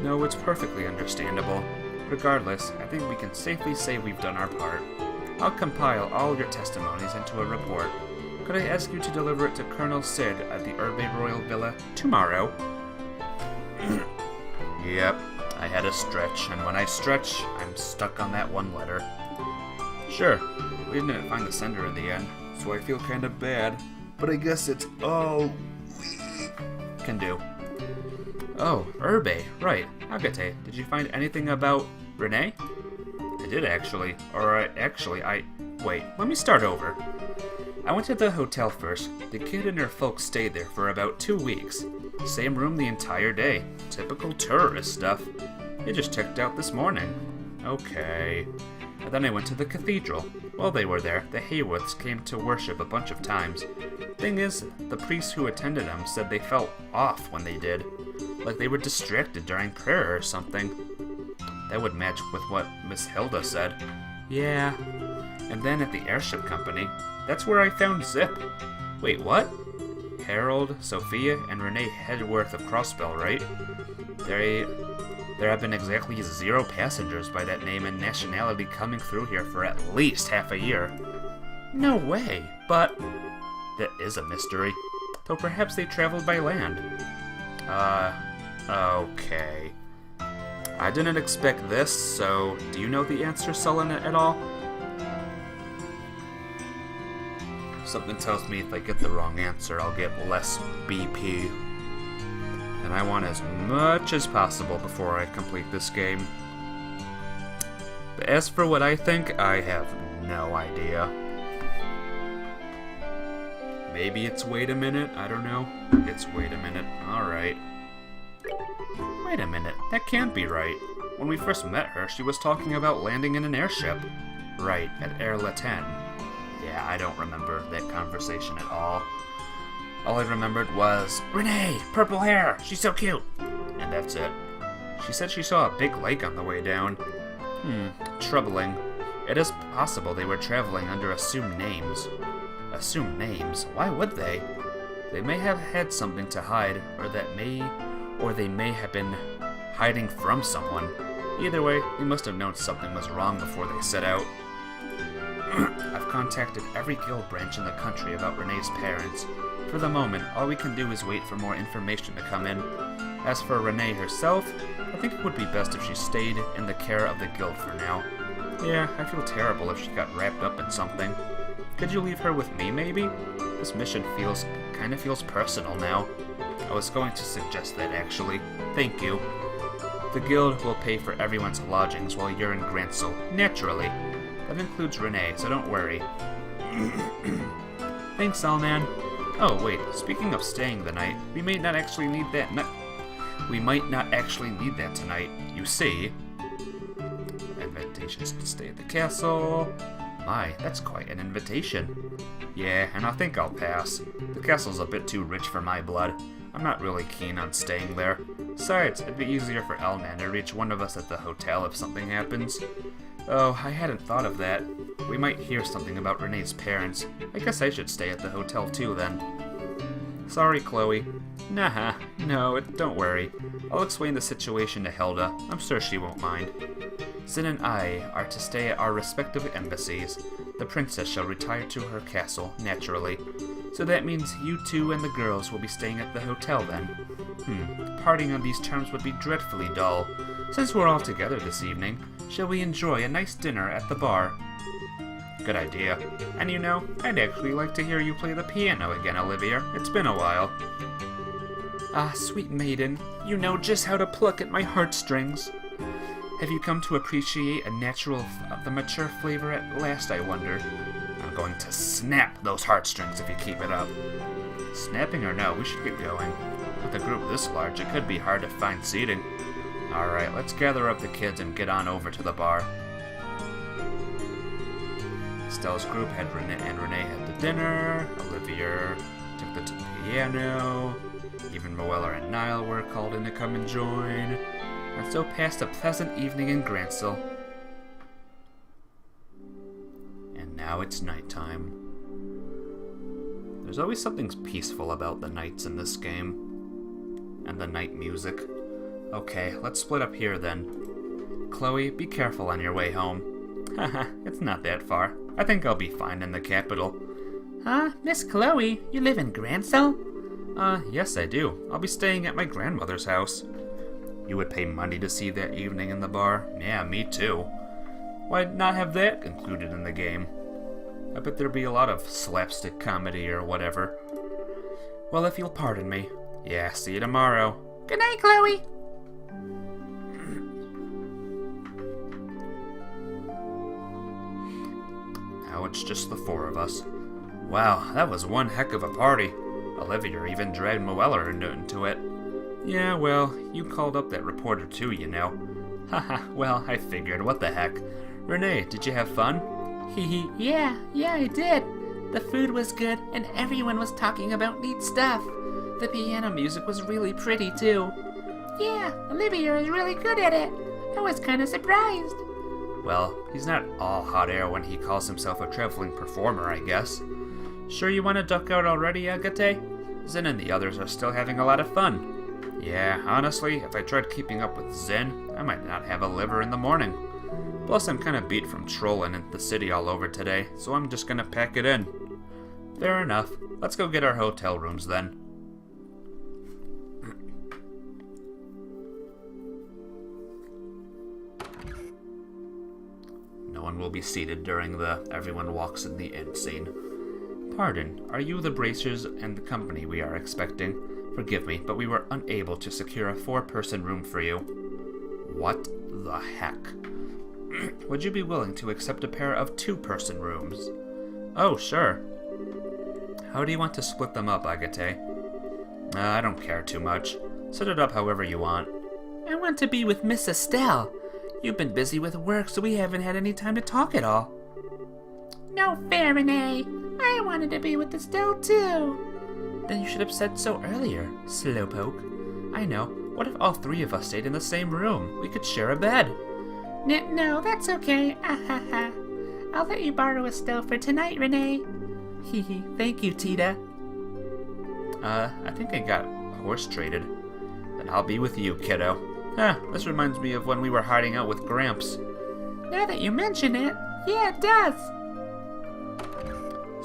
No, it's perfectly understandable. Regardless, I think we can safely say we've done our part. I'll compile all your testimonies into a report. Could I ask you to deliver it to Colonel Sid at the Urbe Royal Villa tomorrow? Yep, I had a stretch, and when I stretch, I'm stuck on that one letter. Sure, we didn't find the sender in the end, so I feel kind of bad, but I guess it's all we can do. Oh, Urbe, right. Agate, did you find anything about Renee? I did actually. Wait, let me start over. I went to the hotel first. The kid and her folks stayed there for about 2 weeks. Same room the entire day. Typical tourist stuff. They just checked out this morning. Okay. And then I went to the cathedral. While they were there, the Hayworths came to worship a bunch of times. Thing is, the priests who attended them said they felt off when they did. Like they were distracted during prayer or something. That would match with what Miss Hilda said. Yeah. And then at the airship company, that's where I found Zip. Wait, what? Harold, Sophia, and Renee Hedworth of Crossbell, right? There have been exactly 0 passengers by that name and nationality coming through here for at least half a year. No way, but that is a mystery. Though perhaps they traveled by land. Okay. I didn't expect this, so do you know the answer, Sullen, at all? Something tells me if I get the wrong answer, I'll get less BP. And I want as much as possible before I complete this game. But as for what I think, I have no idea. Maybe it's wait a minute, I don't know. It's wait a minute, alright. Wait a minute, that can't be right. When we first met her, she was talking about landing in an airship. Right, at Air Latin. Yeah, I don't remember that conversation at all. All I remembered was, Renee, purple hair, she's so cute. And that's it. She said she saw a big lake on the way down. Troubling. It is possible they were traveling under assumed names. Assumed names? Why would they? They may have had something to hide, or they may have been hiding from someone. Either way, they must have known something was wrong before they set out. I've contacted every guild branch in the country about Renee's parents. For the moment, all we can do is wait for more information to come in. As for Renee herself, I think it would be best if she stayed in the care of the guild for now. Yeah, I feel terrible if she got wrapped up in something. Could you leave her with me, maybe? This mission kind of feels personal now. I was going to suggest that, actually. Thank you. The guild will pay for everyone's lodgings while you're in Gransel, naturally. That includes Renee, so don't worry. Thanks, Alman. Oh, wait, speaking of staying the night, we might not actually need that tonight, you see. Invitations to stay at the castle. My, that's quite an invitation. Yeah, and I think I'll pass. The castle's a bit too rich for my blood. I'm not really keen on staying there. Besides, it'd be easier for Elman to reach one of us at the hotel if something happens. Oh, I hadn't thought of that. We might hear something about Renee's parents. I guess I should stay at the hotel too, then. Sorry, Chloe. Nah, no, don't worry. I'll explain the situation to Hilda. I'm sure she won't mind. Zin and I are to stay at our respective embassies. The princess shall retire to her castle, naturally. So that means you two and the girls will be staying at the hotel then. Parting on these terms would be dreadfully dull. Since we're all together this evening, shall we enjoy a nice dinner at the bar? Good idea. And you know, I'd actually like to hear you play the piano again, Olivia. It's been a while. Ah, sweet maiden, you know just how to pluck at my heartstrings. Have you come to appreciate the mature flavor at last, I wonder? I'm going to snap those heartstrings if you keep it up. Snapping or no, we should get going. With a group this large, it could be hard to find seating. Alright, let's gather up the kids and get on over to the bar. Estelle's group had Renee had the dinner, Olivia took the piano, even Moella and Niall were called in to come and join. and so passed a pleasant evening in Grantsell. And now it's nighttime. There's always something peaceful about the nights in this game. And the night music. Okay, let's split up here then. Chloe, be careful on your way home. Haha, it's not that far. I think I'll be fine in the capital.
Huh? Miss Chloe, you live in Grantsell?
Yes I do. I'll be staying at my grandmother's house. You would pay money to see that evening in the bar? Yeah, me too. Why not have that included in the game? I bet there'd be a lot of slapstick comedy or whatever. Well, if you'll pardon me. Yeah, see you tomorrow.
Good night, Chloe.
Now it's just the four of us. Wow, that was one heck of a party. Olivia even dragged Moeller into it. Yeah, well, you called up that reporter too, you know. Haha, well, I figured, what the heck. Renee, did you have fun?
Hee. Yeah, I did. The food was good, and everyone was talking about neat stuff. The piano music was really pretty, too.
Yeah, Olivia is really good at it. I was kind of surprised.
Well, he's not all hot air when he calls himself a traveling performer, I guess. Sure you want to duck out already, Agate? Zen and the others are still having a lot of fun. Yeah, honestly, if I tried keeping up with Zen, I might not have a liver in the morning. Plus, I'm kind of beat from trolling in the city all over today, so I'm just gonna pack it in. Fair enough. Let's go get our hotel rooms then. No one will be seated during the everyone walks in the inn scene. Pardon, are you the Bracers and the company we are expecting? Forgive me, but we were unable to secure a 4-person room for you. What the heck? Would you be willing to accept a pair of 2-person rooms? Oh, sure. How do you want to split them up, Agate? I don't care too much. Set it up however you want.
I want to be with Miss Estelle. You've been busy with work, so we haven't had any time to talk at all.
No fair, Renee. I wanted to be with Estelle, too.
Then you should have said so earlier, slowpoke. I know. What if all 3 of us stayed in the same room? We could share a bed.
No, that's okay. Ahaha. I'll let you borrow Estelle for tonight, Renee.
Hee. Thank you, Tita.
I think I got a horse traded. Then I'll be with you, kiddo. This reminds me of when we were hiding out with Gramps.
Now that you mention it, yeah, it does.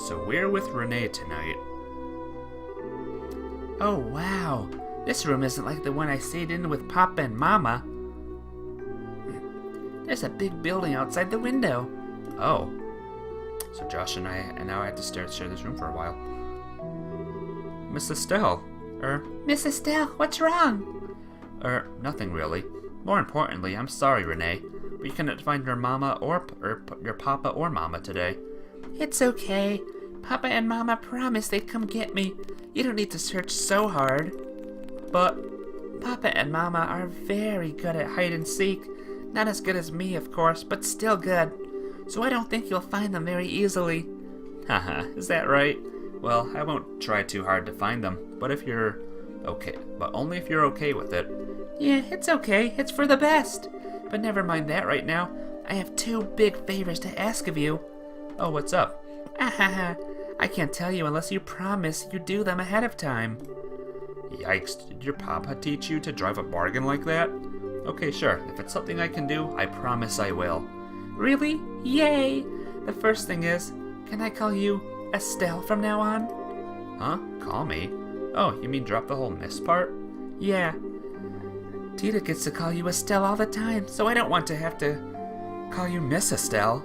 So we're with Renee tonight.
Oh, wow. This room isn't like the one I stayed in with Papa and Mama. There's a big building outside the window.
Oh. So Josh and I now have to share this room for a while. Miss Estelle.
Miss Estelle, what's wrong?
Nothing really. More importantly, I'm sorry, Renee, but you cannot find your mama or your papa or mama today.
It's okay. Papa and Mama promised they'd come get me. You don't need to search so hard. But Papa and Mama are very good at hide and seek. Not as good as me, of course, but still good. So I don't think you'll find them very easily.
Haha, is that right? Well, I won't try too hard to find them, but if you're okay, but only if you're okay with it.
Yeah, it's okay. It's for the best. But never mind that right now. I have 2 big favors to ask of you.
Oh, what's up?
Ahaha. I can't tell you unless you promise you do them ahead of time.
Yikes, did your papa teach you to drive a bargain like that? Okay, sure. If it's something I can do, I promise I will.
Really? Yay! The first thing is, can I call you Estelle from now on?
Huh? Call me? Oh, you mean drop the whole miss part?
Yeah. Tita gets to call you Estelle all the time, so I don't want to have to call you Miss Estelle.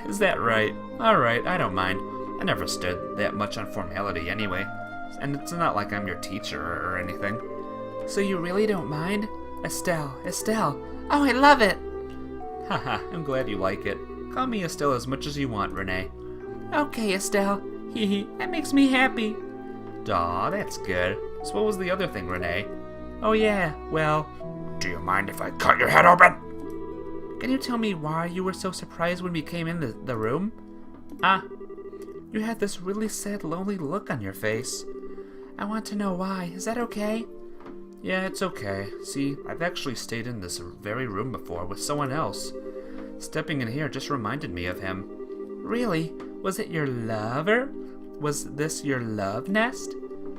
Is that right? Alright, I don't mind. I never stood that much on formality anyway. And it's not like I'm your teacher or anything.
So you really don't mind? Estelle. Oh, I love it!
Haha, I'm glad you like it. Call me Estelle as much as you want, Renee.
Okay, Estelle. Hee, that makes me happy.
Aw, that's good. So what was the other thing, Renee?
Oh yeah, well...
Do you mind if I cut your head open?
Can you tell me why you were so surprised when we came in the room? You had this really sad, lonely look on your face. I want to know why. Is that okay?
Yeah, it's okay. See, I've actually stayed in this very room before with someone else. Stepping in here just reminded me of him.
Really? Was it your lover? Was this your love nest?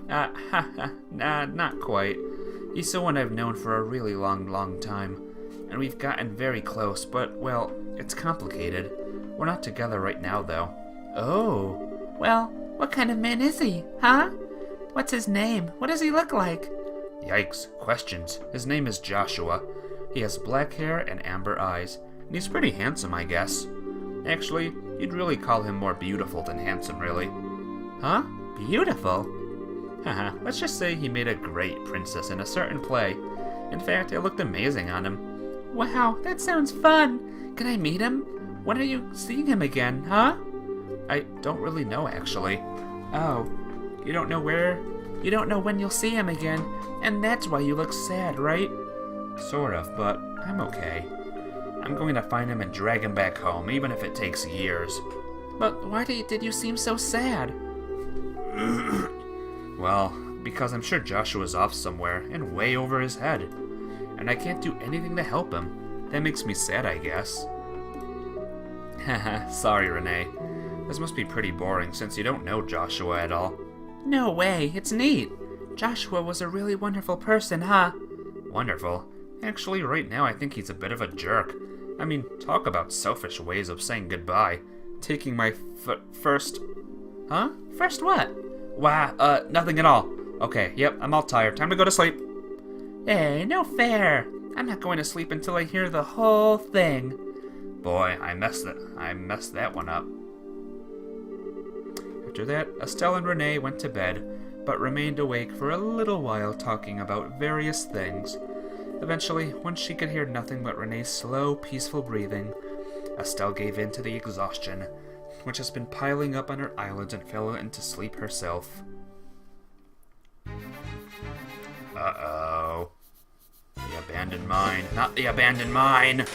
Nah, not quite. He's someone I've known for a really long time. And we've gotten very close, but, well, it's complicated. We're not together right now, though.
Oh. Well, what kind of man is he, huh? What's his name? What does he look like?
Yikes, questions. His name is Joshua. He has black hair and amber eyes, and he's pretty handsome, I guess. Actually, you'd really call him more beautiful than handsome, really.
Huh? Beautiful?
Haha, let's just say he made a great princess in a certain play. In fact, it looked amazing on him.
Wow, that sounds fun. Can I meet him? When are you seeing him again, huh?
I don't really know, actually.
Oh, you don't know where? You don't know when you'll see him again, and that's why you look sad, right?
Sort of, but I'm okay. I'm going to find him and drag him back home, even if it takes years.
But why did you seem so sad?
Well, because I'm sure Joshua's off somewhere and way over his head. And I can't do anything to help him. That makes me sad, I guess. Haha, sorry, Renee. This must be pretty boring since you don't know Joshua at all.
No way, it's neat. Joshua was a really wonderful person, huh?
Wonderful. Actually, right now I think he's a bit of a jerk. I mean, talk about selfish ways of saying goodbye. Taking my first...
Huh? First what?
Wow, nothing at all. Okay, yep, I'm all tired. Time to go to sleep.
Hey, no fair. I'm not going to sleep until I hear the whole thing.
Boy, I messed that one up. After that, Estelle and Renee went to bed, but remained awake for a little while talking about various things. Eventually, once she could hear nothing but Renee's slow, peaceful breathing, Estelle gave in to the exhaustion, which has been piling up on her eyelids, and fell into sleep herself. Uh-oh. The abandoned mine. Not the abandoned mine!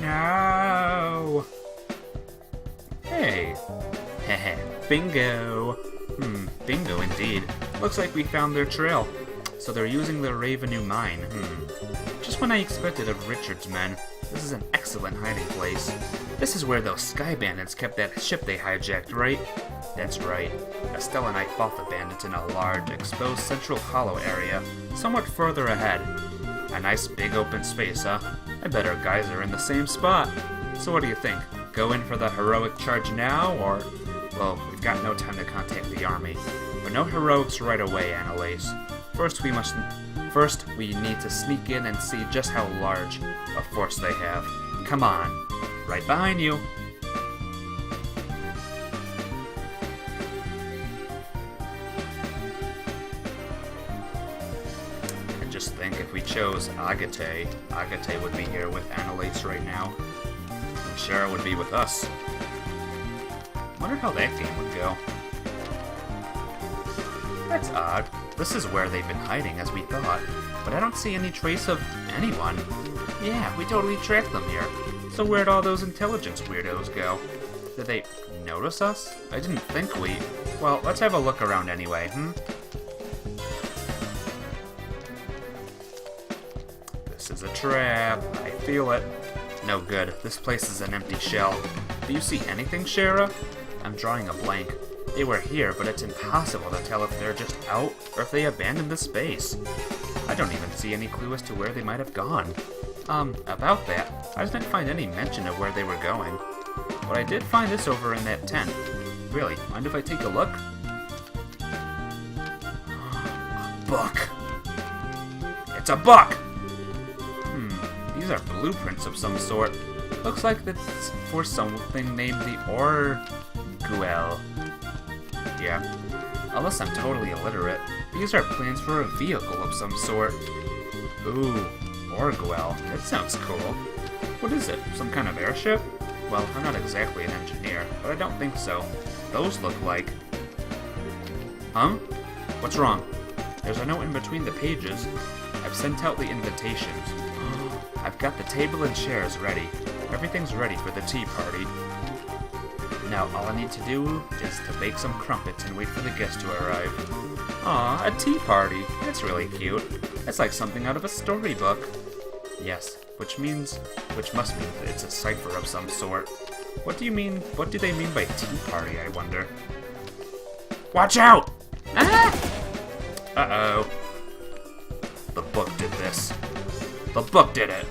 No! Hey. Heh. Bingo. Bingo indeed. Looks like we found their trail. So they're using the Ravenue mine. Just when I expected of Richard's men. This is an excellent hiding place. This is where those sky bandits kept that ship they hijacked, right? That's right. Estelle and I fought the bandits in a large, exposed central hollow area, somewhat further ahead. A nice big open space, huh? I bet our guys are in the same spot. So what do you think? Go in for the heroic charge now, or... Well, we've got no time to contact the army. But no heroics right away, Annalise. First, we need to sneak in and see just how large a force they have. Come on. Right behind you. And just think, if we chose Agate would be here with Annalise right now. And Shara would be with us. Wonder how that game would go. That's odd. This is where they've been hiding, as we thought, but I don't see any trace of anyone. Yeah, we totally tracked them here. So where'd all those intelligence weirdos go? Did they notice us? I didn't think we... Well, let's have a look around anyway, This is a trap. I feel it. No good. This place is an empty shell. Do you see anything, Shara? I'm drawing a blank. They were here, but it's impossible to tell if they're just out or if they abandoned the space. I don't even see any clue as to where they might have gone. About that, I didn't find any mention of where they were going. But I did find this over in that tent. Really, mind if I take a look? A book! It's a book! These are blueprints of some sort. Looks like it's for something named the Orguel. Yeah, unless I'm totally illiterate, these are plans for a vehicle of some sort. Ooh, Orguel, that sounds cool. What is it, some kind of airship? Well, I'm not exactly an engineer, but I don't think so. Those look like... Huh? What's wrong? There's a note in between the pages. I've sent out the invitations. I've got the table and chairs ready. Everything's ready for the tea party. Now, all I need to do is to bake some crumpets and wait for the guests to arrive.
Aw, a tea party.
That's really cute. That's like something out of a storybook. Yes, which must mean that it's a cipher of some sort. What do they mean by tea party, I wonder? Watch out!
Ah!
Uh-oh. The book did this. The book did it!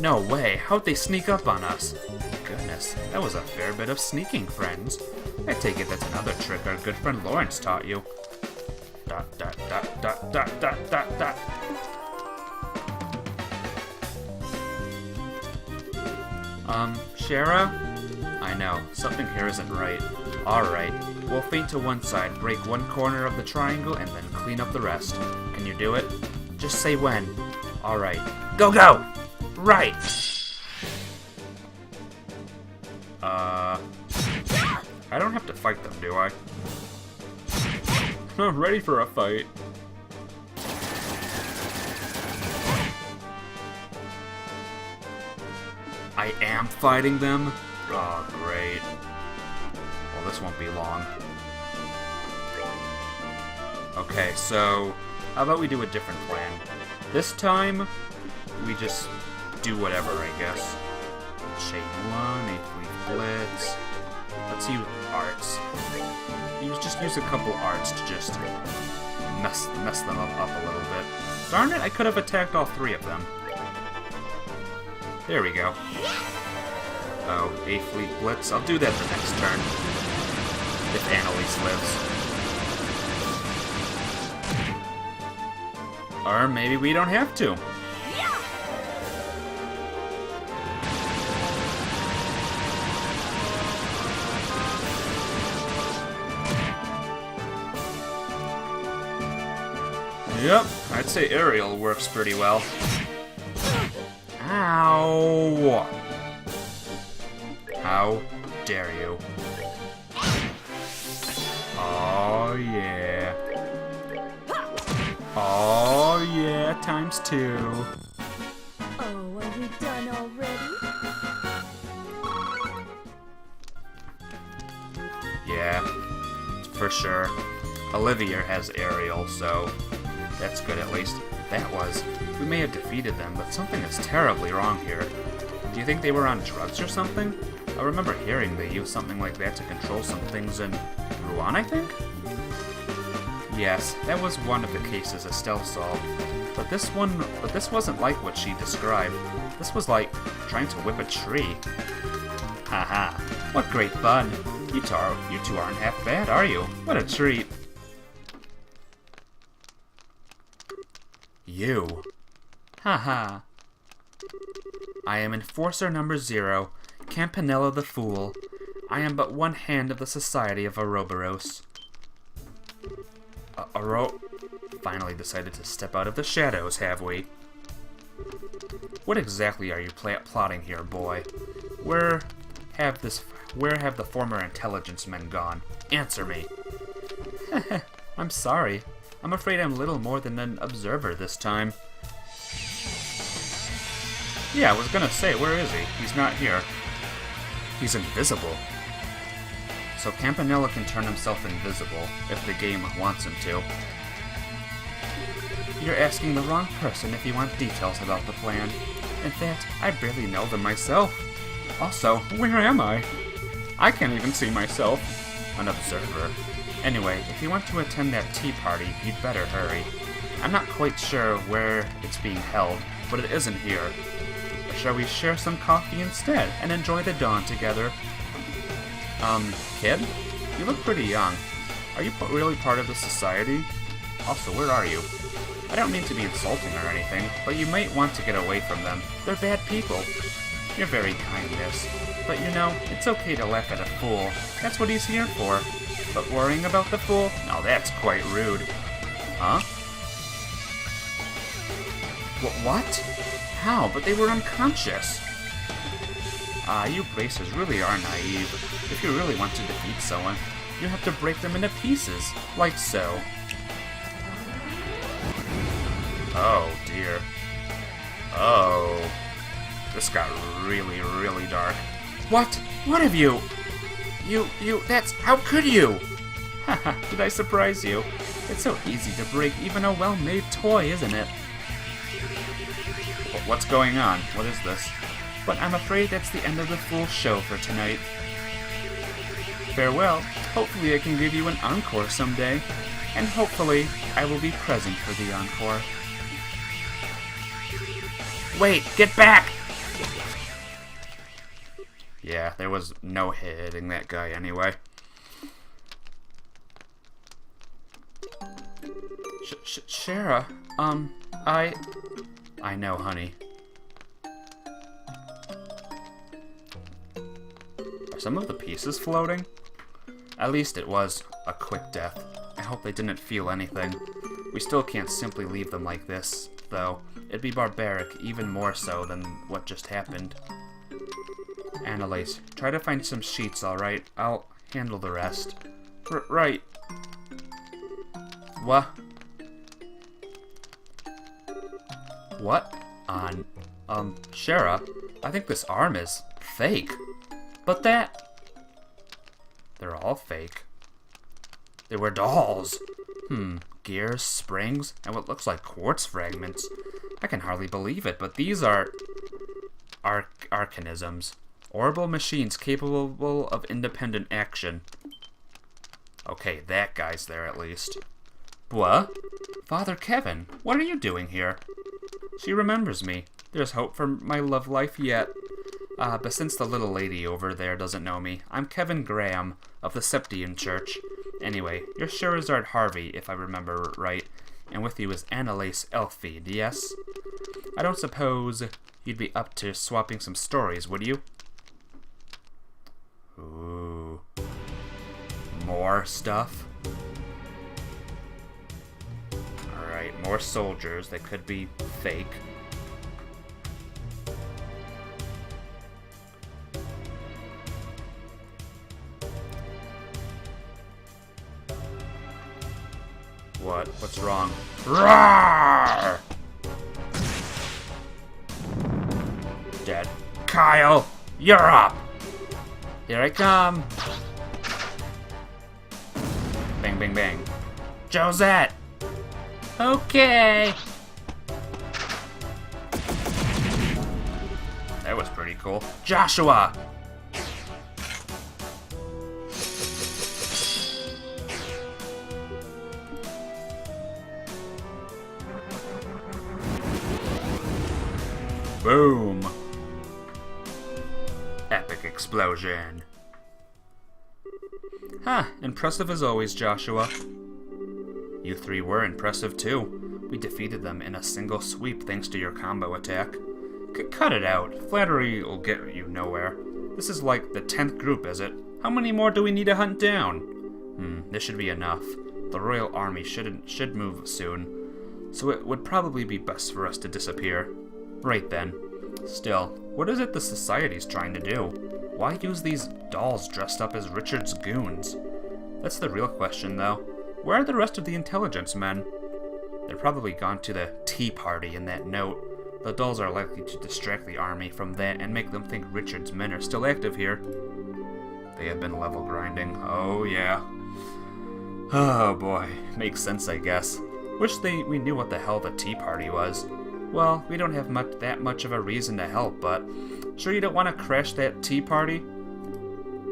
No way, how'd they sneak up on us? Goodness, that was a fair bit of sneaking, friends. I take it that's another trick our good friend Lawrence taught you. Dot, dot, dot, dot, dot, dot, dot, dot. Shara? I know, something here isn't right. Alright, we'll feint to one side, break one corner of the triangle, and then clean up the rest. Can you do it? Just say when. Alright. Go, go! Right! I don't have to fight them, do I?
I'm ready for a fight.
I am fighting them? Oh, great. Well, this won't be long. Okay, so how about we do a different plan? This time, we just do whatever, I guess. Chain 1, 8-leaf blitz. Let's use arts. Just use a couple arts to just mess them up a little bit. Darn it, I could have attacked all three of them. There we go. Oh, 8-leaf blitz. I'll do that the next turn. If Annalise lives. Or maybe we don't have to. Yep, I'd say aerial works pretty well. Ow! How dare you? Oh yeah. Oh yeah, times 2.
Oh, are you done already?
Yeah, for sure. Olivia has aerial, so that's good at least. We may have defeated them, but something is terribly wrong here. Do you think they were on drugs or something? I remember hearing they used something like that to control some things in Rouen, I think? Yes, that was one of the cases Estelle solved. But this wasn't like what she described. This was like trying to whip a tree. Haha, what great fun. You two aren't half bad, are you? What a treat. You. Haha. I am Enforcer number 0, Campanella the Fool. I am but one hand of the Society of Ouroboros. Finally decided to step out of the shadows, have we? What exactly are you plotting here, boy? Where have the former intelligence men gone? Answer me. I'm sorry. I'm afraid I'm little more than an observer this time. Yeah, I was gonna say, where is he? He's not here. He's invisible. So Campanella can turn himself invisible, if the game wants him to. You're asking the wrong person if you want details about the plan. In fact, I barely know them myself. Also, where am I? I can't even see myself. An observer. Anyway, if you want to attend that tea party, you'd better hurry. I'm not quite sure where it's being held, but it isn't here. Or shall we share some coffee instead and enjoy the dawn together? Kid? You look pretty young. Are you really part of the society? Also, where are you? I don't mean to be insulting or anything, but you might want to get away from them. They're bad people. You're very kind, miss. But you know, it's okay to laugh at a fool. That's what he's here for. But worrying about the fool? Now that's quite rude. Huh? What? How? But they were unconscious. Ah, you Bracers really are naive. If you really want to defeat someone, you have to break them into pieces, like so. Oh, dear. Oh. This got really, really dark. What? What have you?
That's, how could you? Haha, did I surprise you? It's so easy to break even a well-made toy, isn't it? What's going on? What is this? But I'm afraid that's the end of the full show for tonight. Farewell. Hopefully I can give you an encore someday. And hopefully I will be present for the encore. Wait, get back! Yeah, there was no hitting that guy anyway. Shara, I know, honey. Are some of the pieces floating? At least it was a quick death. I hope they didn't feel anything. We still can't simply leave them like this, though. It'd be barbaric, even more so than what just happened. Annalise, try to find some sheets, alright? I'll handle the rest. Right. What? What? Shara, I think this arm is fake. But that... They're all fake. They were dolls. Gears, springs, and what looks like quartz fragments. I can hardly believe it, but these are... Arcanisms. Orbital machines capable of independent action. Okay, that guy's there at least. What? Father Kevin, what are you doing here? She remembers me. There's hope for my love life yet. But since the little lady over there doesn't know me, I'm Kevin Graham of the Septian Church. Anyway, you're Sherazard Harvey, if I remember right, and with you is Annalise Elffied, yes? I don't suppose you'd be up to swapping some stories, would you? Ooh. More stuff? Alright, more soldiers. They could be fake. What? What's wrong? Roar! Dead. Kyle, you're up! Here I come! Bang, bang, bang. Josette! Okay! That was pretty cool. Joshua! Boom! Epic explosion. Impressive as always, Joshua. You three were impressive too. We defeated them in a single sweep thanks to your combo attack. Cut it out. Flattery will get you nowhere. This is like the 10th group, is it? How many more do we need to hunt down? This should be enough. The Royal Army should move soon, so it would probably be best for us to disappear. Right then. Still, what is it the Society's trying to do? Why use these dolls dressed up as Richard's goons? That's the real question, though. Where are the rest of the intelligence men? They're probably gone to the tea party in that note. The dolls are likely to distract the army from that and make them think Richard's men are still active here. They have been level grinding. Oh, yeah. Oh, boy. Makes sense, I guess. Wish we knew what the hell the tea party was. Well, we don't have that much of a reason to help, but sure you don't want to crash that tea party?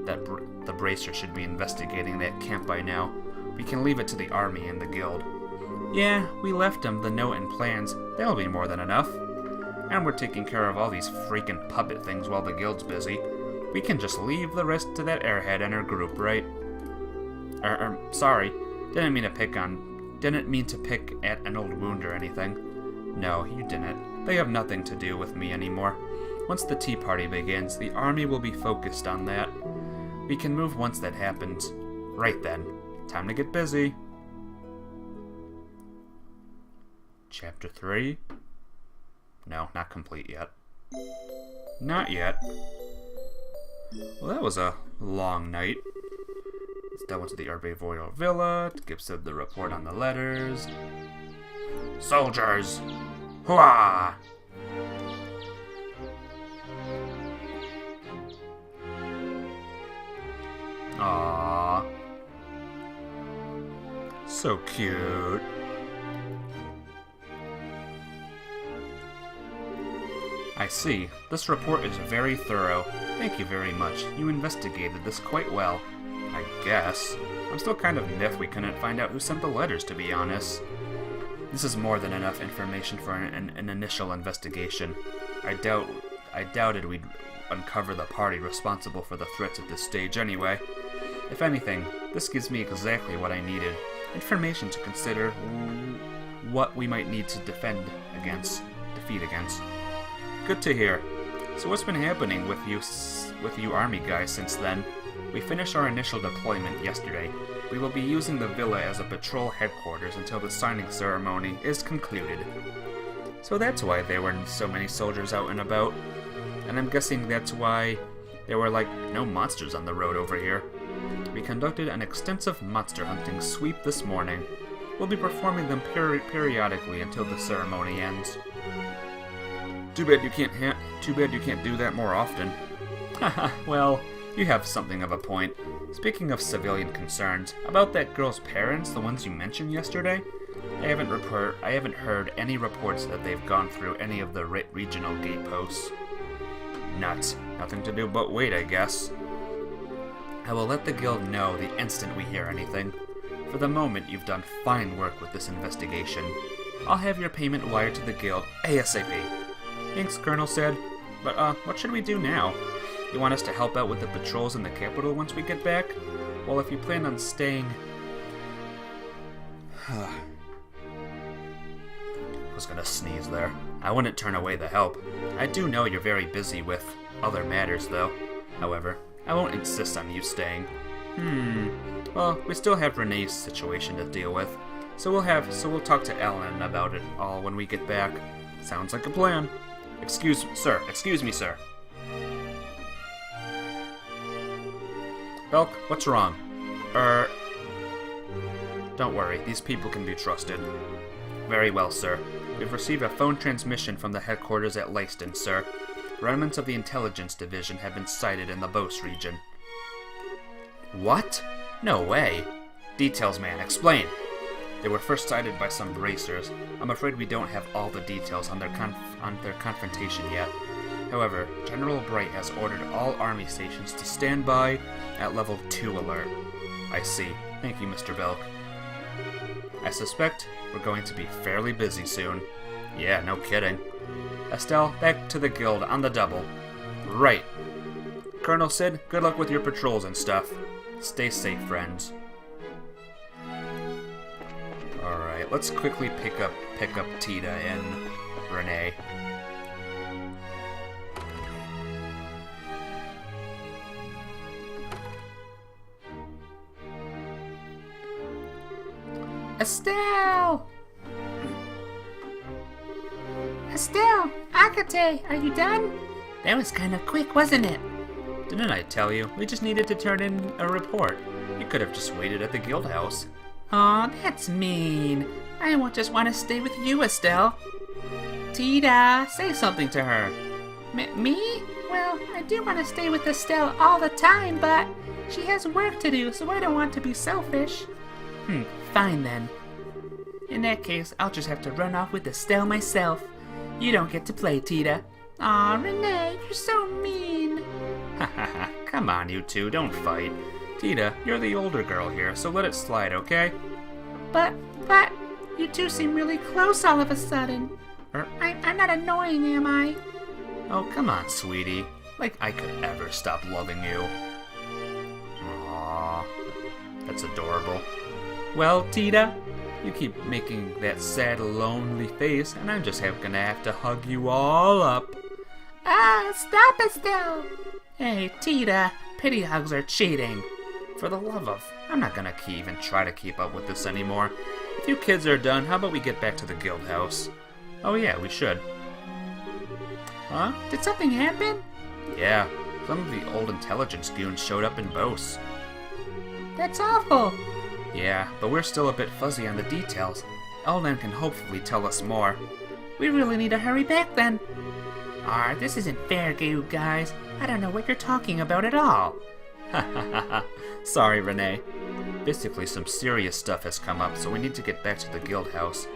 The Bracer should be investigating that camp by now. We can leave it to the army and the guild. Yeah, we left them the note and plans. That'll be more than enough. And we're taking care of all these freaking puppet things while the guild's busy. We can just leave the rest to that airhead and her group, right? Sorry. Didn't mean to pick at an old wound or anything. No, you didn't. They have nothing to do with me anymore. Once the tea party begins, the army will be focused on that. We can move once that happens. Right then. Time to get busy. Chapter 3? No, not complete yet. Not yet. Well, that was a long night. That went to the Herbivorio Villa. Gives the report on the letters. Soldiers! Hurrah!
Aww. So cute. I see. This report is very thorough. Thank you very much. You investigated this quite well. I guess. I'm still kind of miffed we couldn't find out who sent the letters, to be honest. This is more than enough information for an initial investigation. I doubted we'd uncover the party responsible for the threats at this stage anyway. If anything, this gives me exactly what I needed. Information to consider what we might need to defeat against. Good to hear. So what's been happening with you army guys since then? We finished our initial deployment yesterday. We will be using the villa as a patrol headquarters until the signing ceremony is concluded. So that's why there were so many soldiers out and about. And I'm guessing that's why there were no monsters on the road over here. We conducted an extensive monster hunting sweep this morning. We'll be performing them periodically until the ceremony ends. Too bad you can't do that more often. Haha, well, you have something of a point. Speaking of civilian concerns, about that girl's parents, the ones you mentioned yesterday, I haven't heard any reports that they've gone through any of the regional gate posts. Nuts. Nothing to do but wait, I guess. I will let the guild know the instant we hear anything. For the moment, you've done fine work with this investigation. I'll have your payment wired to the guild ASAP. Thanks, Colonel said. But, what should we do now? You want us to help out with the patrols in the capital once we get back? Well, if you plan on staying... I was gonna sneeze there. I wouldn't turn away the help. I do know you're very busy with other matters, though. However, I won't insist on you staying. Well, we still have Renee's situation to deal with. So we'll talk to Ellen about it all when we get back. Sounds like a plan. Excuse me, sir. Belk, what's wrong? Don't worry, these people can be trusted. Very well, sir. We've received a phone transmission from the headquarters at Leiston, sir. Remnants of the intelligence division have been sighted in the Beauce region. What? No way. Details, man. Explain. They were first sighted by some bracers. I'm afraid we don't have all the details on their confrontation yet. However, General Bright has ordered all army stations to stand by at level 2 alert. I see. Thank you, Mr. Belk. I suspect we're going to be fairly busy soon. Yeah, no kidding. Estelle, back to the guild on the double. Right. Colonel Sid, good luck with your patrols and stuff. Stay safe, friends. Alright, let's quickly pick up Tita and Renee.
Estelle! Estelle! Akate, are you done? That was kind of quick, wasn't it?
Didn't I tell you? We just needed to turn in a report. You could have just waited at the guild house.
Aw, that's mean. I won't just want to stay with you, Estelle. Tita, say something to her. Me? Well, I do want to stay with Estelle all the time, but she has work to do, so I don't want to be selfish. Fine then. In that case, I'll just have to run off with Estelle myself. You don't get to play, Tita. Aw, Renee, you're so mean.
Hahaha, come on, you two, don't fight. Tita, you're the older girl here, so let it slide, okay?
But, you two seem really close all of a sudden. I'm not annoying, am I?
Oh, come on, sweetie. Like I could ever stop loving you. Aww, that's adorable. Well, Tita, you keep making that sad, lonely face, and I'm just gonna have to hug you all up.
Ah, stop, Estelle!
Hey, Tita, pity hugs are cheating. For the love of... I'm not gonna even try to keep up with this anymore. If you kids are done, how about we get back to the guild house? Oh yeah, we should.
Huh? Did something happen?
Yeah, some of the old intelligence goons showed up in Beauce.
That's awful.
Yeah, but we're still a bit fuzzy on the details. Elnan can hopefully tell us more.
We really need to hurry back then. This isn't fair, you guys. I don't know what you're talking about at all.
Sorry, Renee. Basically, some serious stuff has come up, so we need to get back to the guild house.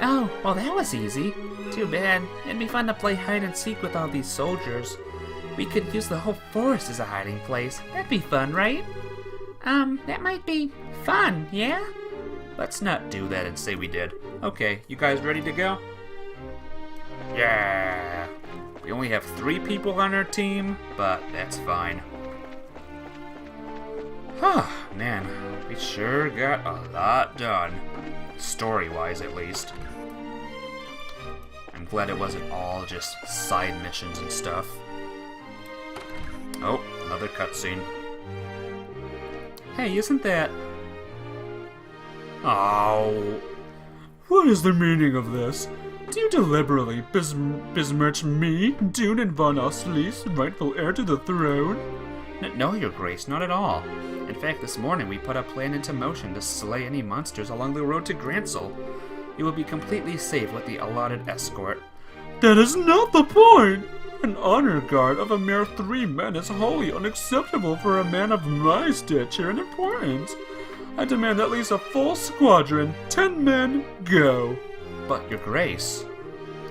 Oh, well, that was easy. Too bad. It'd be fun to play hide and seek with all these soldiers. We could use the whole forest as a hiding place. That'd be fun, right? That might be fun, yeah?
Let's not do that and say we did. Okay, you guys ready to go? Yeah. We only have 3 people on our team, but that's fine. Man, we sure got a lot done. Story-wise, at least. I'm glad it wasn't all just side missions and stuff. Oh, another cutscene.
Hey, isn't that...
Oh.
What is the meaning of this? Do you deliberately besmirch me, Dune and Von Ostlees, rightful heir to the throne?
No, Your Grace, not at all. In fact, this morning we put a plan into motion to slay any monsters along the road to Gransel. You will be completely safe with the allotted escort.
That is not the point! An honor guard of a mere 3 men is wholly unacceptable for a man of my stature and importance. I demand at least a full squadron. 10 men, go.
But, Your Grace...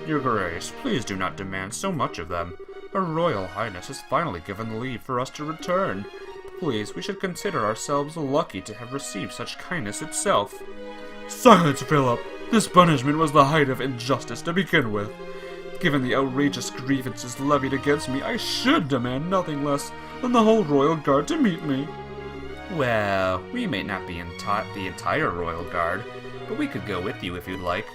Your Grace, please do not demand so much of them. Her Royal Highness has finally given leave for us to return. Please, we should consider ourselves lucky to have received such kindness itself.
Silence, Philip! This punishment was the height of injustice to begin with. Given the outrageous grievances levied against me, I should demand nothing less than the whole Royal Guard to meet me.
Well, we may not be the entire Royal Guard, but we could go with you if you'd like.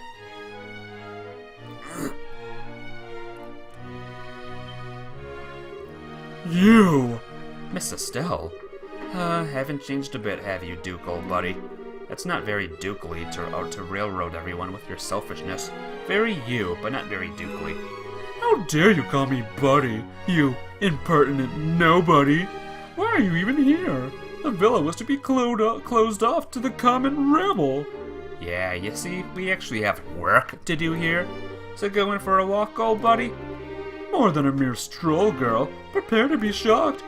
You!
Miss Estelle? Haven't changed a bit, have you, Duke, old buddy? That's not very dukely to railroad everyone with your selfishness. Very you, but not very dukely.
How dare you call me buddy, you impertinent nobody? Why are you even here? The villa was to be closed off to the common rabble.
Yeah, you see, we actually have work to do here. So going for a walk, old buddy?
More than a mere stroll, girl. Prepare to be shocked.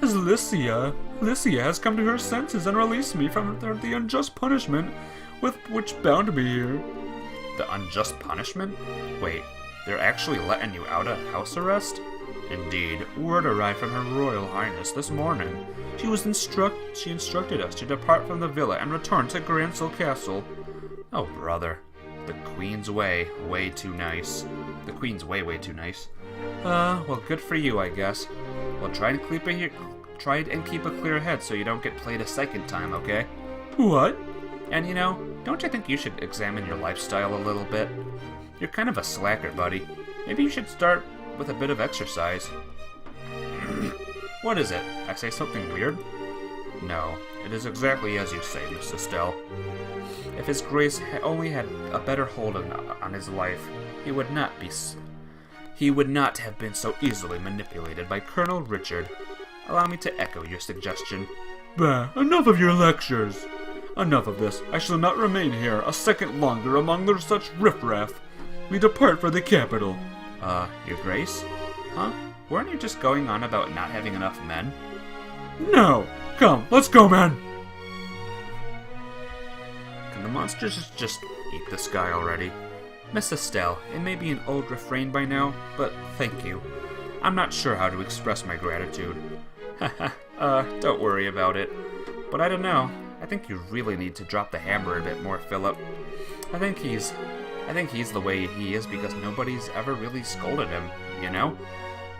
As Lycia has come to her senses and released me from the unjust punishment with which bound to be here.
The unjust punishment? Wait, they're actually letting you out of house arrest? Indeed, word arrived from Her Royal Highness this morning. She instructed us to depart from the villa and return to Gransel Castle. Oh, brother. The Queen's way too nice. The Queen's way too nice. Well, good for you, I guess. Well, try and keep a clear head so you don't get played a second time, okay?
What?
And you know, don't you think you should examine your lifestyle a little bit? You're kind of a slacker, buddy. Maybe you should start with a bit of exercise. What is it? I say something weird? No, it is exactly as you say, Miss Estelle. If His Grace only had a better hold on his life, he would not have been so easily manipulated by Colonel Richard. Allow me to echo your suggestion.
Bah, enough of your lectures. Enough of this. I shall not remain here a second longer among such riffraff. We depart for the capital.
Your Grace? Huh? Weren't you just going on about not having enough men?
No! Come, let's go, man!
Can the monsters just eat this guy already? Miss Estelle, it may be an old refrain by now, but thank you. I'm not sure how to express my gratitude. Don't worry about it. But I don't know. I think you really need to drop the hammer a bit more, Philip. I think he's the way he is because nobody's ever really scolded him, you know?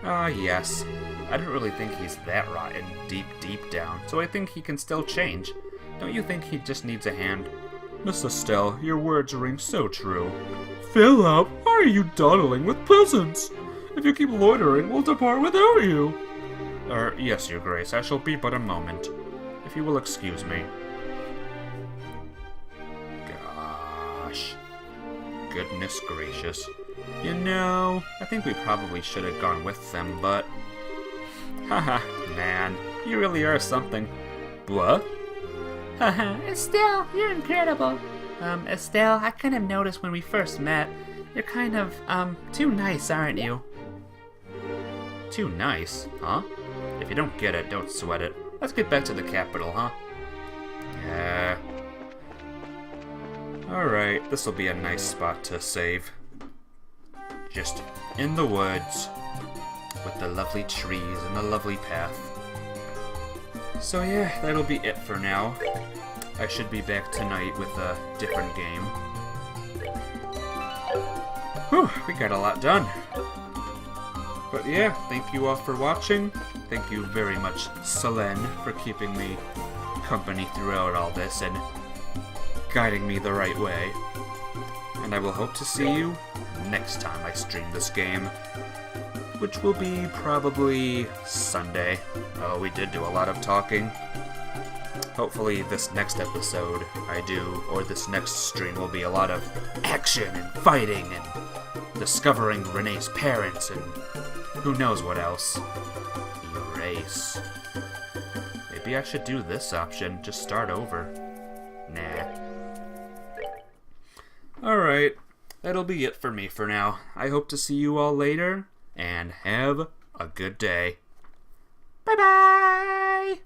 Yes. I don't really think he's that rotten deep down, so I think he can still change. Don't you think he just needs a hand?
Miss Estelle, your words ring so true. Philip, why are you dawdling with peasants? If you keep loitering, we'll depart without you.
Yes, Your Grace, I shall be but a moment. If you will excuse me. Gosh. Goodness gracious. You know, I think we probably should have gone with them, but... Haha, man, you really are something. What?
Haha, Estelle, you're incredible. Estelle, I kind of noticed when we first met, you're kind of, too nice, aren't you?
Too nice, huh? If you don't get it, don't sweat it. Let's get back to the capital, huh? Yeah. Alright, this will be a nice spot to save. Just in the woods, with the lovely trees and the lovely path. So yeah, that'll be it for now. I should be back tonight with a different game. Whew, we got a lot done. But yeah, thank you all for watching. Thank you very much, Selene, for keeping me company throughout all this and guiding me the right way. And I will hope to see you next time I stream this game, which will be probably Sunday. Oh, we did do a lot of talking. Hopefully this next episode I do, or this next stream, will be a lot of action and fighting and discovering Renee's parents and who knows what else. Erase. Maybe I should do this option, just start over. Nah. Alright, that'll be it for me for now. I hope to see you all later, and have a good day. Bye-bye!